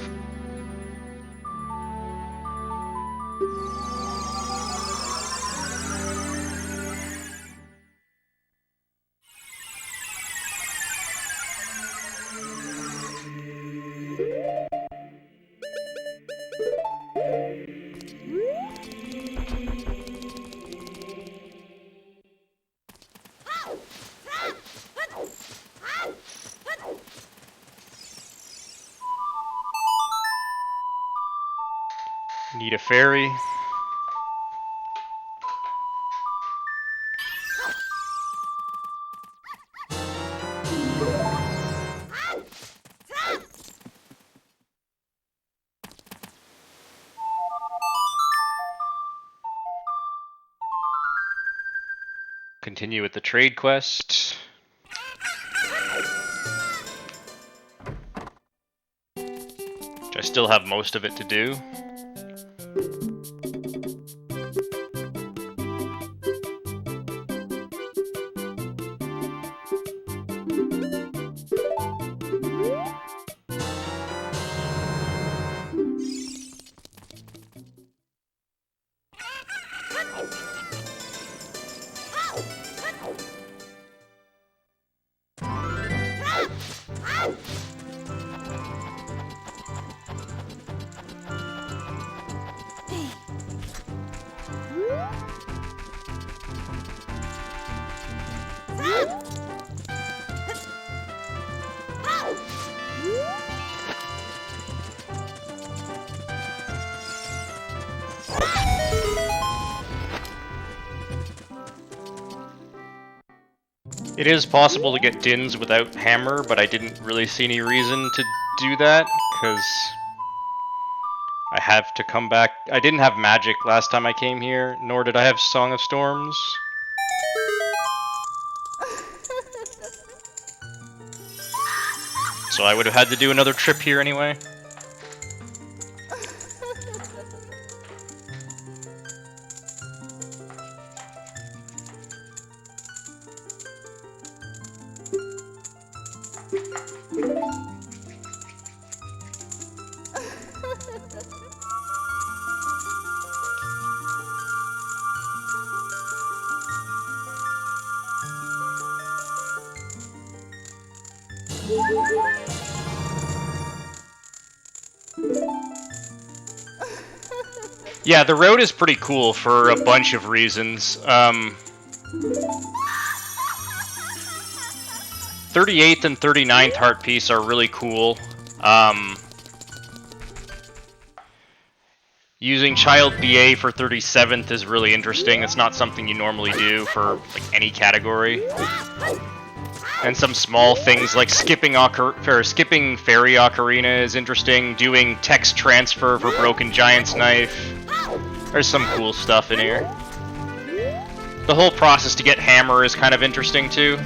Need a ferry. Continue with the trade quest. Which I still have most of it to do. It is possible to get Dins without hammer, but I didn't really see any reason to do that, because I have to come back. I didn't have magic last time I came here, nor did I have Song of Storms. So I would have had to do another trip here anyway. Yeah, the road is pretty cool for a bunch of reasons. 38th and 39th heart piece are really cool. Using Child BA for 37th is really interesting. It's not something you normally do for like any category. And some small things like skipping Fairy Ocarina is interesting. Doing text transfer for Broken Giant's Knife. There's some cool stuff in here. The whole process to get Hammer is kind of interesting too.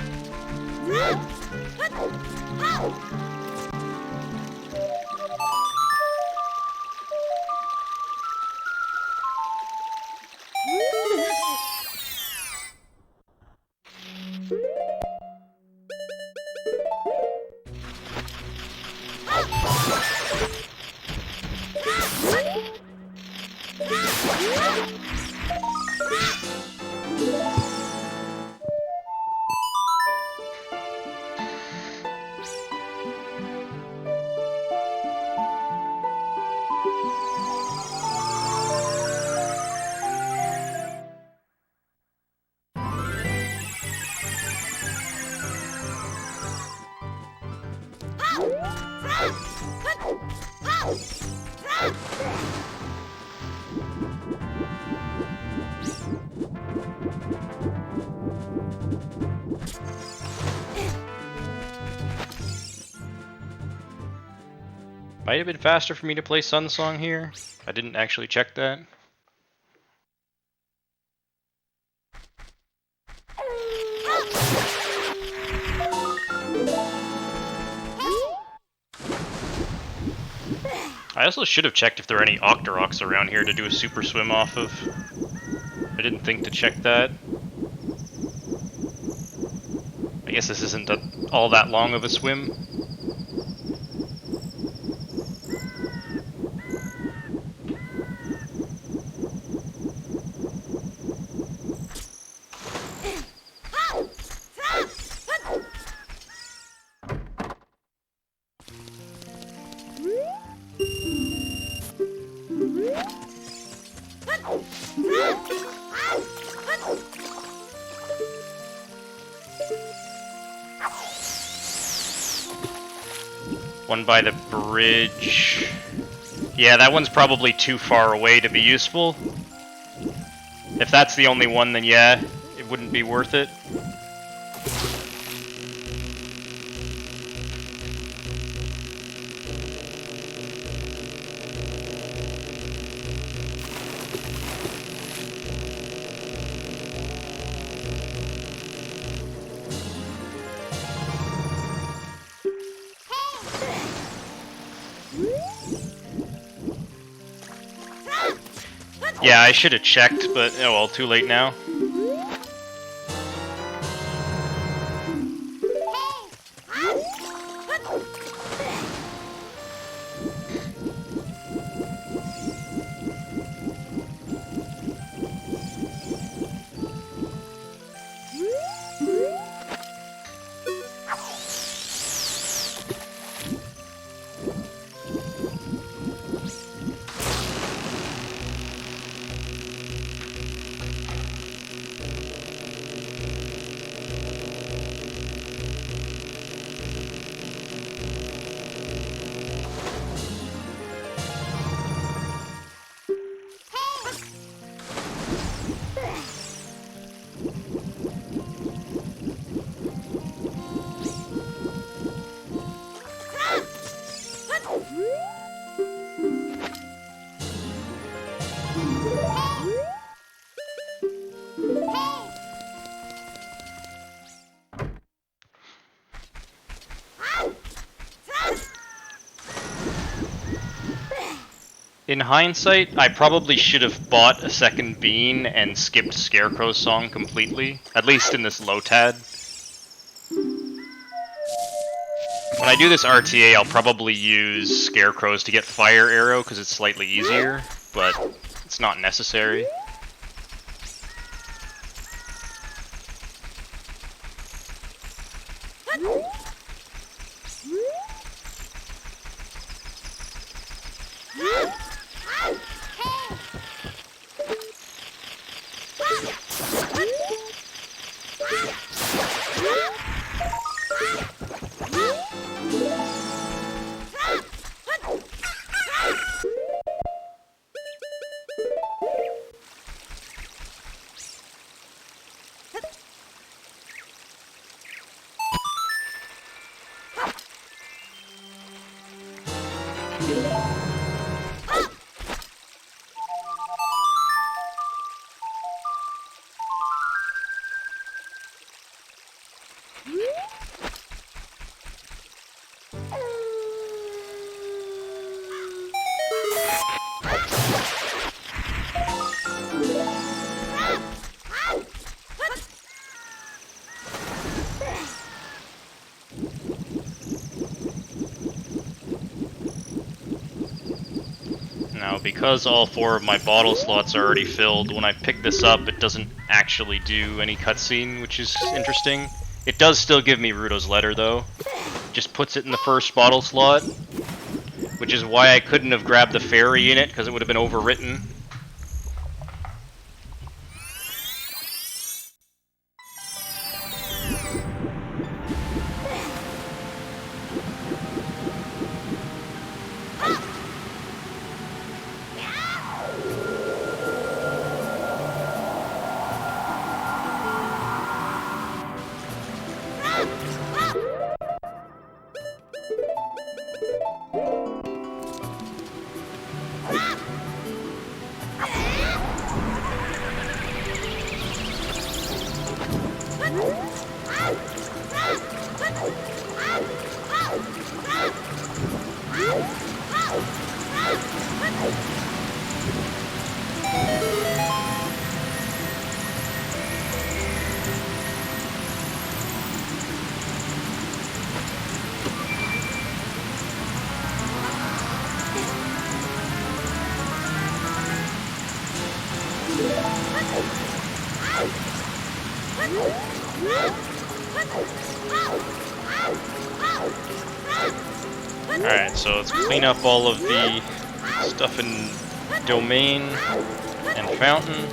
Might have been faster for me to play Sun Song here. I didn't actually check that. I also should have checked if there are any Octoroks around here to do a super swim off of. I didn't think to check that. I guess this isn't all that long of a swim. One by the bridge. Yeah, that one's probably too far away to be useful. If that's the only one, then yeah, it wouldn't be worth it. Yeah, I should have checked, but oh well, too late now. In hindsight, I probably should have bought a second bean and skipped Scarecrow's song completely, at least in this LOTAD. When I do this RTA, I'll probably use Scarecrow's to get Fire Arrow because it's slightly easier, but it's not necessary. Now, because all 4 of my bottle slots are already filled, when I pick this up, it doesn't actually do any cutscene, which is interesting. It does still give me Ruto's letter, though. Just puts it in the first bottle slot, which is why I couldn't have grabbed the fairy unit, because it would have been overwritten. Alright, so let's clean up all of the stuff in Domain and Fountain.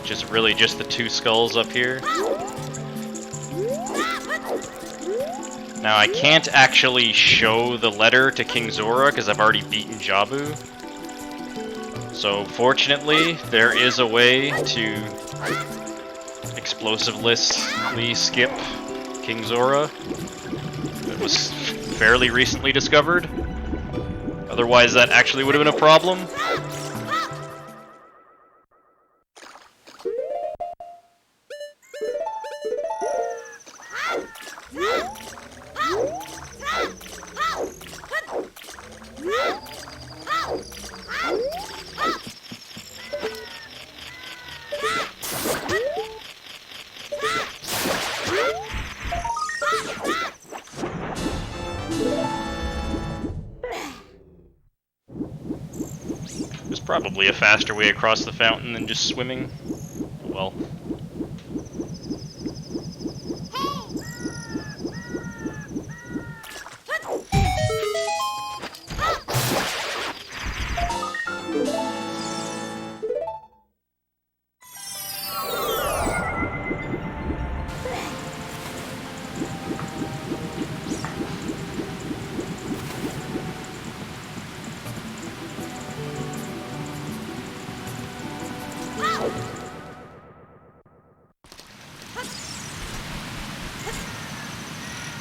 Just really just the 2 skulls up here. Now I can't actually show the letter to King Zora because I've already beaten Jabu. So fortunately, there is a way to explosivelessly skip King Zora. It was fairly recently discovered. Otherwise, that actually would have been a problem. There's probably a faster way across the fountain than just swimming. Well.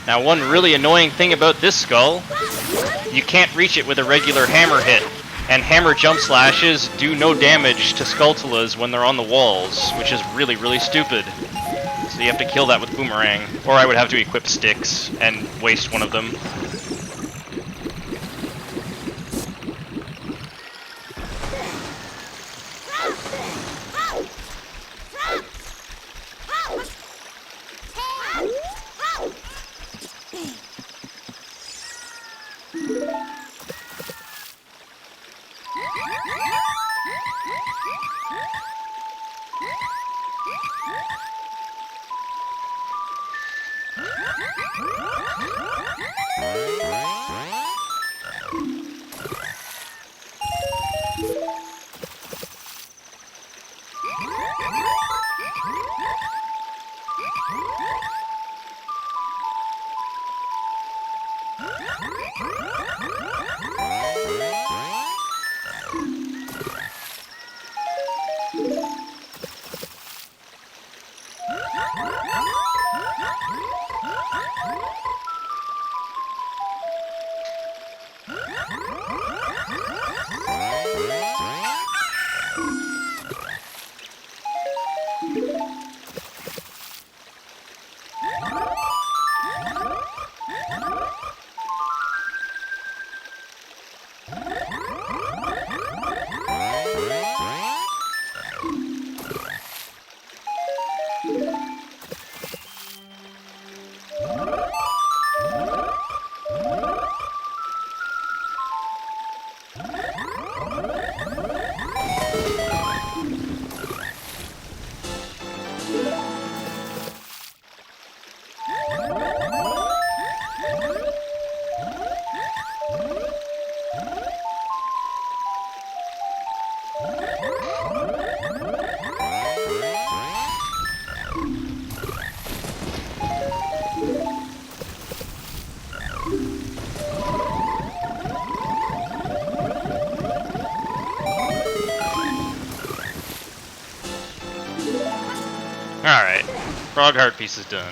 Now, one really annoying thing about this skull, you can't reach it with a regular hammer hit, and hammer jump slashes do no damage to Skulltulas when they're on the walls, which is really, really stupid. So you have to kill that with Boomerang, or I would have to equip sticks and waste one of them. Alright, frog heart piece is done.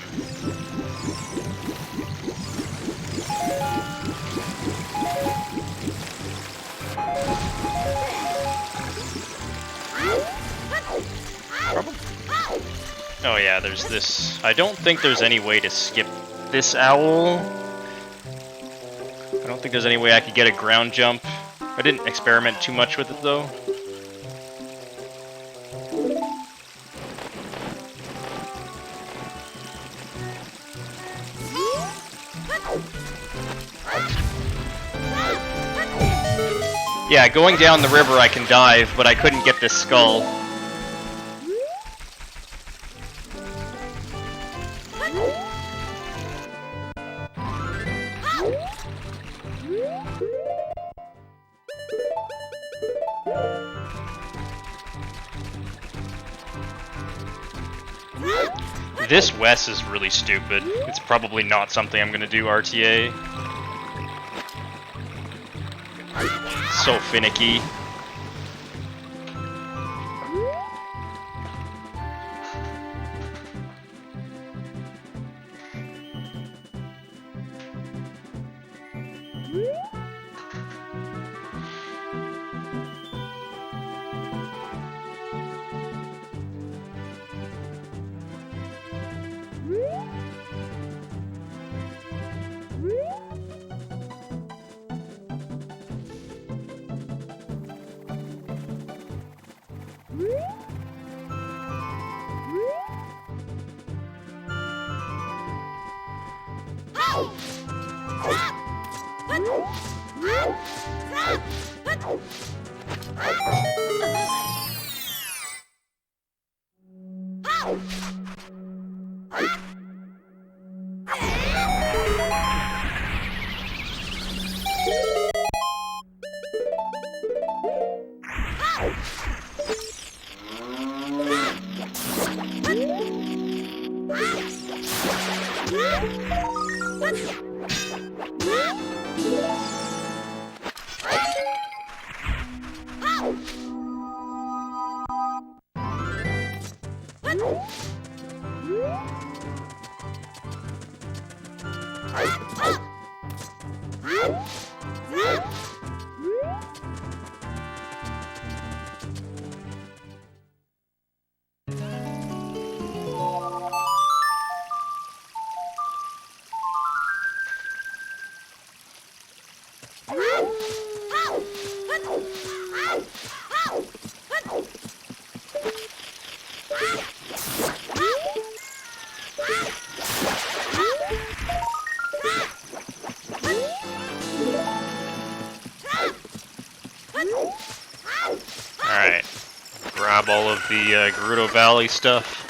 Oh yeah, there's this. I don't think there's any way to skip this owl. I don't think there's any way I could get a ground jump. I didn't experiment too much with it though. Yeah, going down the river I can dive, but I couldn't get this skull. This Wes is really stupid. It's probably not something I'm gonna do RTA. So finicky. Alright, grab all of the Gerudo Valley stuff.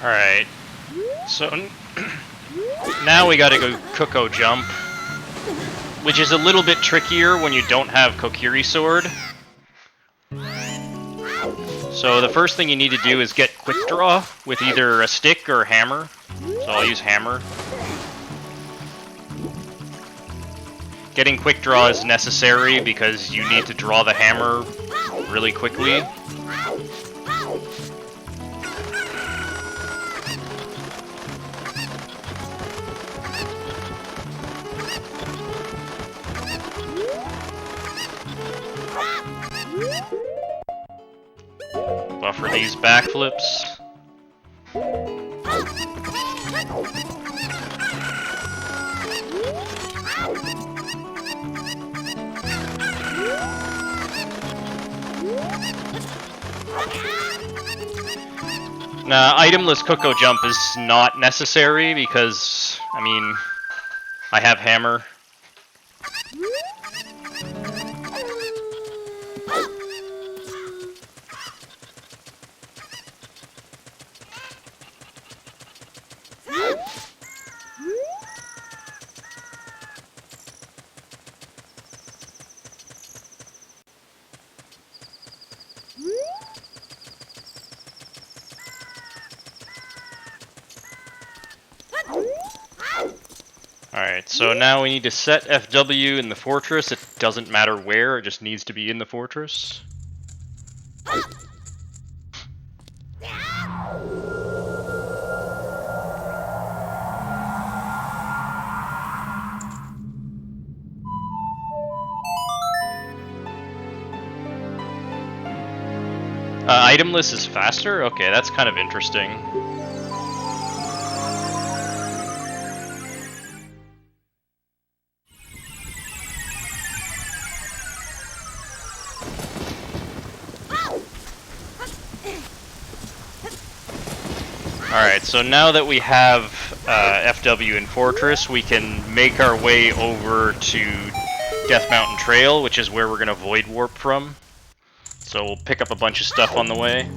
Alright, so now we gotta go Kuko Jump, which is a little bit trickier when you don't have Kokiri Sword. So the first thing you need to do is get Quick Draw with either a stick or a hammer. So I'll use hammer. Getting Quick Draw is necessary because you need to draw the hammer really quickly. Buffer these backflips. Now, itemless Kuko Jump is not necessary because, I mean, I have hammer. Alright, so now we need to set FW in the fortress. It doesn't matter where, it just needs to be in the fortress. Itemless is faster? Okay, that's kind of interesting. Alright, so now that we have FW in Fortress, we can make our way over to Death Mountain Trail, which is where we're going to Void Warp from. So we'll pick up a bunch of stuff on the way.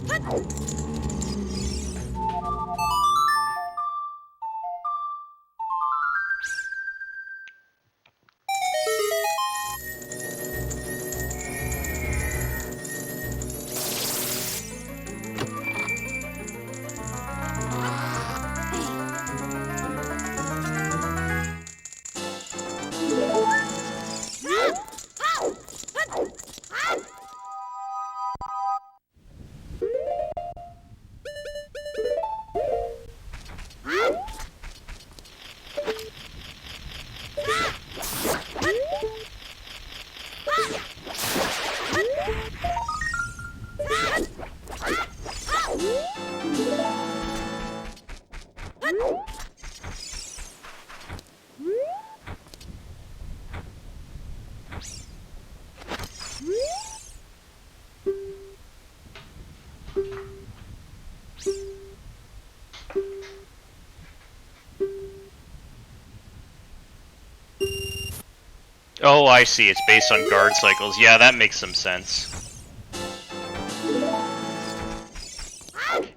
Oh, I see. It's based on guard cycles. Yeah, that makes some sense.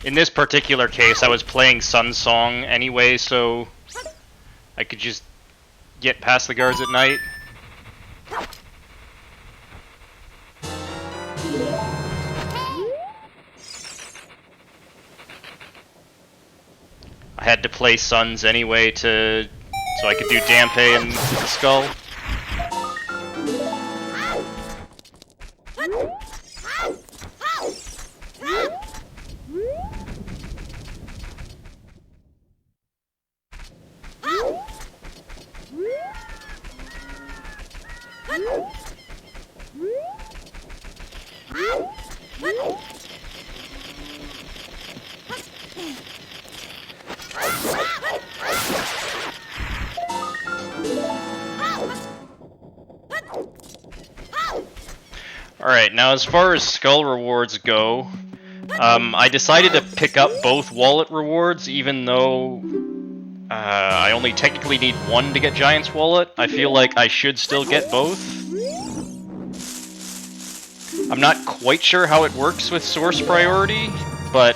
In this particular case, I was playing Sun Song anyway, so I could just get past the guards at night. I had to play Suns anyway so I could do Dampe and Skull. Alright, now as far as skull rewards go, I decided to pick up both wallet rewards, even though I only technically need one to get Giant's Wallet. I feel like I should still get both. I'm not quite sure how it works with source priority, but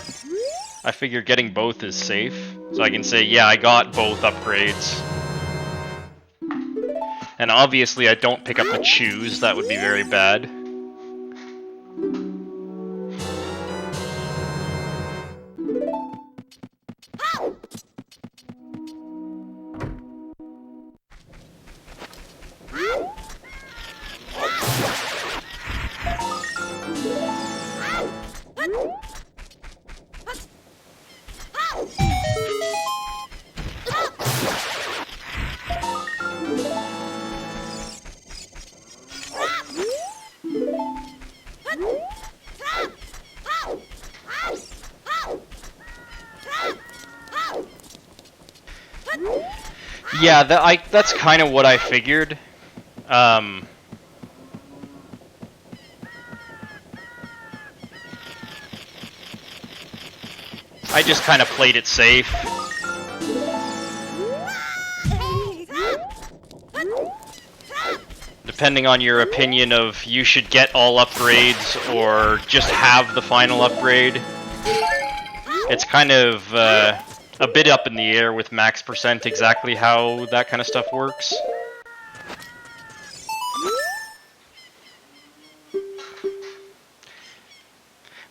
I figure getting both is safe. So I can say, yeah, I got both upgrades. And obviously I don't pick up the Choose, that would be very bad. Yeah, that's kind of what I figured. I just kind of played it safe. Depending on your opinion of you should get all upgrades or just have the final upgrade, it's kind of a bit up in the air with max percent exactly how that kind of stuff works.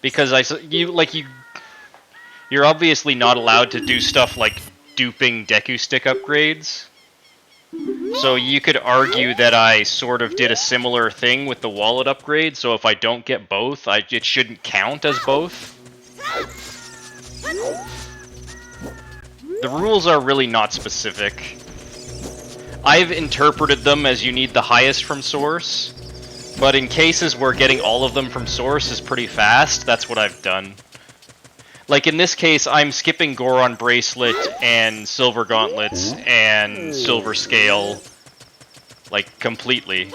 Because you're obviously not allowed to do stuff like duping Deku Stick upgrades. So you could argue that I sort of did a similar thing with the wallet upgrade, so if I don't get both, it shouldn't count as both. The rules are really not specific. I've interpreted them as you need the highest from source, but in cases where getting all of them from source is pretty fast, that's what I've done. Like in this case, I'm skipping Goron Bracelet and Silver Gauntlets and Silver Scale, like, completely.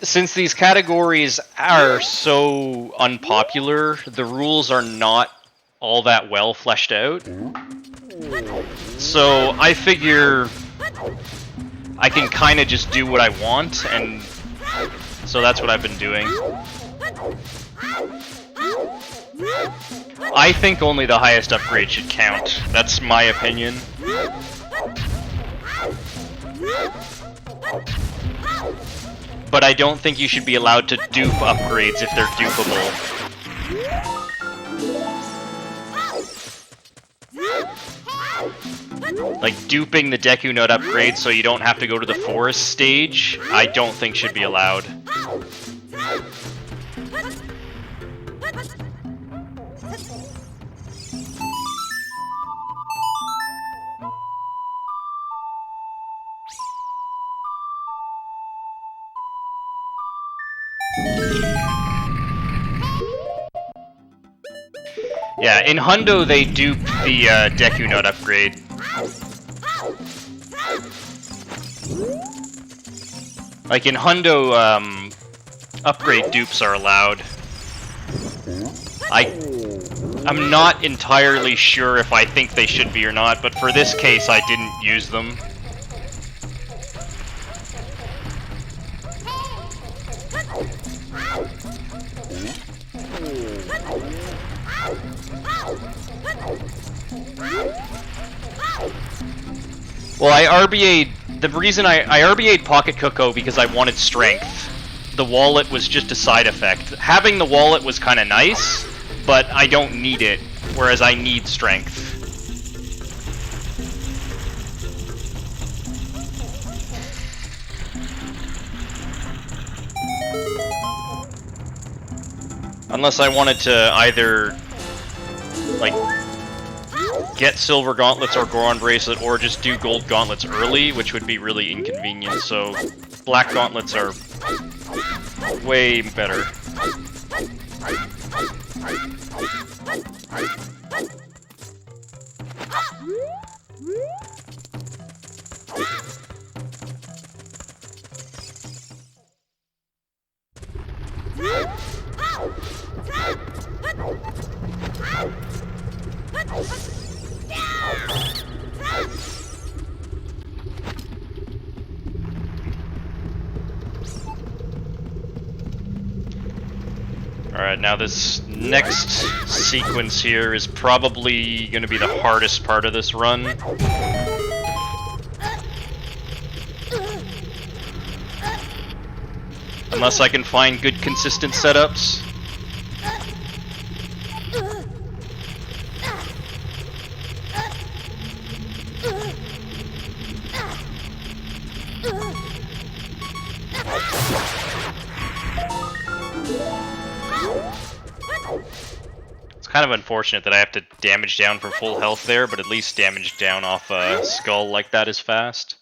Since these categories are so unpopular, the rules are not all that well fleshed out. So I figure I can kind of just do what I want, and so that's what I've been doing. I think only the highest upgrade should count. That's my opinion. But I don't think you should be allowed to dupe upgrades if they're dupable. Like, duping the Deku Nut upgrade so you don't have to go to the forest stage, I don't think should be allowed. Yeah, in Hundo they dupe the Deku Nut upgrade. Like in Hundo, upgrade dupes are allowed. I'm not entirely sure if I think they should be or not, but for this case I didn't use them. Well, I RBA'd... The reason I RBA'd Pocket Coco because I wanted strength. The wallet was just a side effect. Having the wallet was kind of nice, but I don't need it, whereas I need strength. Unless I wanted to either, like, get Silver Gauntlets or Goron Bracelet, or just do Gold Gauntlets early, which would be really inconvenient, so Black Gauntlets are way better. Alright, now this next sequence here is probably going to be the hardest part of this run. Unless I can find good consistent setups. It's kind of unfortunate that I have to damage down for full health there, but at least damage down off a skull like that is fast.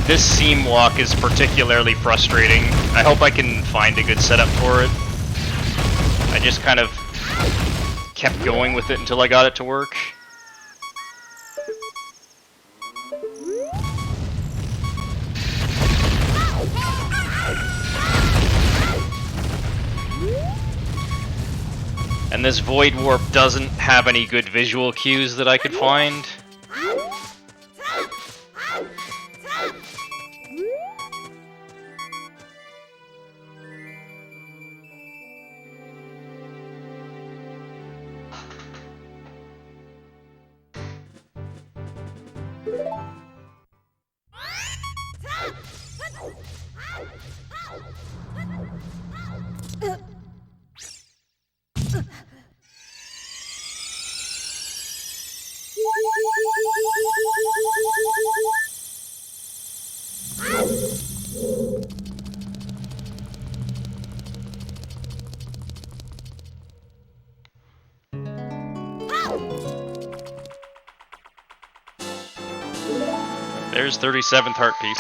This seam walk is particularly frustrating. I hope I can find a good setup for it. I just kind of kept going with it until I got it to work. And this Void Warp doesn't have any good visual cues that I could find. There's 37th heart piece.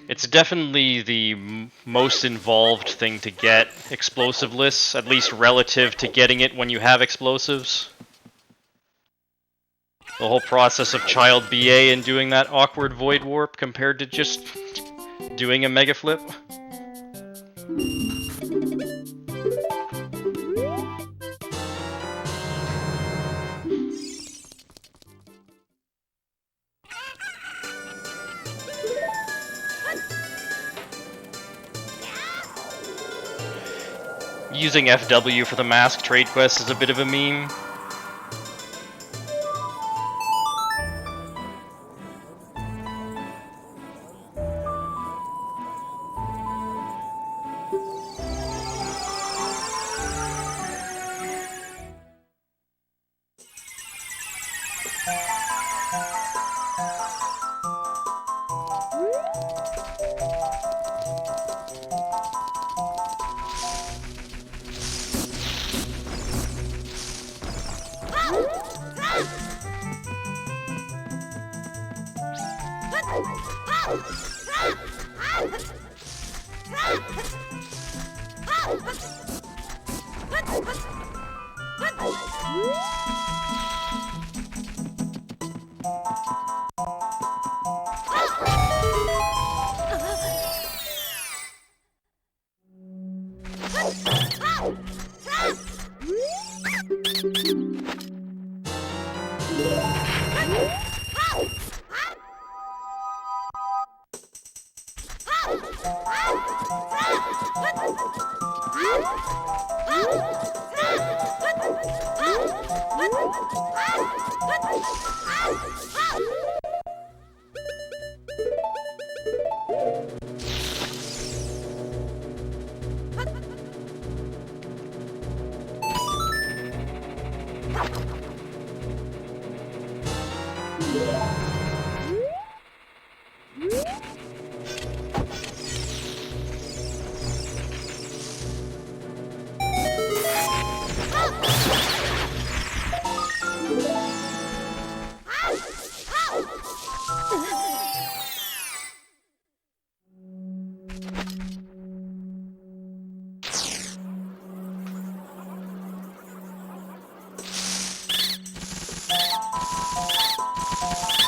It's definitely the most involved thing to get, explosiveless, at least relative to getting it when you have explosives. The whole process of child BA and doing that awkward void warp compared to just doing a mega flip. Using FW for the mask trade quest is a bit of a meme.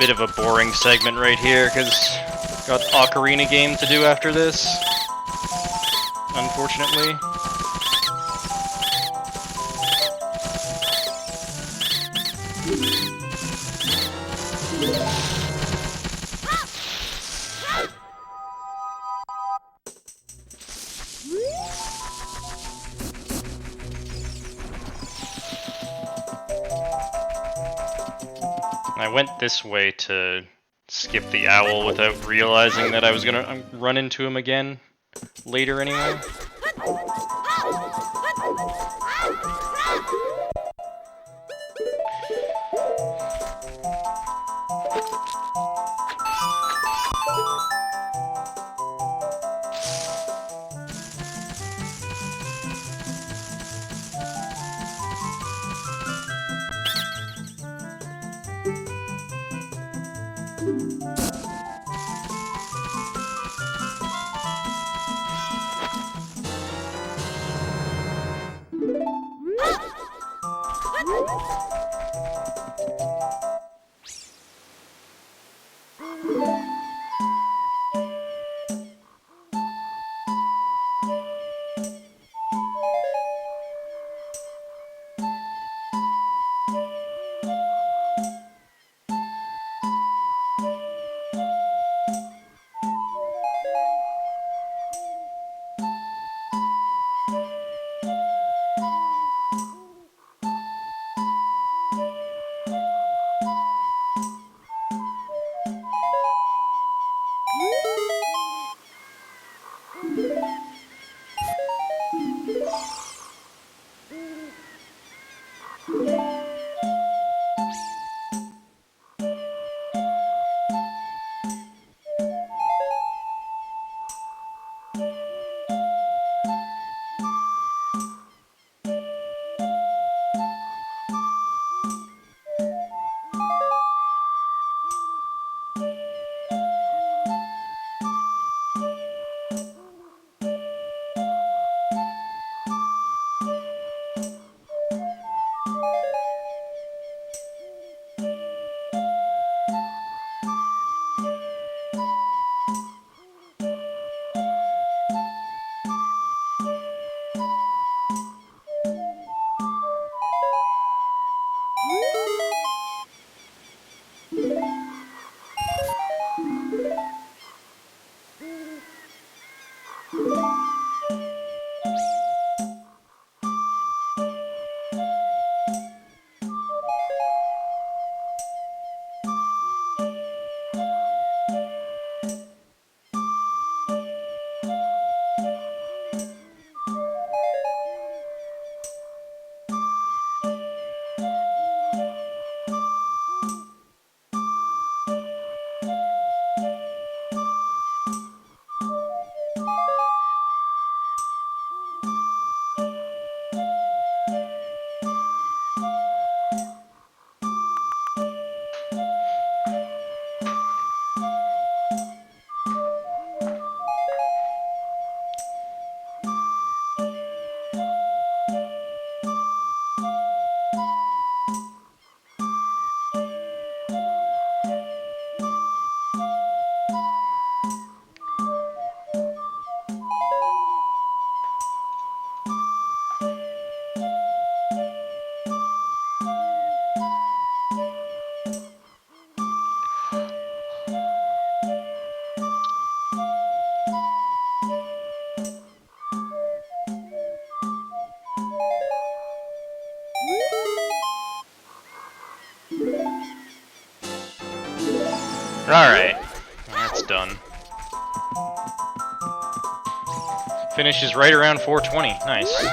Bit of a boring segment right here, because got Ocarina game to do after this, unfortunately. I went this way to skip the owl without realizing that I was gonna run into him again later anyway. Alright, that's done. Finishes right around 420. Nice.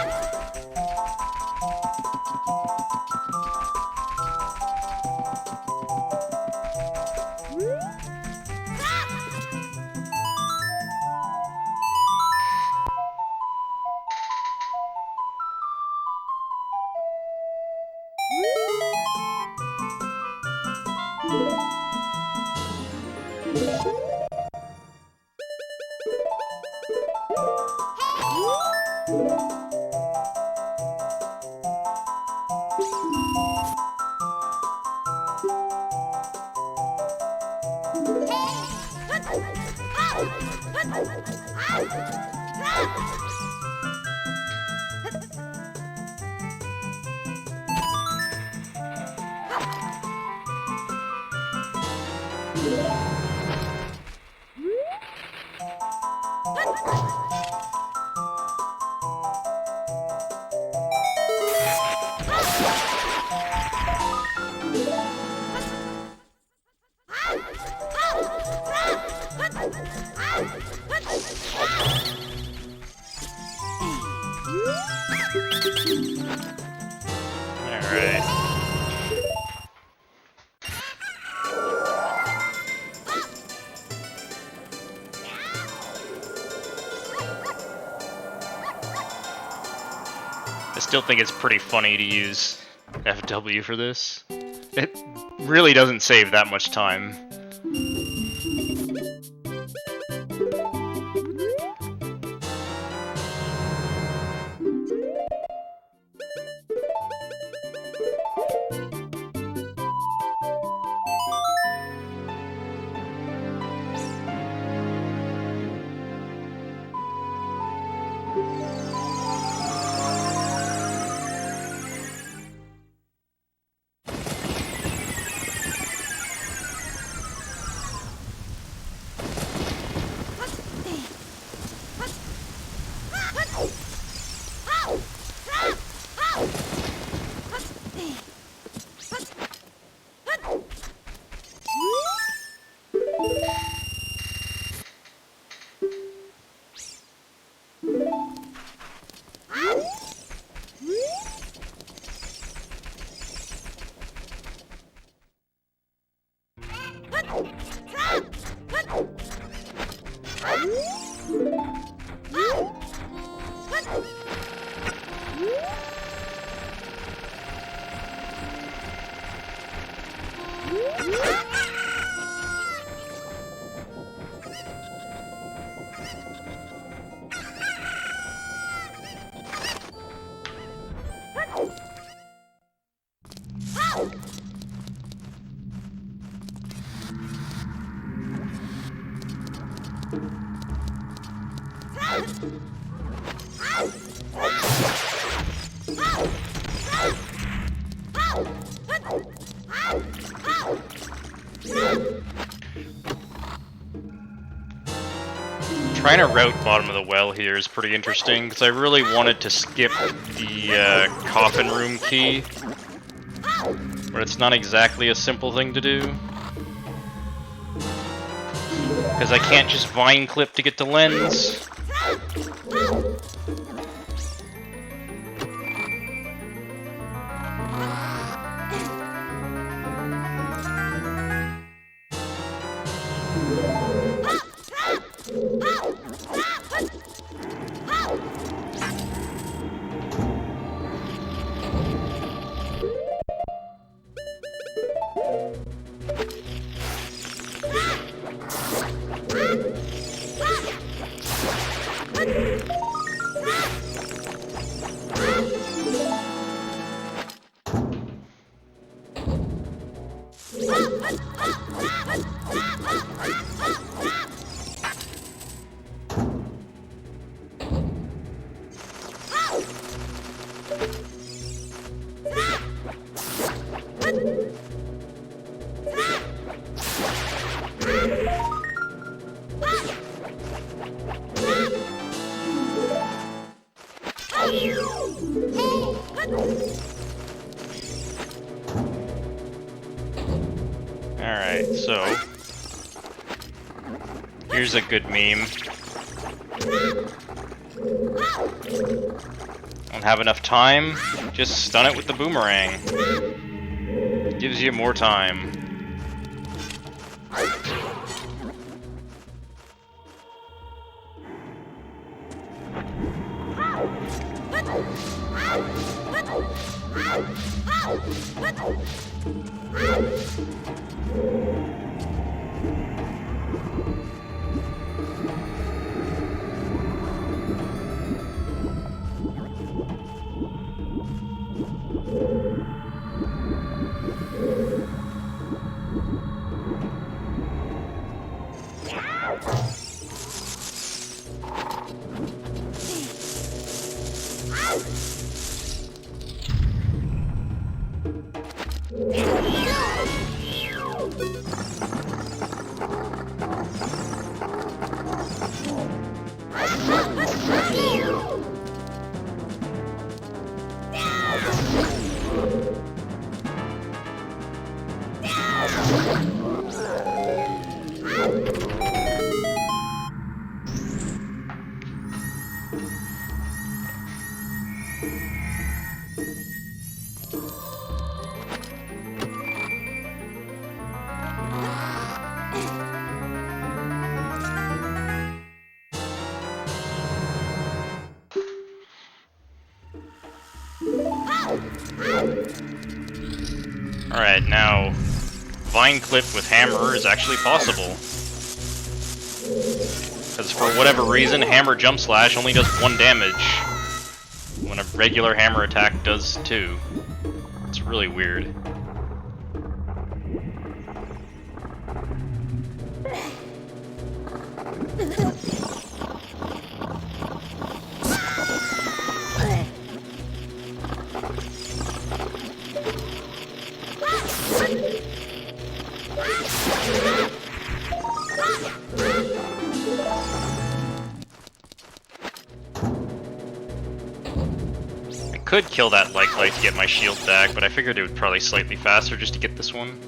Alright. I still think it's pretty funny to use FW for this. It really doesn't save that much time. Trying to route bottom of the well here is pretty interesting, because I really wanted to skip the coffin room key, but it's not exactly a simple thing to do. Because I can't just vine clip to get the lens. Alright, so Here's a good meme. Don't have enough time? Just stun it with the boomerang. Gives you more time. Alright, now, Vine Clip with Hammer is actually possible. Because for whatever reason, Hammer Jump Slash only does 1 damage, when a regular Hammer attack does 2. It's really weird. Could kill that Light to get my shield back, but I figured it would probably slightly faster just to get this one.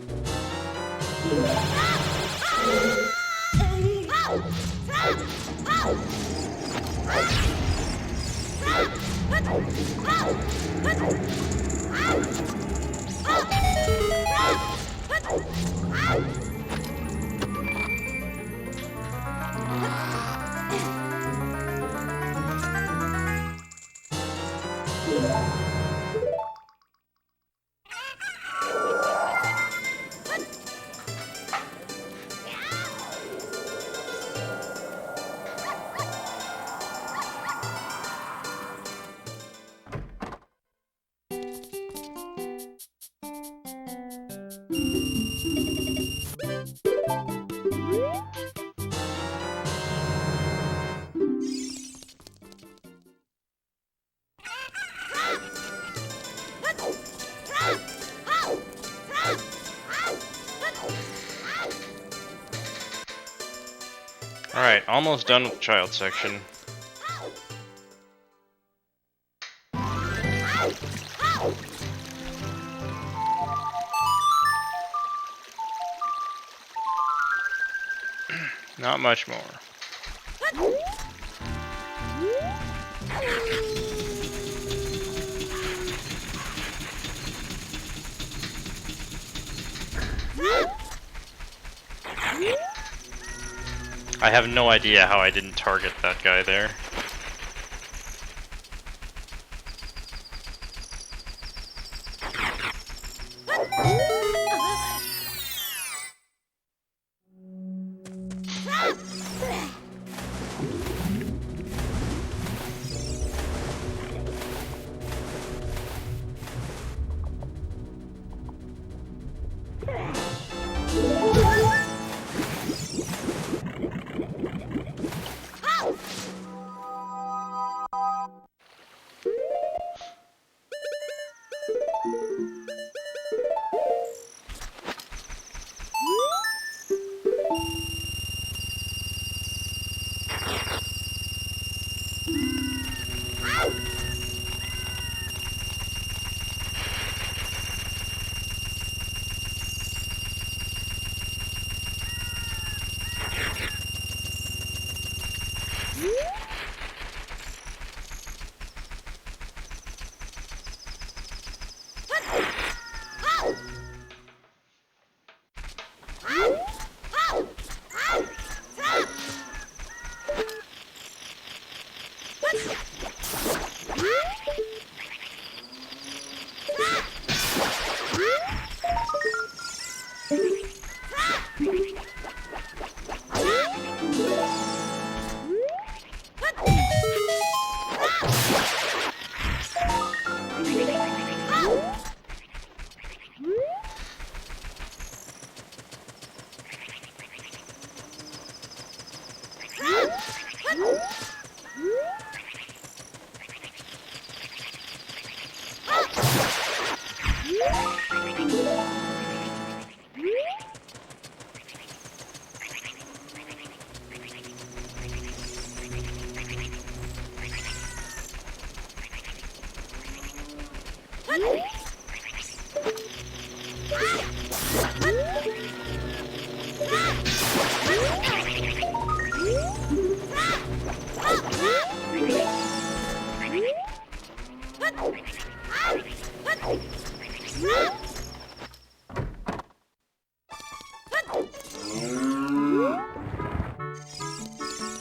Alright, almost done with the child section. Not much more. I have no idea how I didn't target that guy there.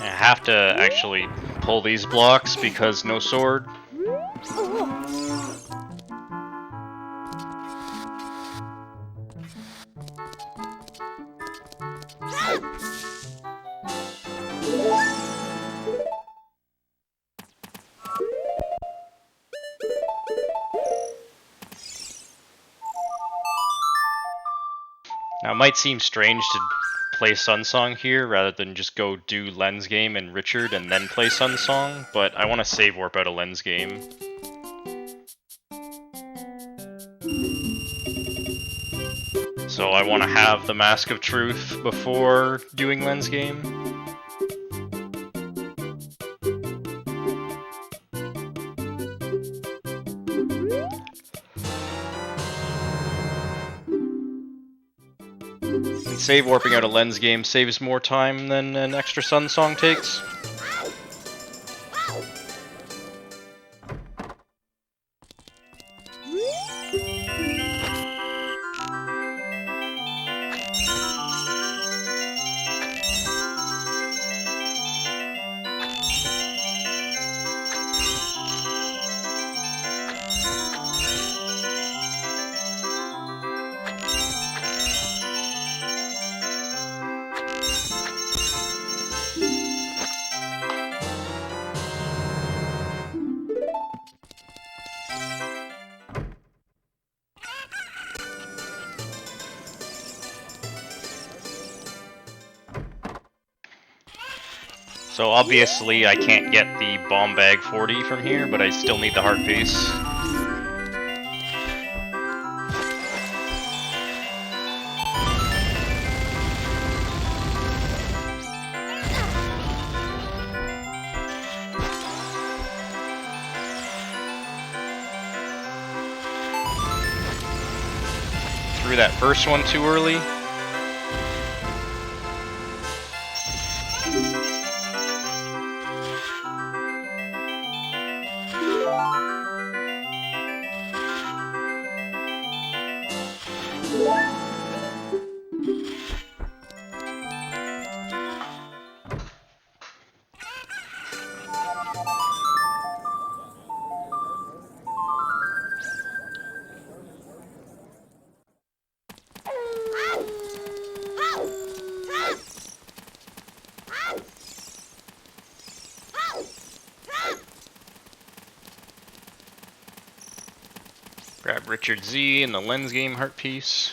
I have to actually pull these blocks because no sword. Now, it might seem strange to play Sunsong here rather than just go do Lens Game and Richard and then play Sunsong, but I want to save warp out a Lens Game. So I want to have the Mask of Truth before doing Lens Game. And save warping out a Lens Game saves more time than an extra Sunsong takes. So obviously I can't get the Bomb Bag 40 from here, but I still need the Heart Piece. Threw that first one too early. Grab Richard Z and the Lens Game Heart Piece.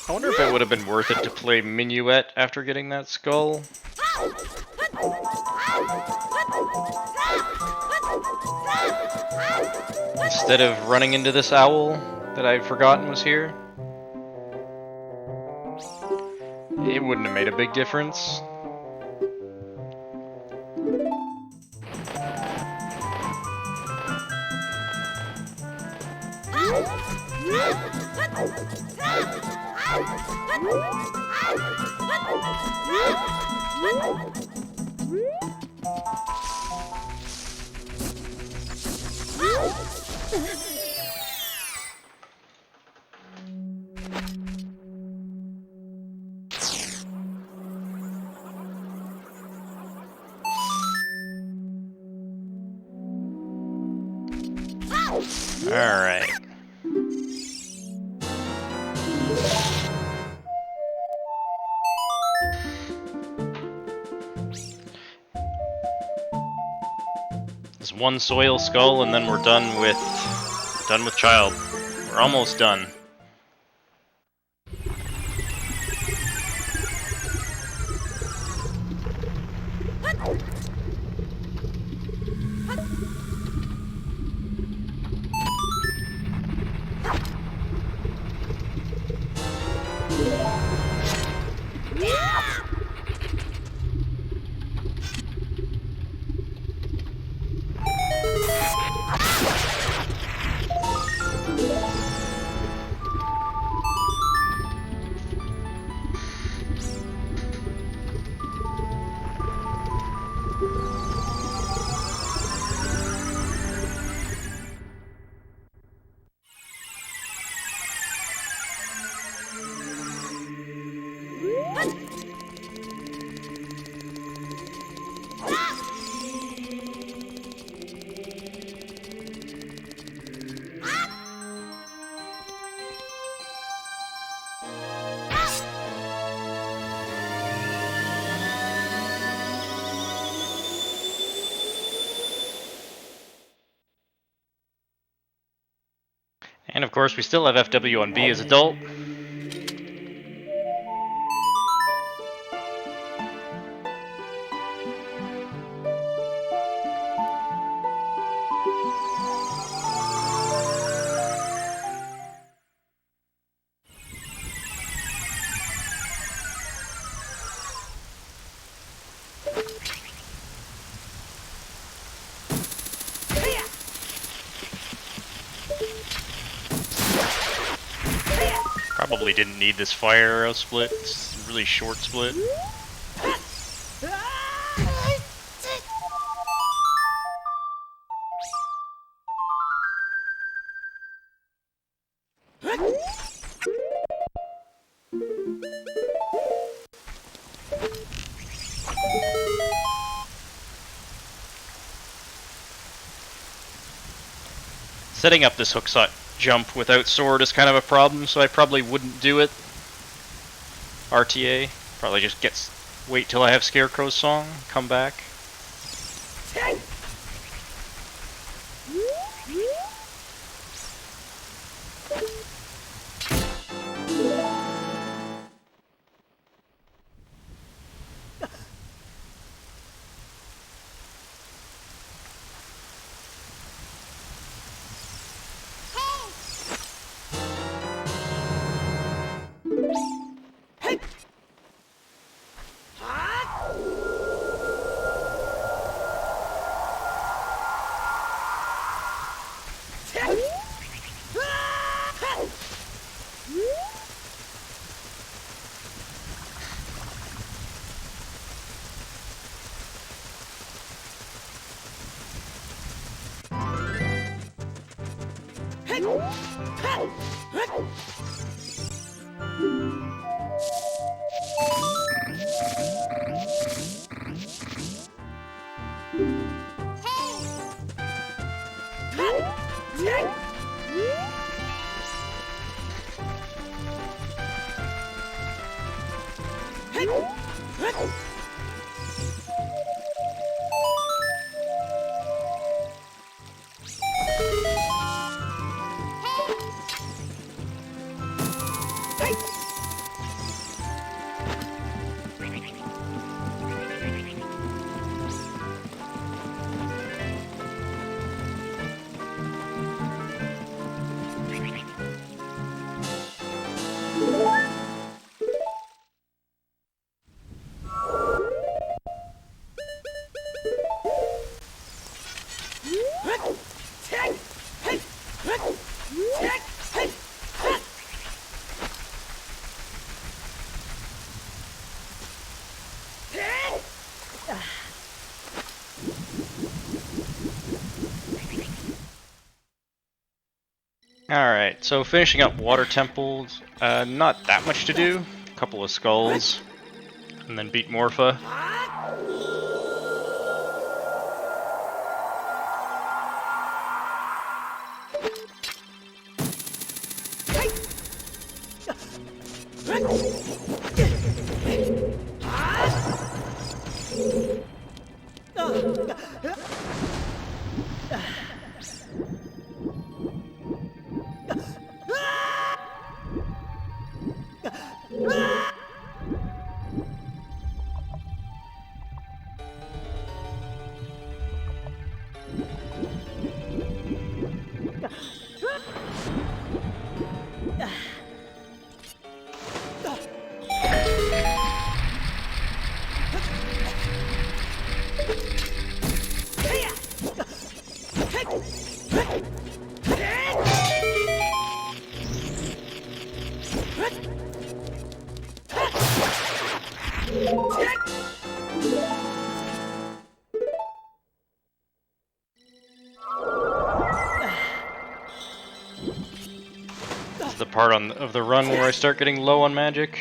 I wonder if it would have been worth it to play Minuet after getting that skull. Instead of running into this owl that I'd forgotten was here. It wouldn't have made a big difference. Alright. This one soil skull and then we're done with Child. We're almost done. And of course, we still have FW on B as adult. Probably didn't need this fire arrow split. It's a really short split. Setting up this hookshot jump without sword is kind of a problem, so I probably wouldn't do it. RTA. Probably just wait till I have Scarecrow's song, come back. Alright, so finishing up water temples, not that much to do. A couple of skulls, and then beat Morpha. This is the part of the run where I start getting low on magic.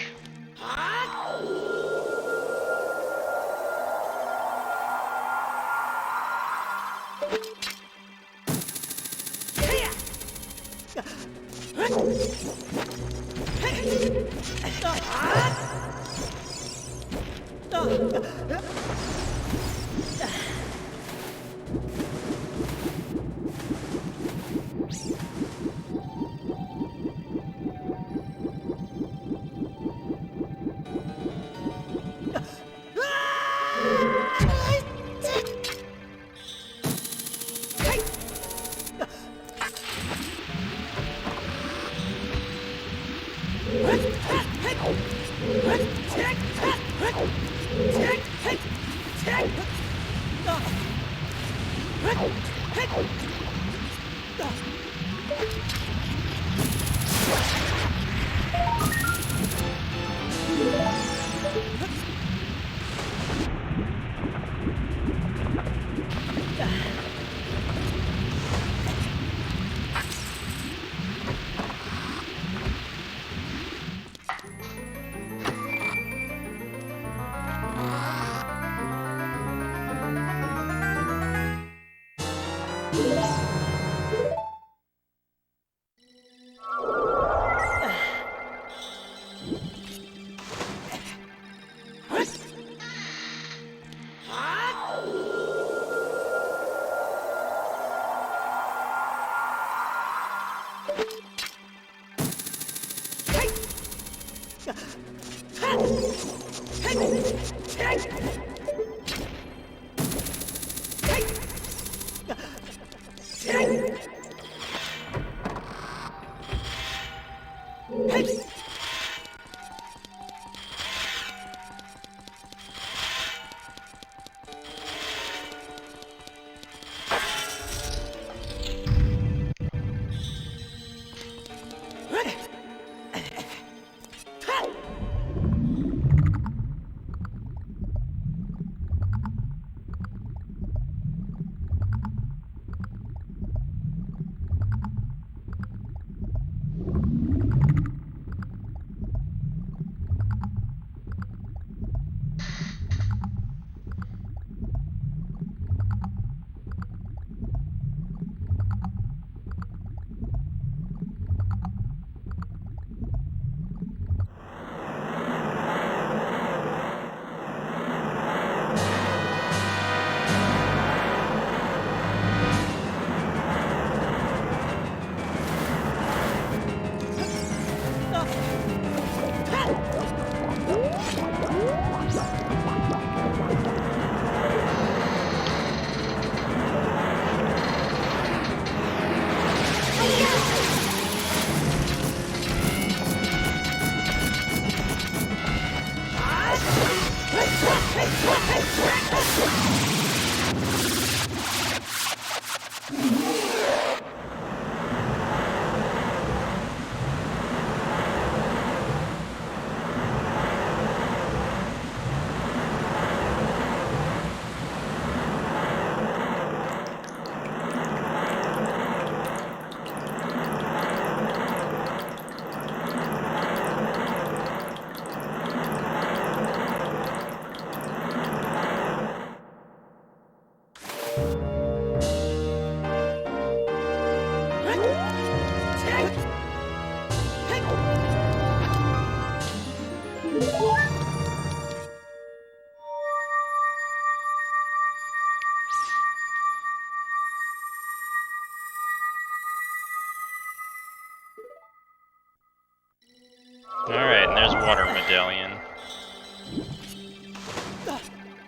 Alright, and there's water medallion.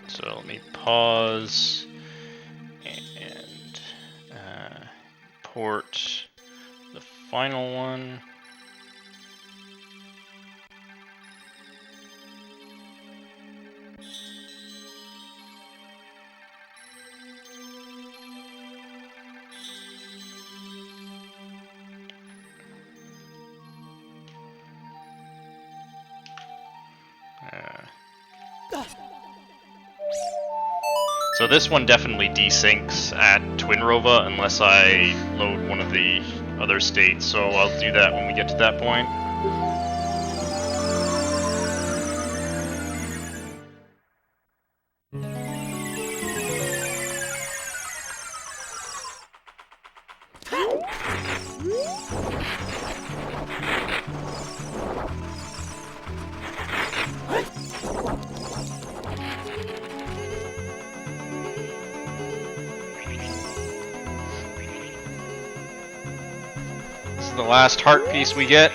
So let me pause and port the final one. So this one definitely desyncs at Twinrova unless I load one of the other states, so I'll do that when we get to that point. This is the last heart piece we get.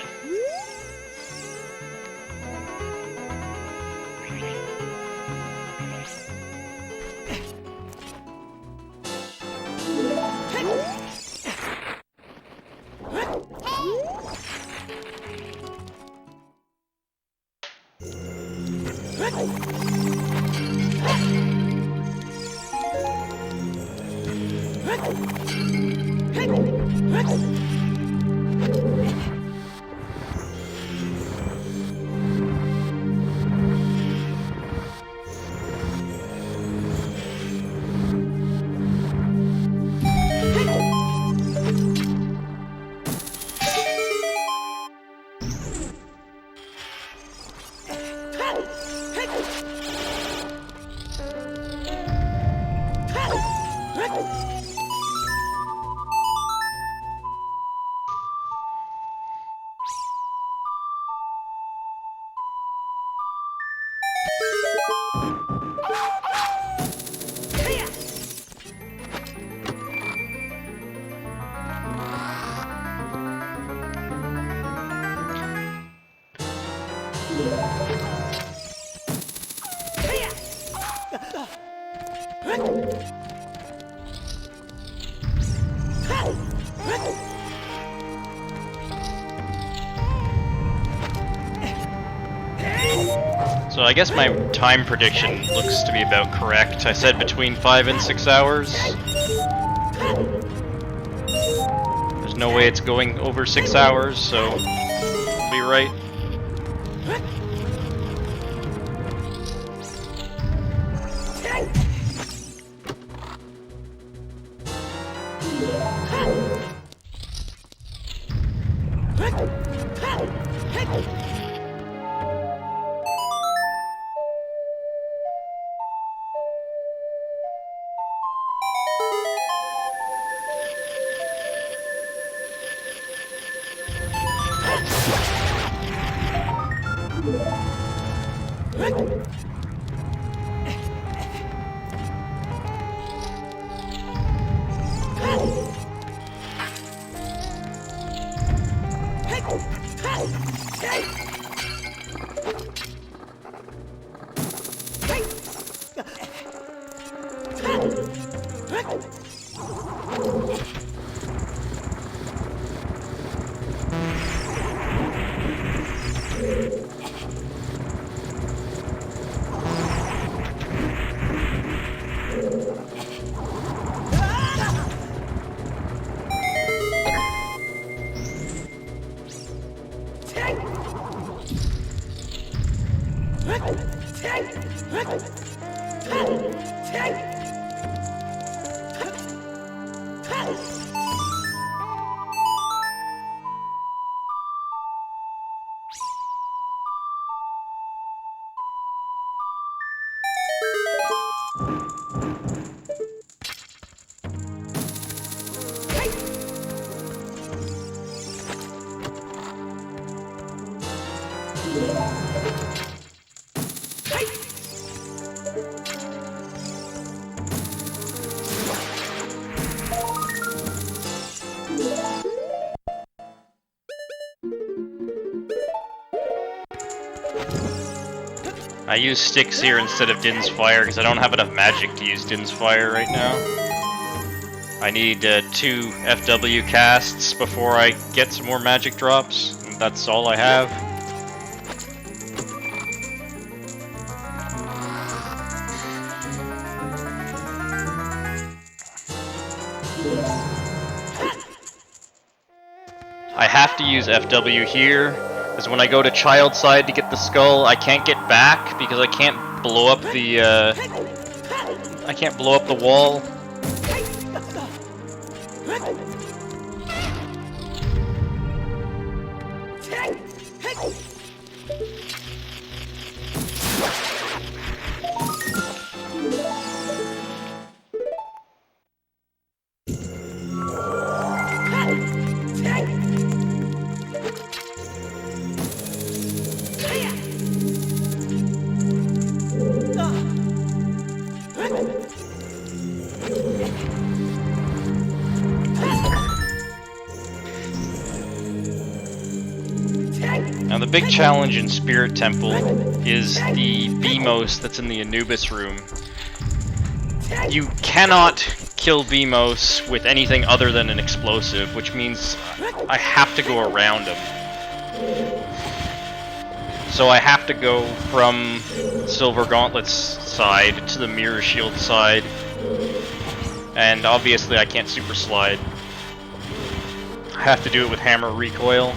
So I guess my time prediction looks to be about correct. I said between 5 and 6 hours. There's no way it's going over 6 hours, so I'll be right. I use sticks here instead of Din's Fire because I don't have enough magic to use Din's Fire right now. I need 2 FW casts before I get some more magic drops, and that's all I have. I have to use FW here, because when I go to child side to get the skull, I can't get back because I can't blow up the wall. Now the big challenge in Spirit Temple is the Beamos that's in the Anubis room. You cannot kill Beamos with anything other than an explosive, which means I have to go around him. So I have to go from Silver Gauntlet's side to the Mirror Shield side. And obviously I can't super slide. I have to do it with Hammer Recoil.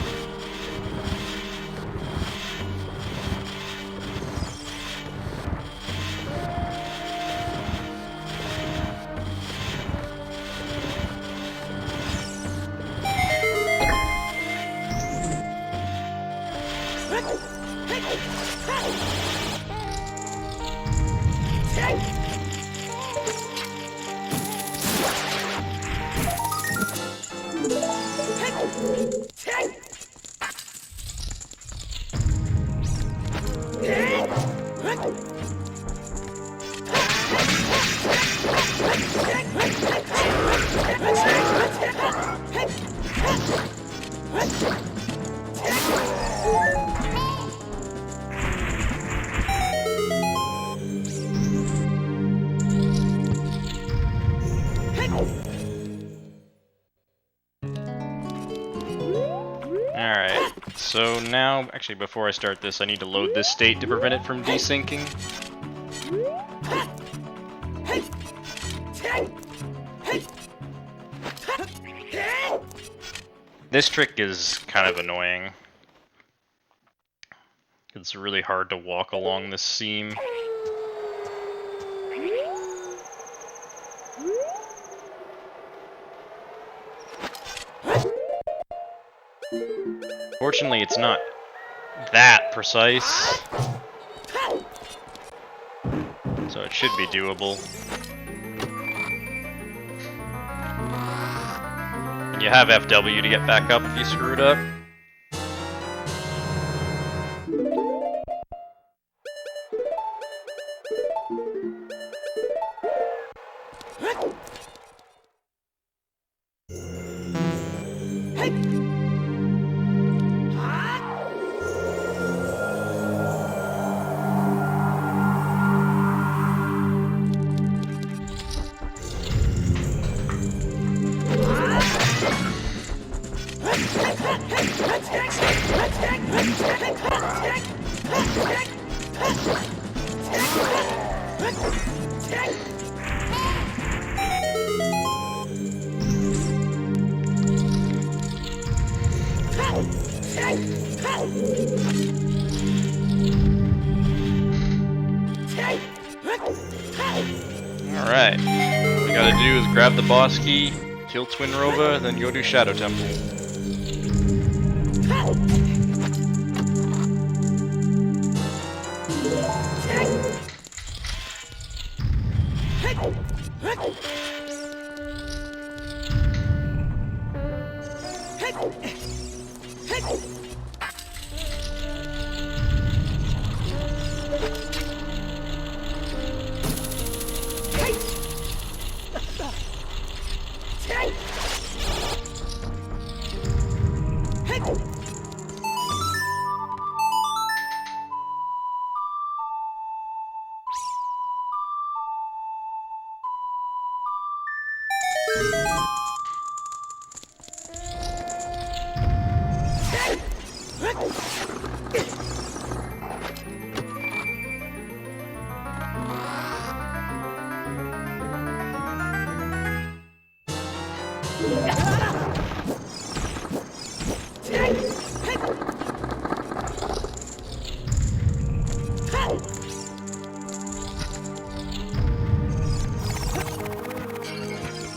Alright, so now, actually before I start this, I need to load this state to prevent it from desyncing. This trick is kind of annoying. It's really hard to walk along this seam. Fortunately, it's not that precise, so it should be doable. And you have FW to get back up if you screwed up. Alright. All we gotta do is grab the boss key, kill Twin Rova, then go do Shadow Temple.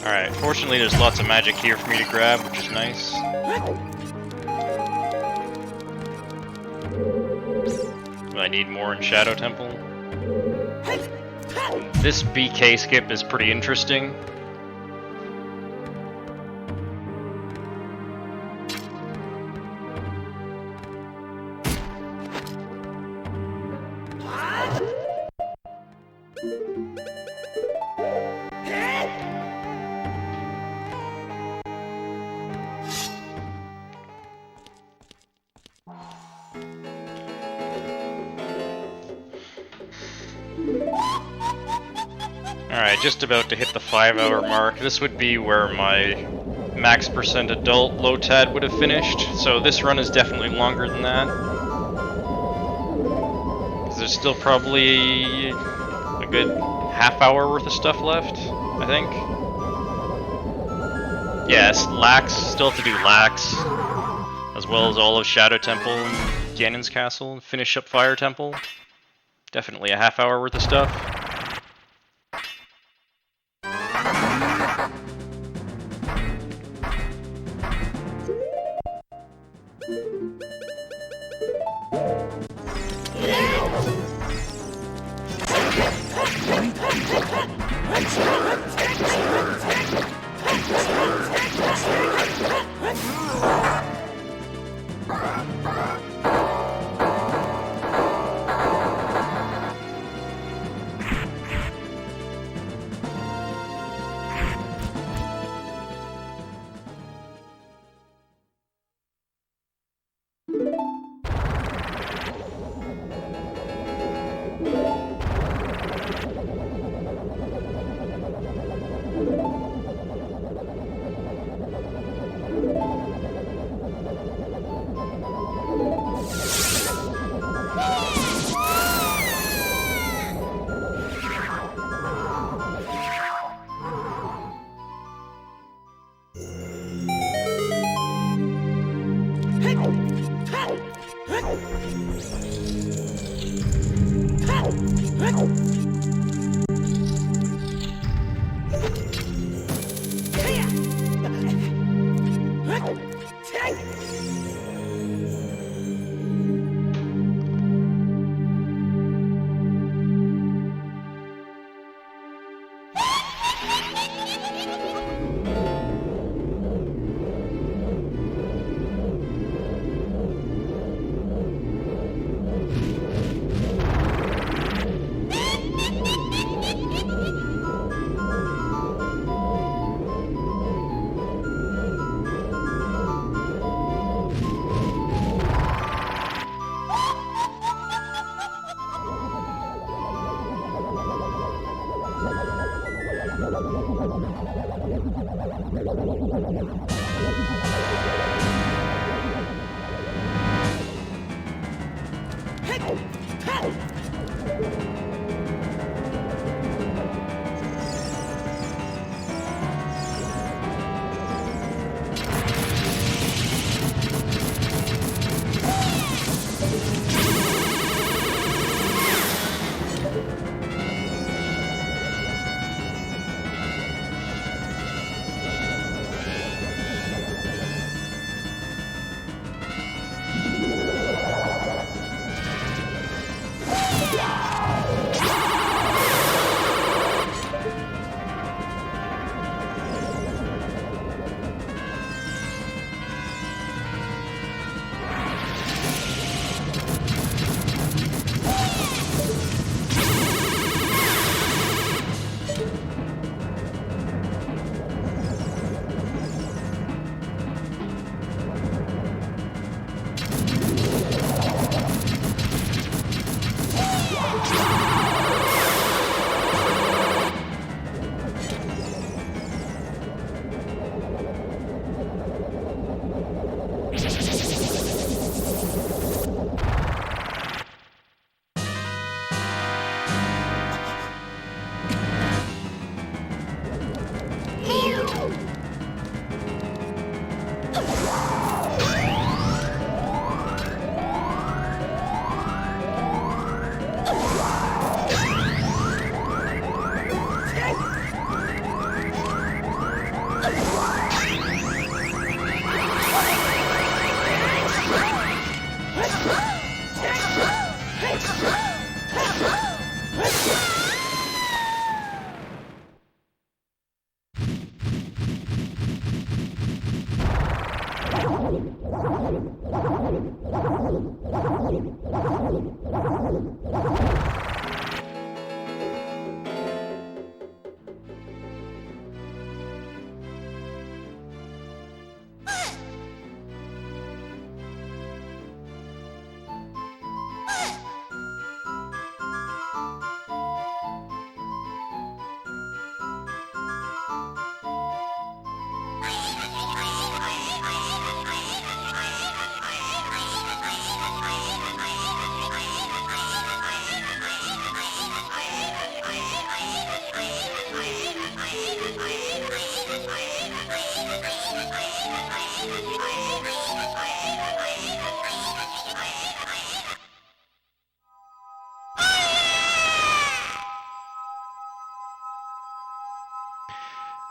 Alright, fortunately there's lots of magic here for me to grab, which is nice. Do I need more in Shadow Temple? This BK skip is pretty interesting. Alright, just about to hit the 5-hour mark. This would be where my max percent adult LOTAD would have finished, so this run is definitely longer than that. There's still probably a good half-hour worth of stuff left, I think. Yes, Lax, still have to do Lax, as well as all of Shadow Temple and Ganon's Castle, and finish up Fire Temple. Definitely a half-hour worth of stuff.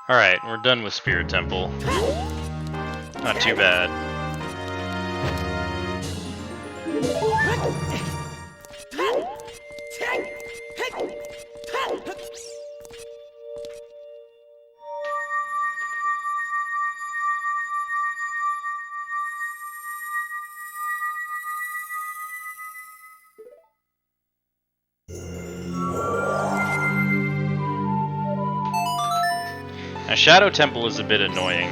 Alright, we're done with Spirit Temple. Not too bad. Now, Shadow Temple is a bit annoying.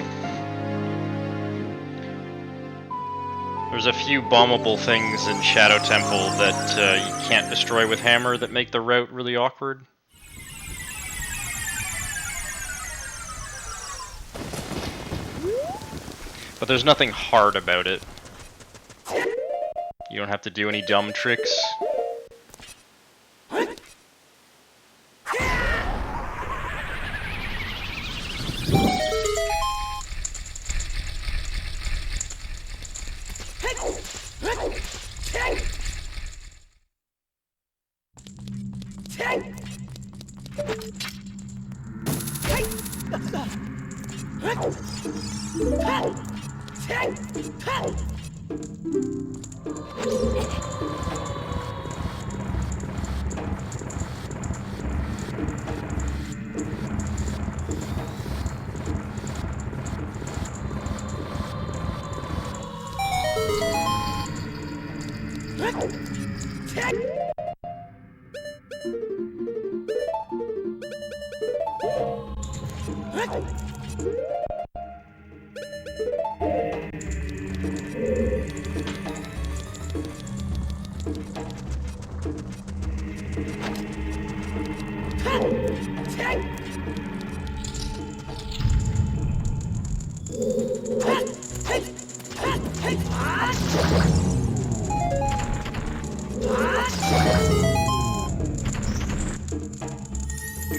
There's a few bombable things in Shadow Temple that you can't destroy with hammer that make the route really awkward. But there's nothing hard about it. You don't have to do any dumb tricks.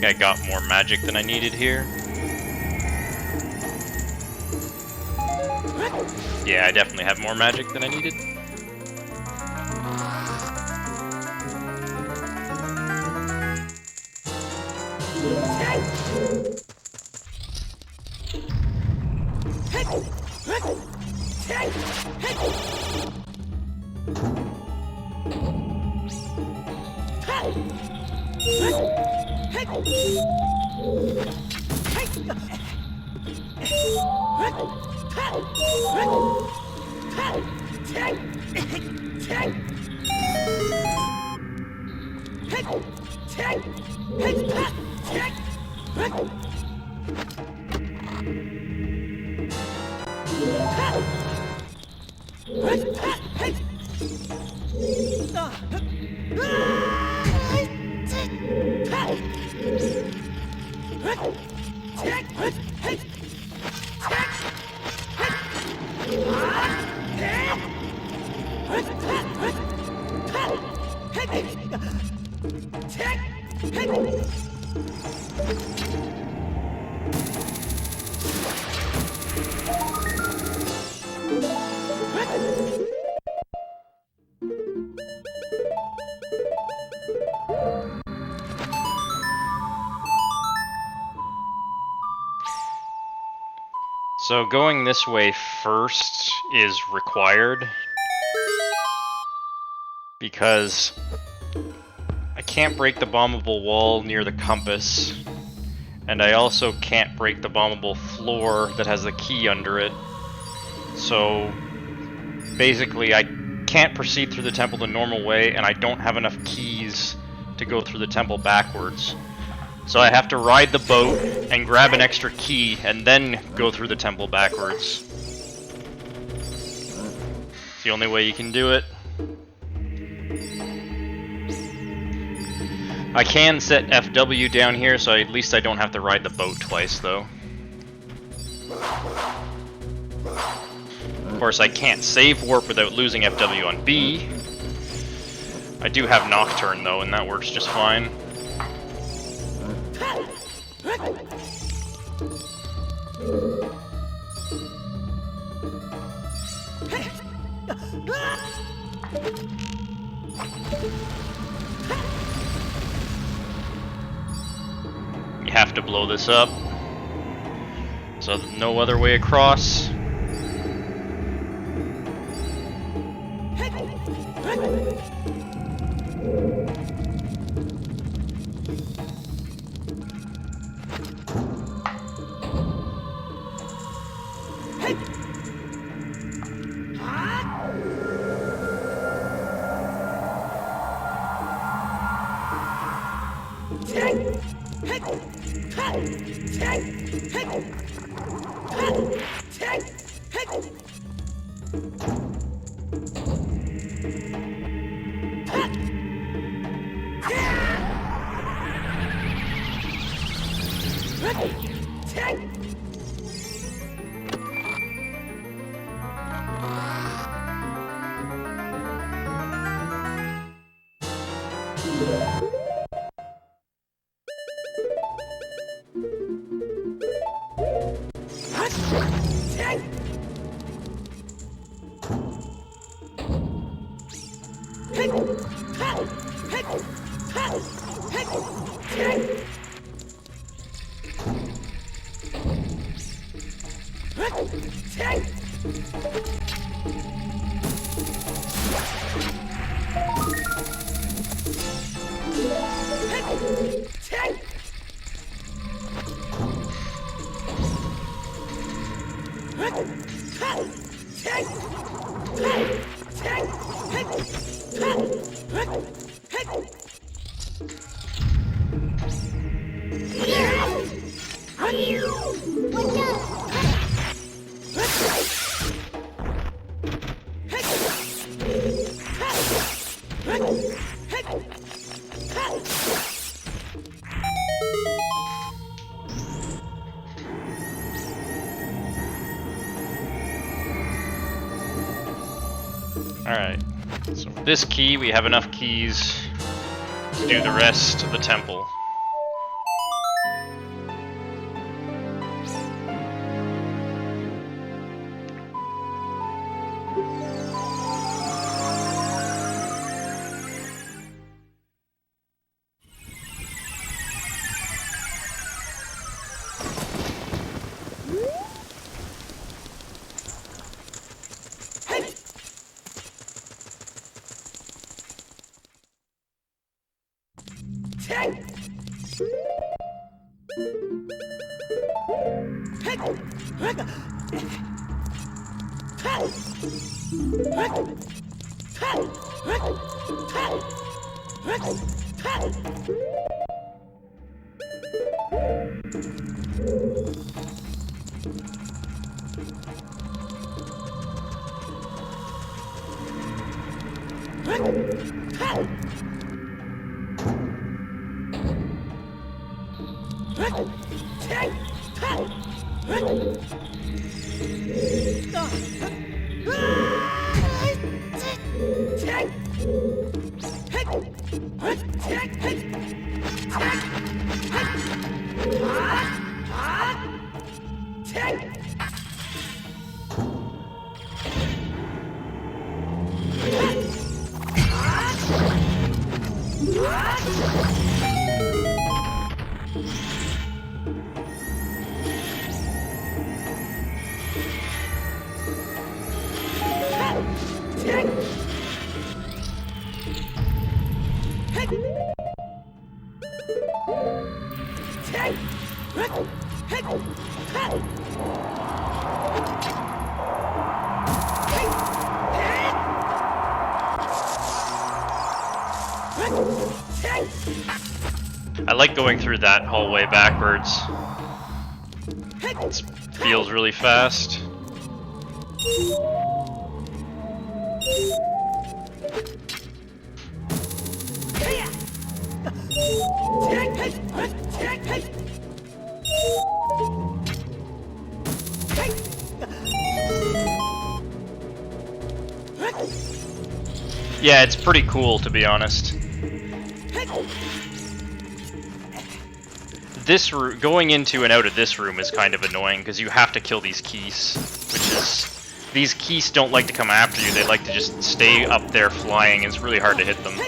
I got more magic than I needed here. Yeah, I definitely have more magic than I needed. So going this way first is required because I can't break the bombable wall near the compass, and I also can't break the bombable floor that has the key under it. So basically I can't proceed through the temple the normal way, and I don't have enough keys to go through the temple backwards. So I have to ride the boat and grab an extra key and then go through the temple backwards. It's the only way you can do it. I can set FW down here, so at least I don't have to ride the boat twice, though. Of course, I can't save warp without losing FW on B. I do have Nocturne, though, and that works just fine. You have to blow this up. So no other way across. Alright, so with this key, we have enough keys to do the rest of the temple. I like going through that hallway backwards. It feels really fast. Yeah, it's pretty cool, to be honest. This room, going into and out of this room is kind of annoying because you have to kill these keys, which is, these keys don't like to come after you, they like to just stay up there flying, and it's really hard to hit them.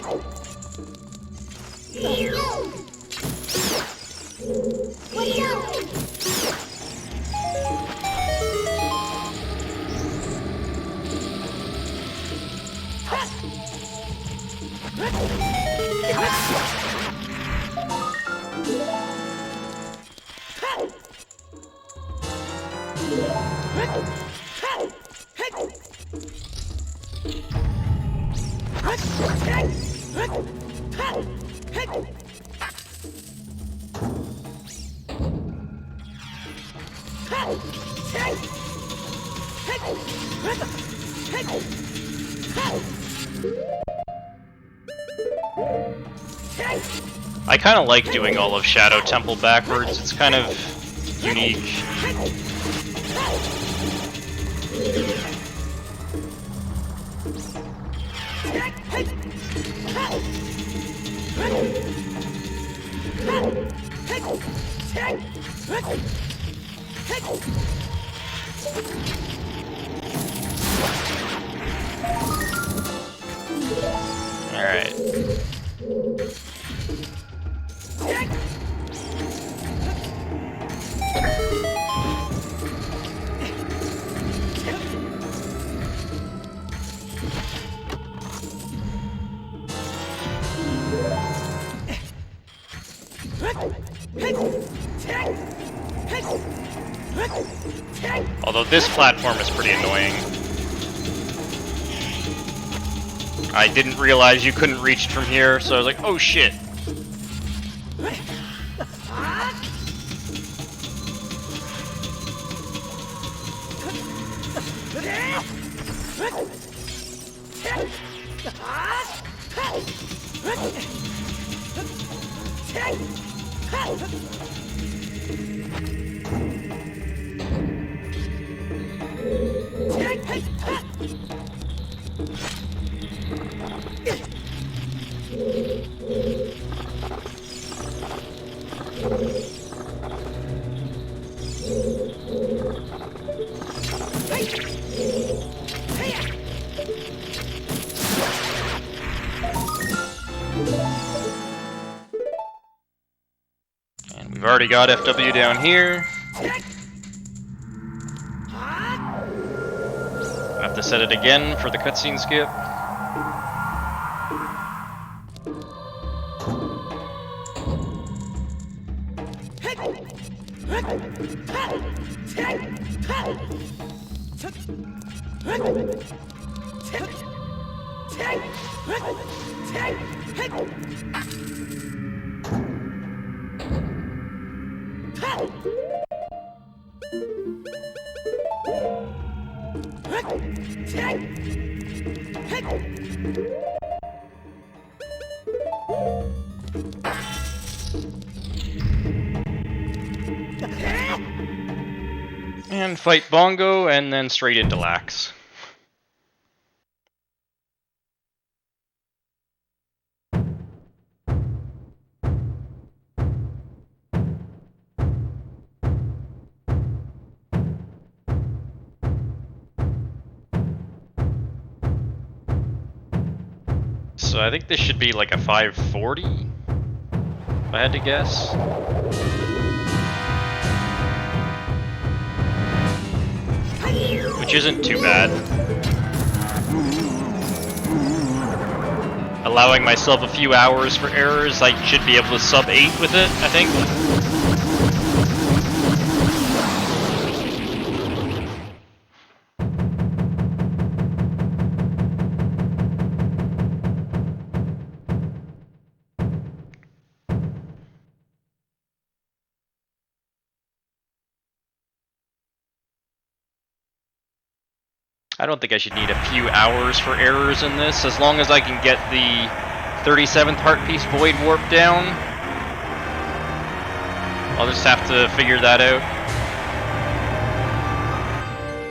I kind of like doing all of Shadow Temple backwards, it's kind of unique. Alright. Although this platform is pretty annoying. I didn't realize you couldn't reach from here, so I was like, oh shit. And we've already got FW down here. I have to set it again for the cutscene skip. And fight Bongo, and then straight into Lax. So I think this should be like a 540, if I had to guess. Which isn't too bad. Allowing myself a few hours for errors, I should be able to sub 8 with it, I think. I don't think I should need a few hours for errors in this, as long as I can get the 37th Heart Piece Void Warp down. I'll just have to figure that out.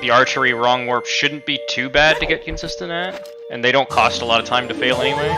The Archery Wrong Warp shouldn't be too bad to get consistent at, and they don't cost a lot of time to fail anyway.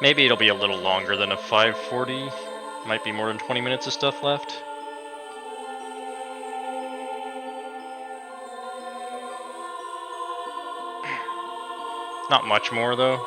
Maybe it'll be a little longer than a 540. Might be more than 20 minutes of stuff left. Not much more though.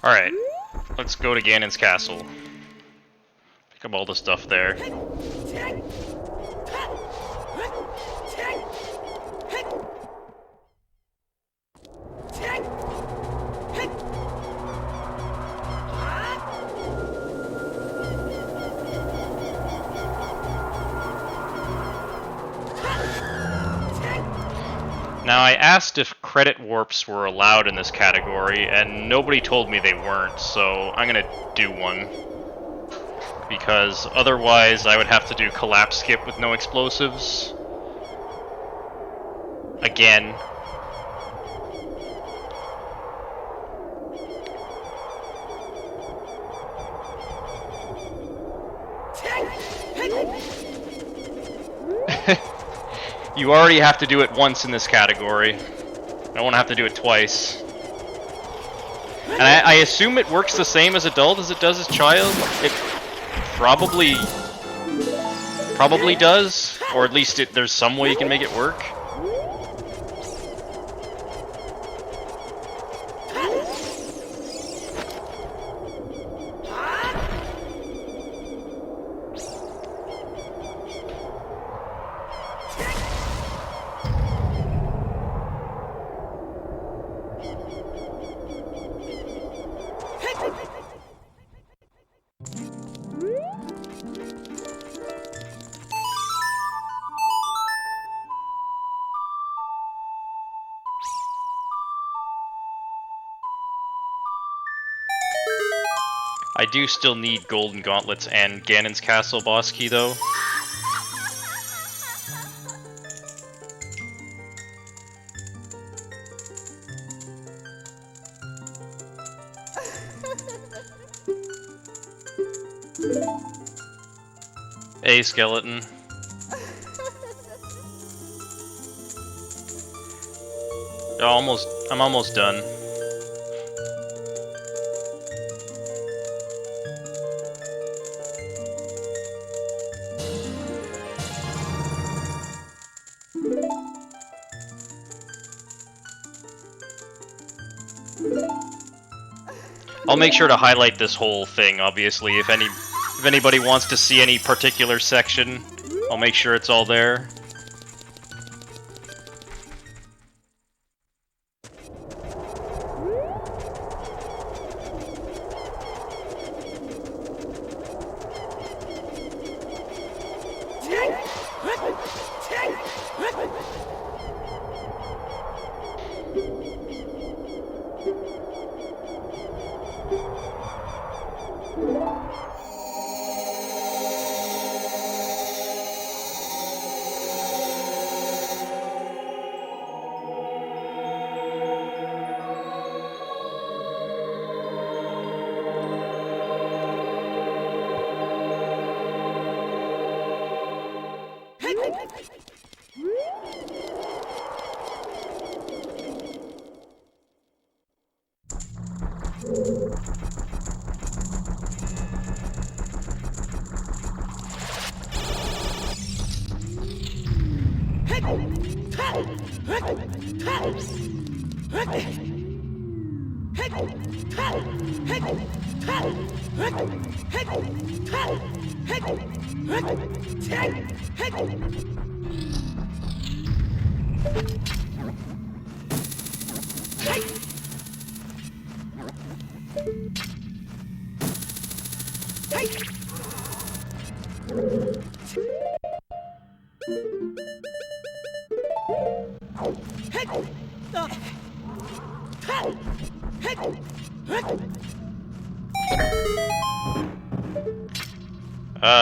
Alright, let's go to Ganon's castle. Pick up all the stuff there. Now, I asked if credit warps were allowed in this category, and nobody told me they weren't, so I'm gonna do one. Because otherwise I would have to do collapse skip with no explosives. Again. You already have to do it once in this category. I don't want to have to do it twice. And I assume it works the same as adult as it does as child. It probably does, or at least there's some way you can make it work. I do still need Golden Gauntlets and Ganon's Castle boss key, though. A skeleton. I'm almost done. I'll make sure to highlight this whole thing, obviously, if anybody wants to see any particular section, I'll make sure it's all there.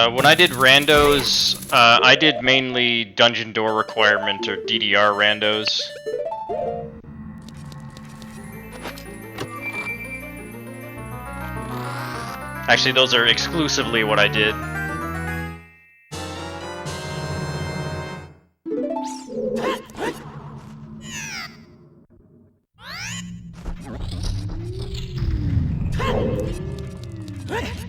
When I did randos, I did mainly dungeon door requirement or DDR randos. Actually, those are exclusively what I did.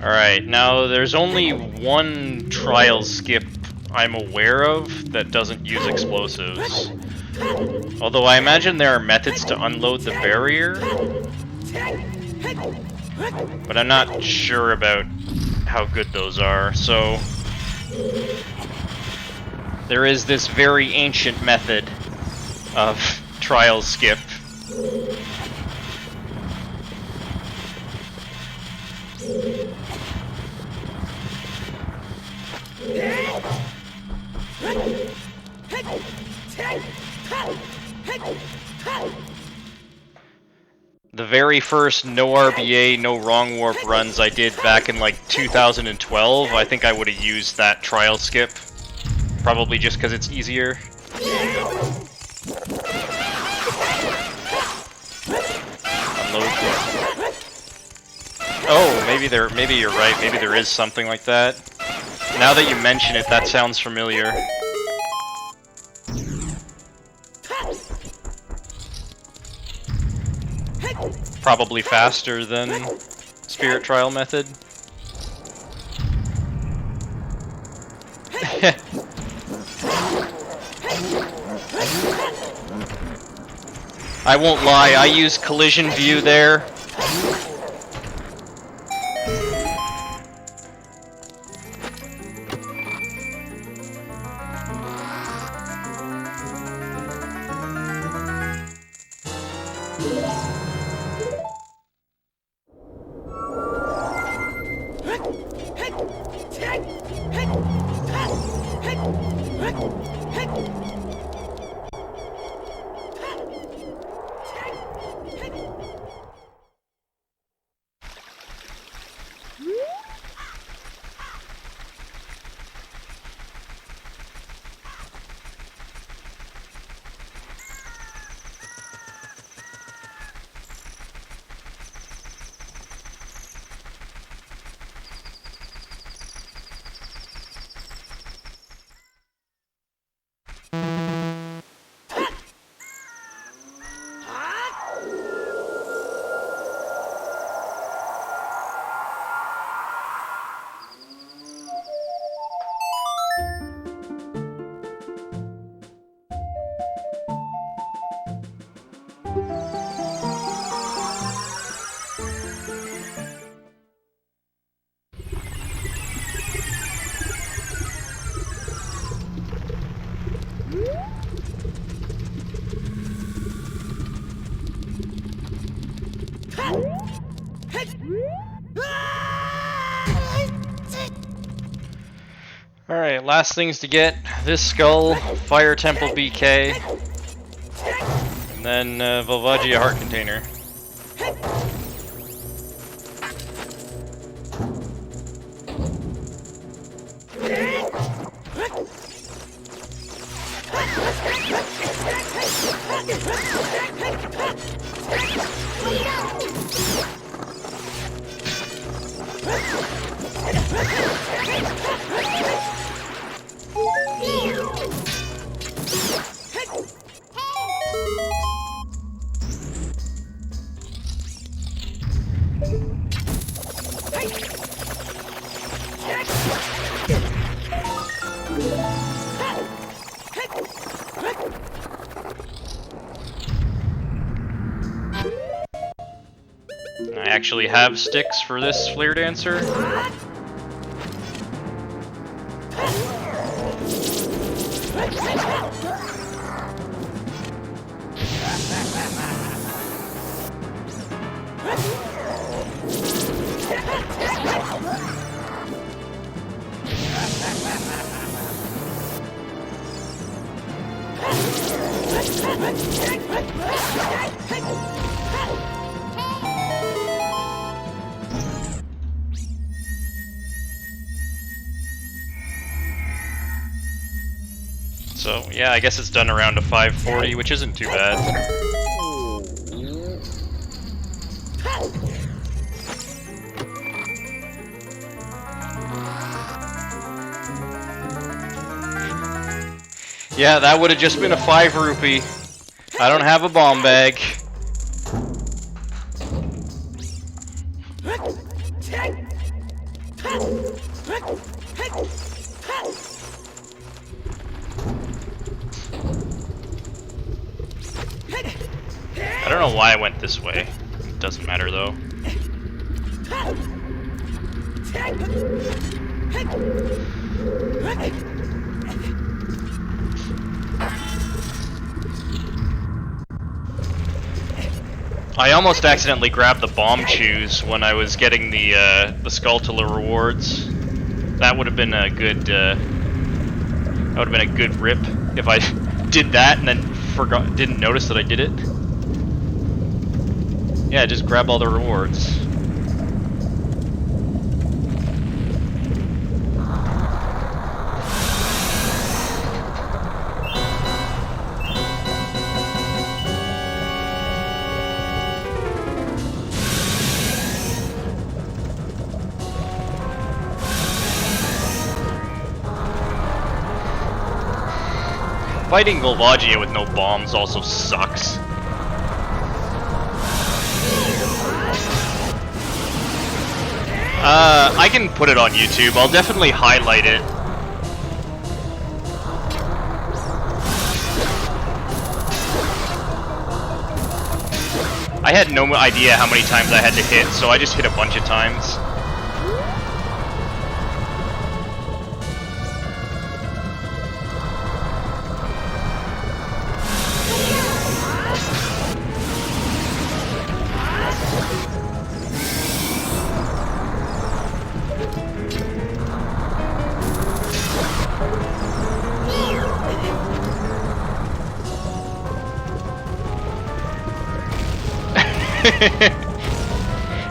Alright, now there's only one trial skip I'm aware of that doesn't use explosives. Although I imagine there are methods to unload the barrier, but I'm not sure about how good those are, so there is this very ancient method of trial skip. The very first no RBA, no wrong warp runs I did back in like 2012, I think I would have used that trial skip. Probably just because it's easier. Unload. Oh, maybe you're right. Maybe there is something like that. Now that you mention it, that sounds familiar. Probably faster than Spirit Trial method. I won't lie, I use collision view there. Alright, last things to get. This skull, Fire Temple BK, and then Volvagia Heart Container. I actually have sticks for this flare dancer. So, yeah, I guess it's done around a 540, which isn't too bad. Yeah, that would have just been a 5 rupee. I don't have a bomb bag. I don't know why I went this way. It doesn't matter though. I almost accidentally grabbed the bomb shoes when I was getting the Skulltula rewards. That would have been a good rip if I did that and then didn't notice that I did it. Yeah, just grab all the rewards. Fighting Volvagia with no bombs also sucks. I can put it on YouTube. I'll definitely highlight it. I had no idea how many times I had to hit, so I just hit a bunch of times.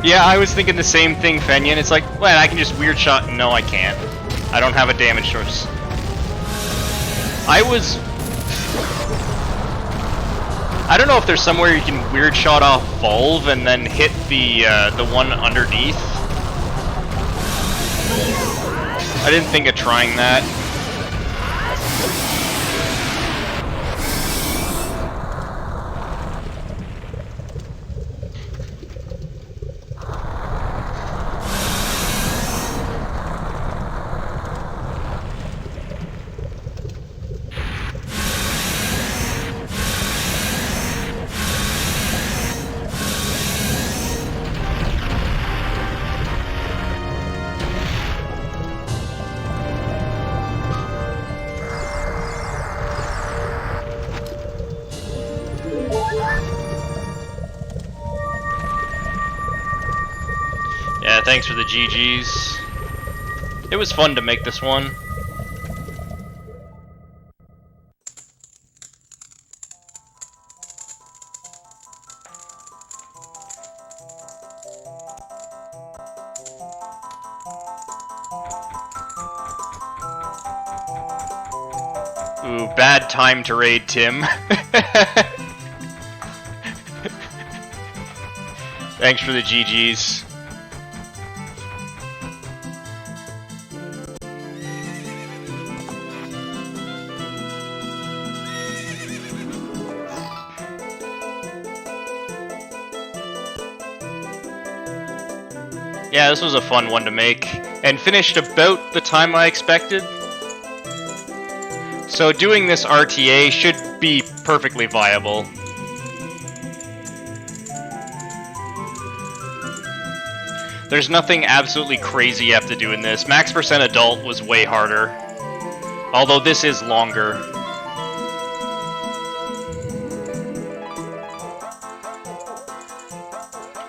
Yeah, I was thinking the same thing, Fenyan. It's like, well, I can just weird shot. No, I can't. I don't have a damage source. I don't know if there's somewhere you can weird shot off Volve and then hit the one underneath. I didn't think of trying that. Yeah, thanks for the GGs. It was fun to make this one. Ooh, bad time to raid Tim. Thanks for the GGs. Yeah, this was a fun one to make, and finished about the time I expected. So doing this RTA should be perfectly viable. There's nothing absolutely crazy you have to do in this. Max percent adult was way harder. Although this is longer.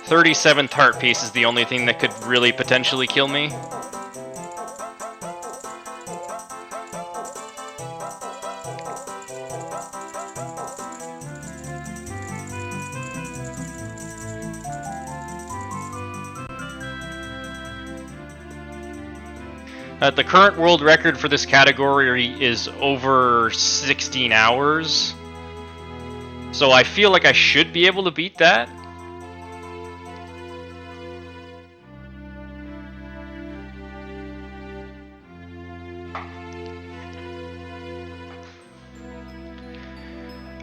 "37th Heart Piece" is the only thing that could really potentially kill me. The current world record for this category is over 16 hours. So I feel like I should be able to beat that.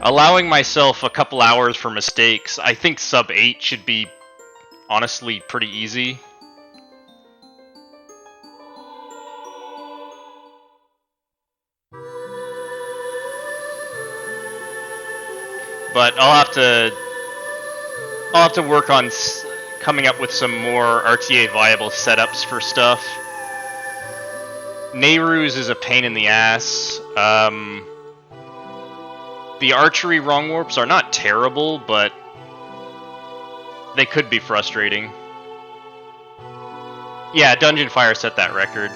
Allowing myself a couple hours for mistakes, I think sub 8 should be honestly pretty easy. But I'll have to work on coming up with some more RTA viable setups for stuff. Nehru's is a pain in the ass. The archery wrong warps are not terrible, but they could be frustrating. Yeah, Dungeon Fire set that record.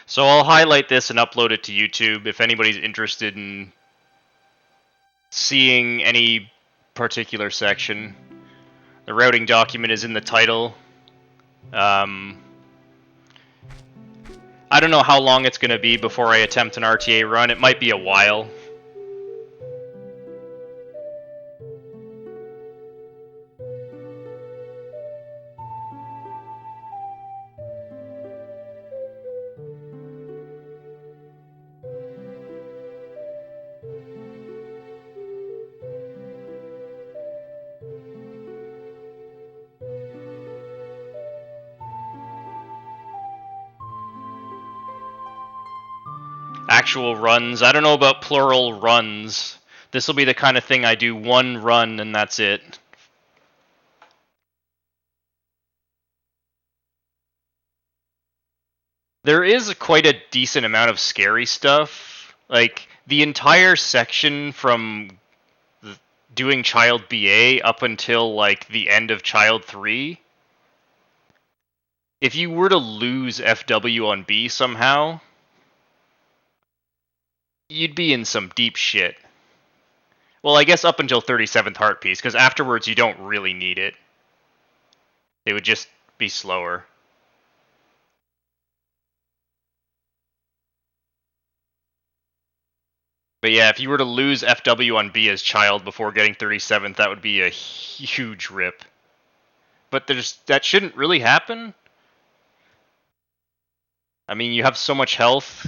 So I'll highlight this and upload it to YouTube if anybody's interested in seeing any particular section. The routing document is in the title. I don't know how long it's going to be before I attempt an RTA run. It might be a while. Actual runs. I don't know about plural runs. This will be the kind of thing I do one run and that's it. There is quite a decent amount of scary stuff. Like, the entire section from doing Child BA up until, like, the end of Child 3. If you were to lose FW on B somehow, you'd be in some deep shit. Well, I guess up until 37th Heart Piece, because afterwards you don't really need it. It would just be slower. But yeah, if you were to lose FW on B as Child before getting 37th, that would be a huge rip. But that shouldn't really happen. I mean, you have so much health.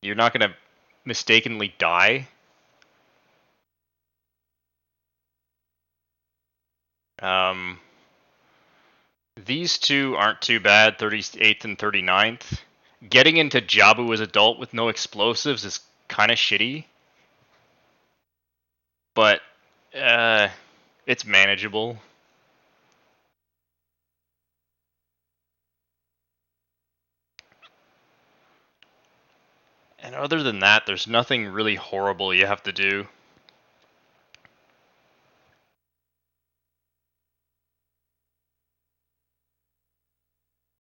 You're not going to mistakenly die. These two aren't too bad, 38th and 39th. Getting into Jabu as adult with no explosives is kind of shitty. But, it's manageable. And other than that, there's nothing really horrible you have to do.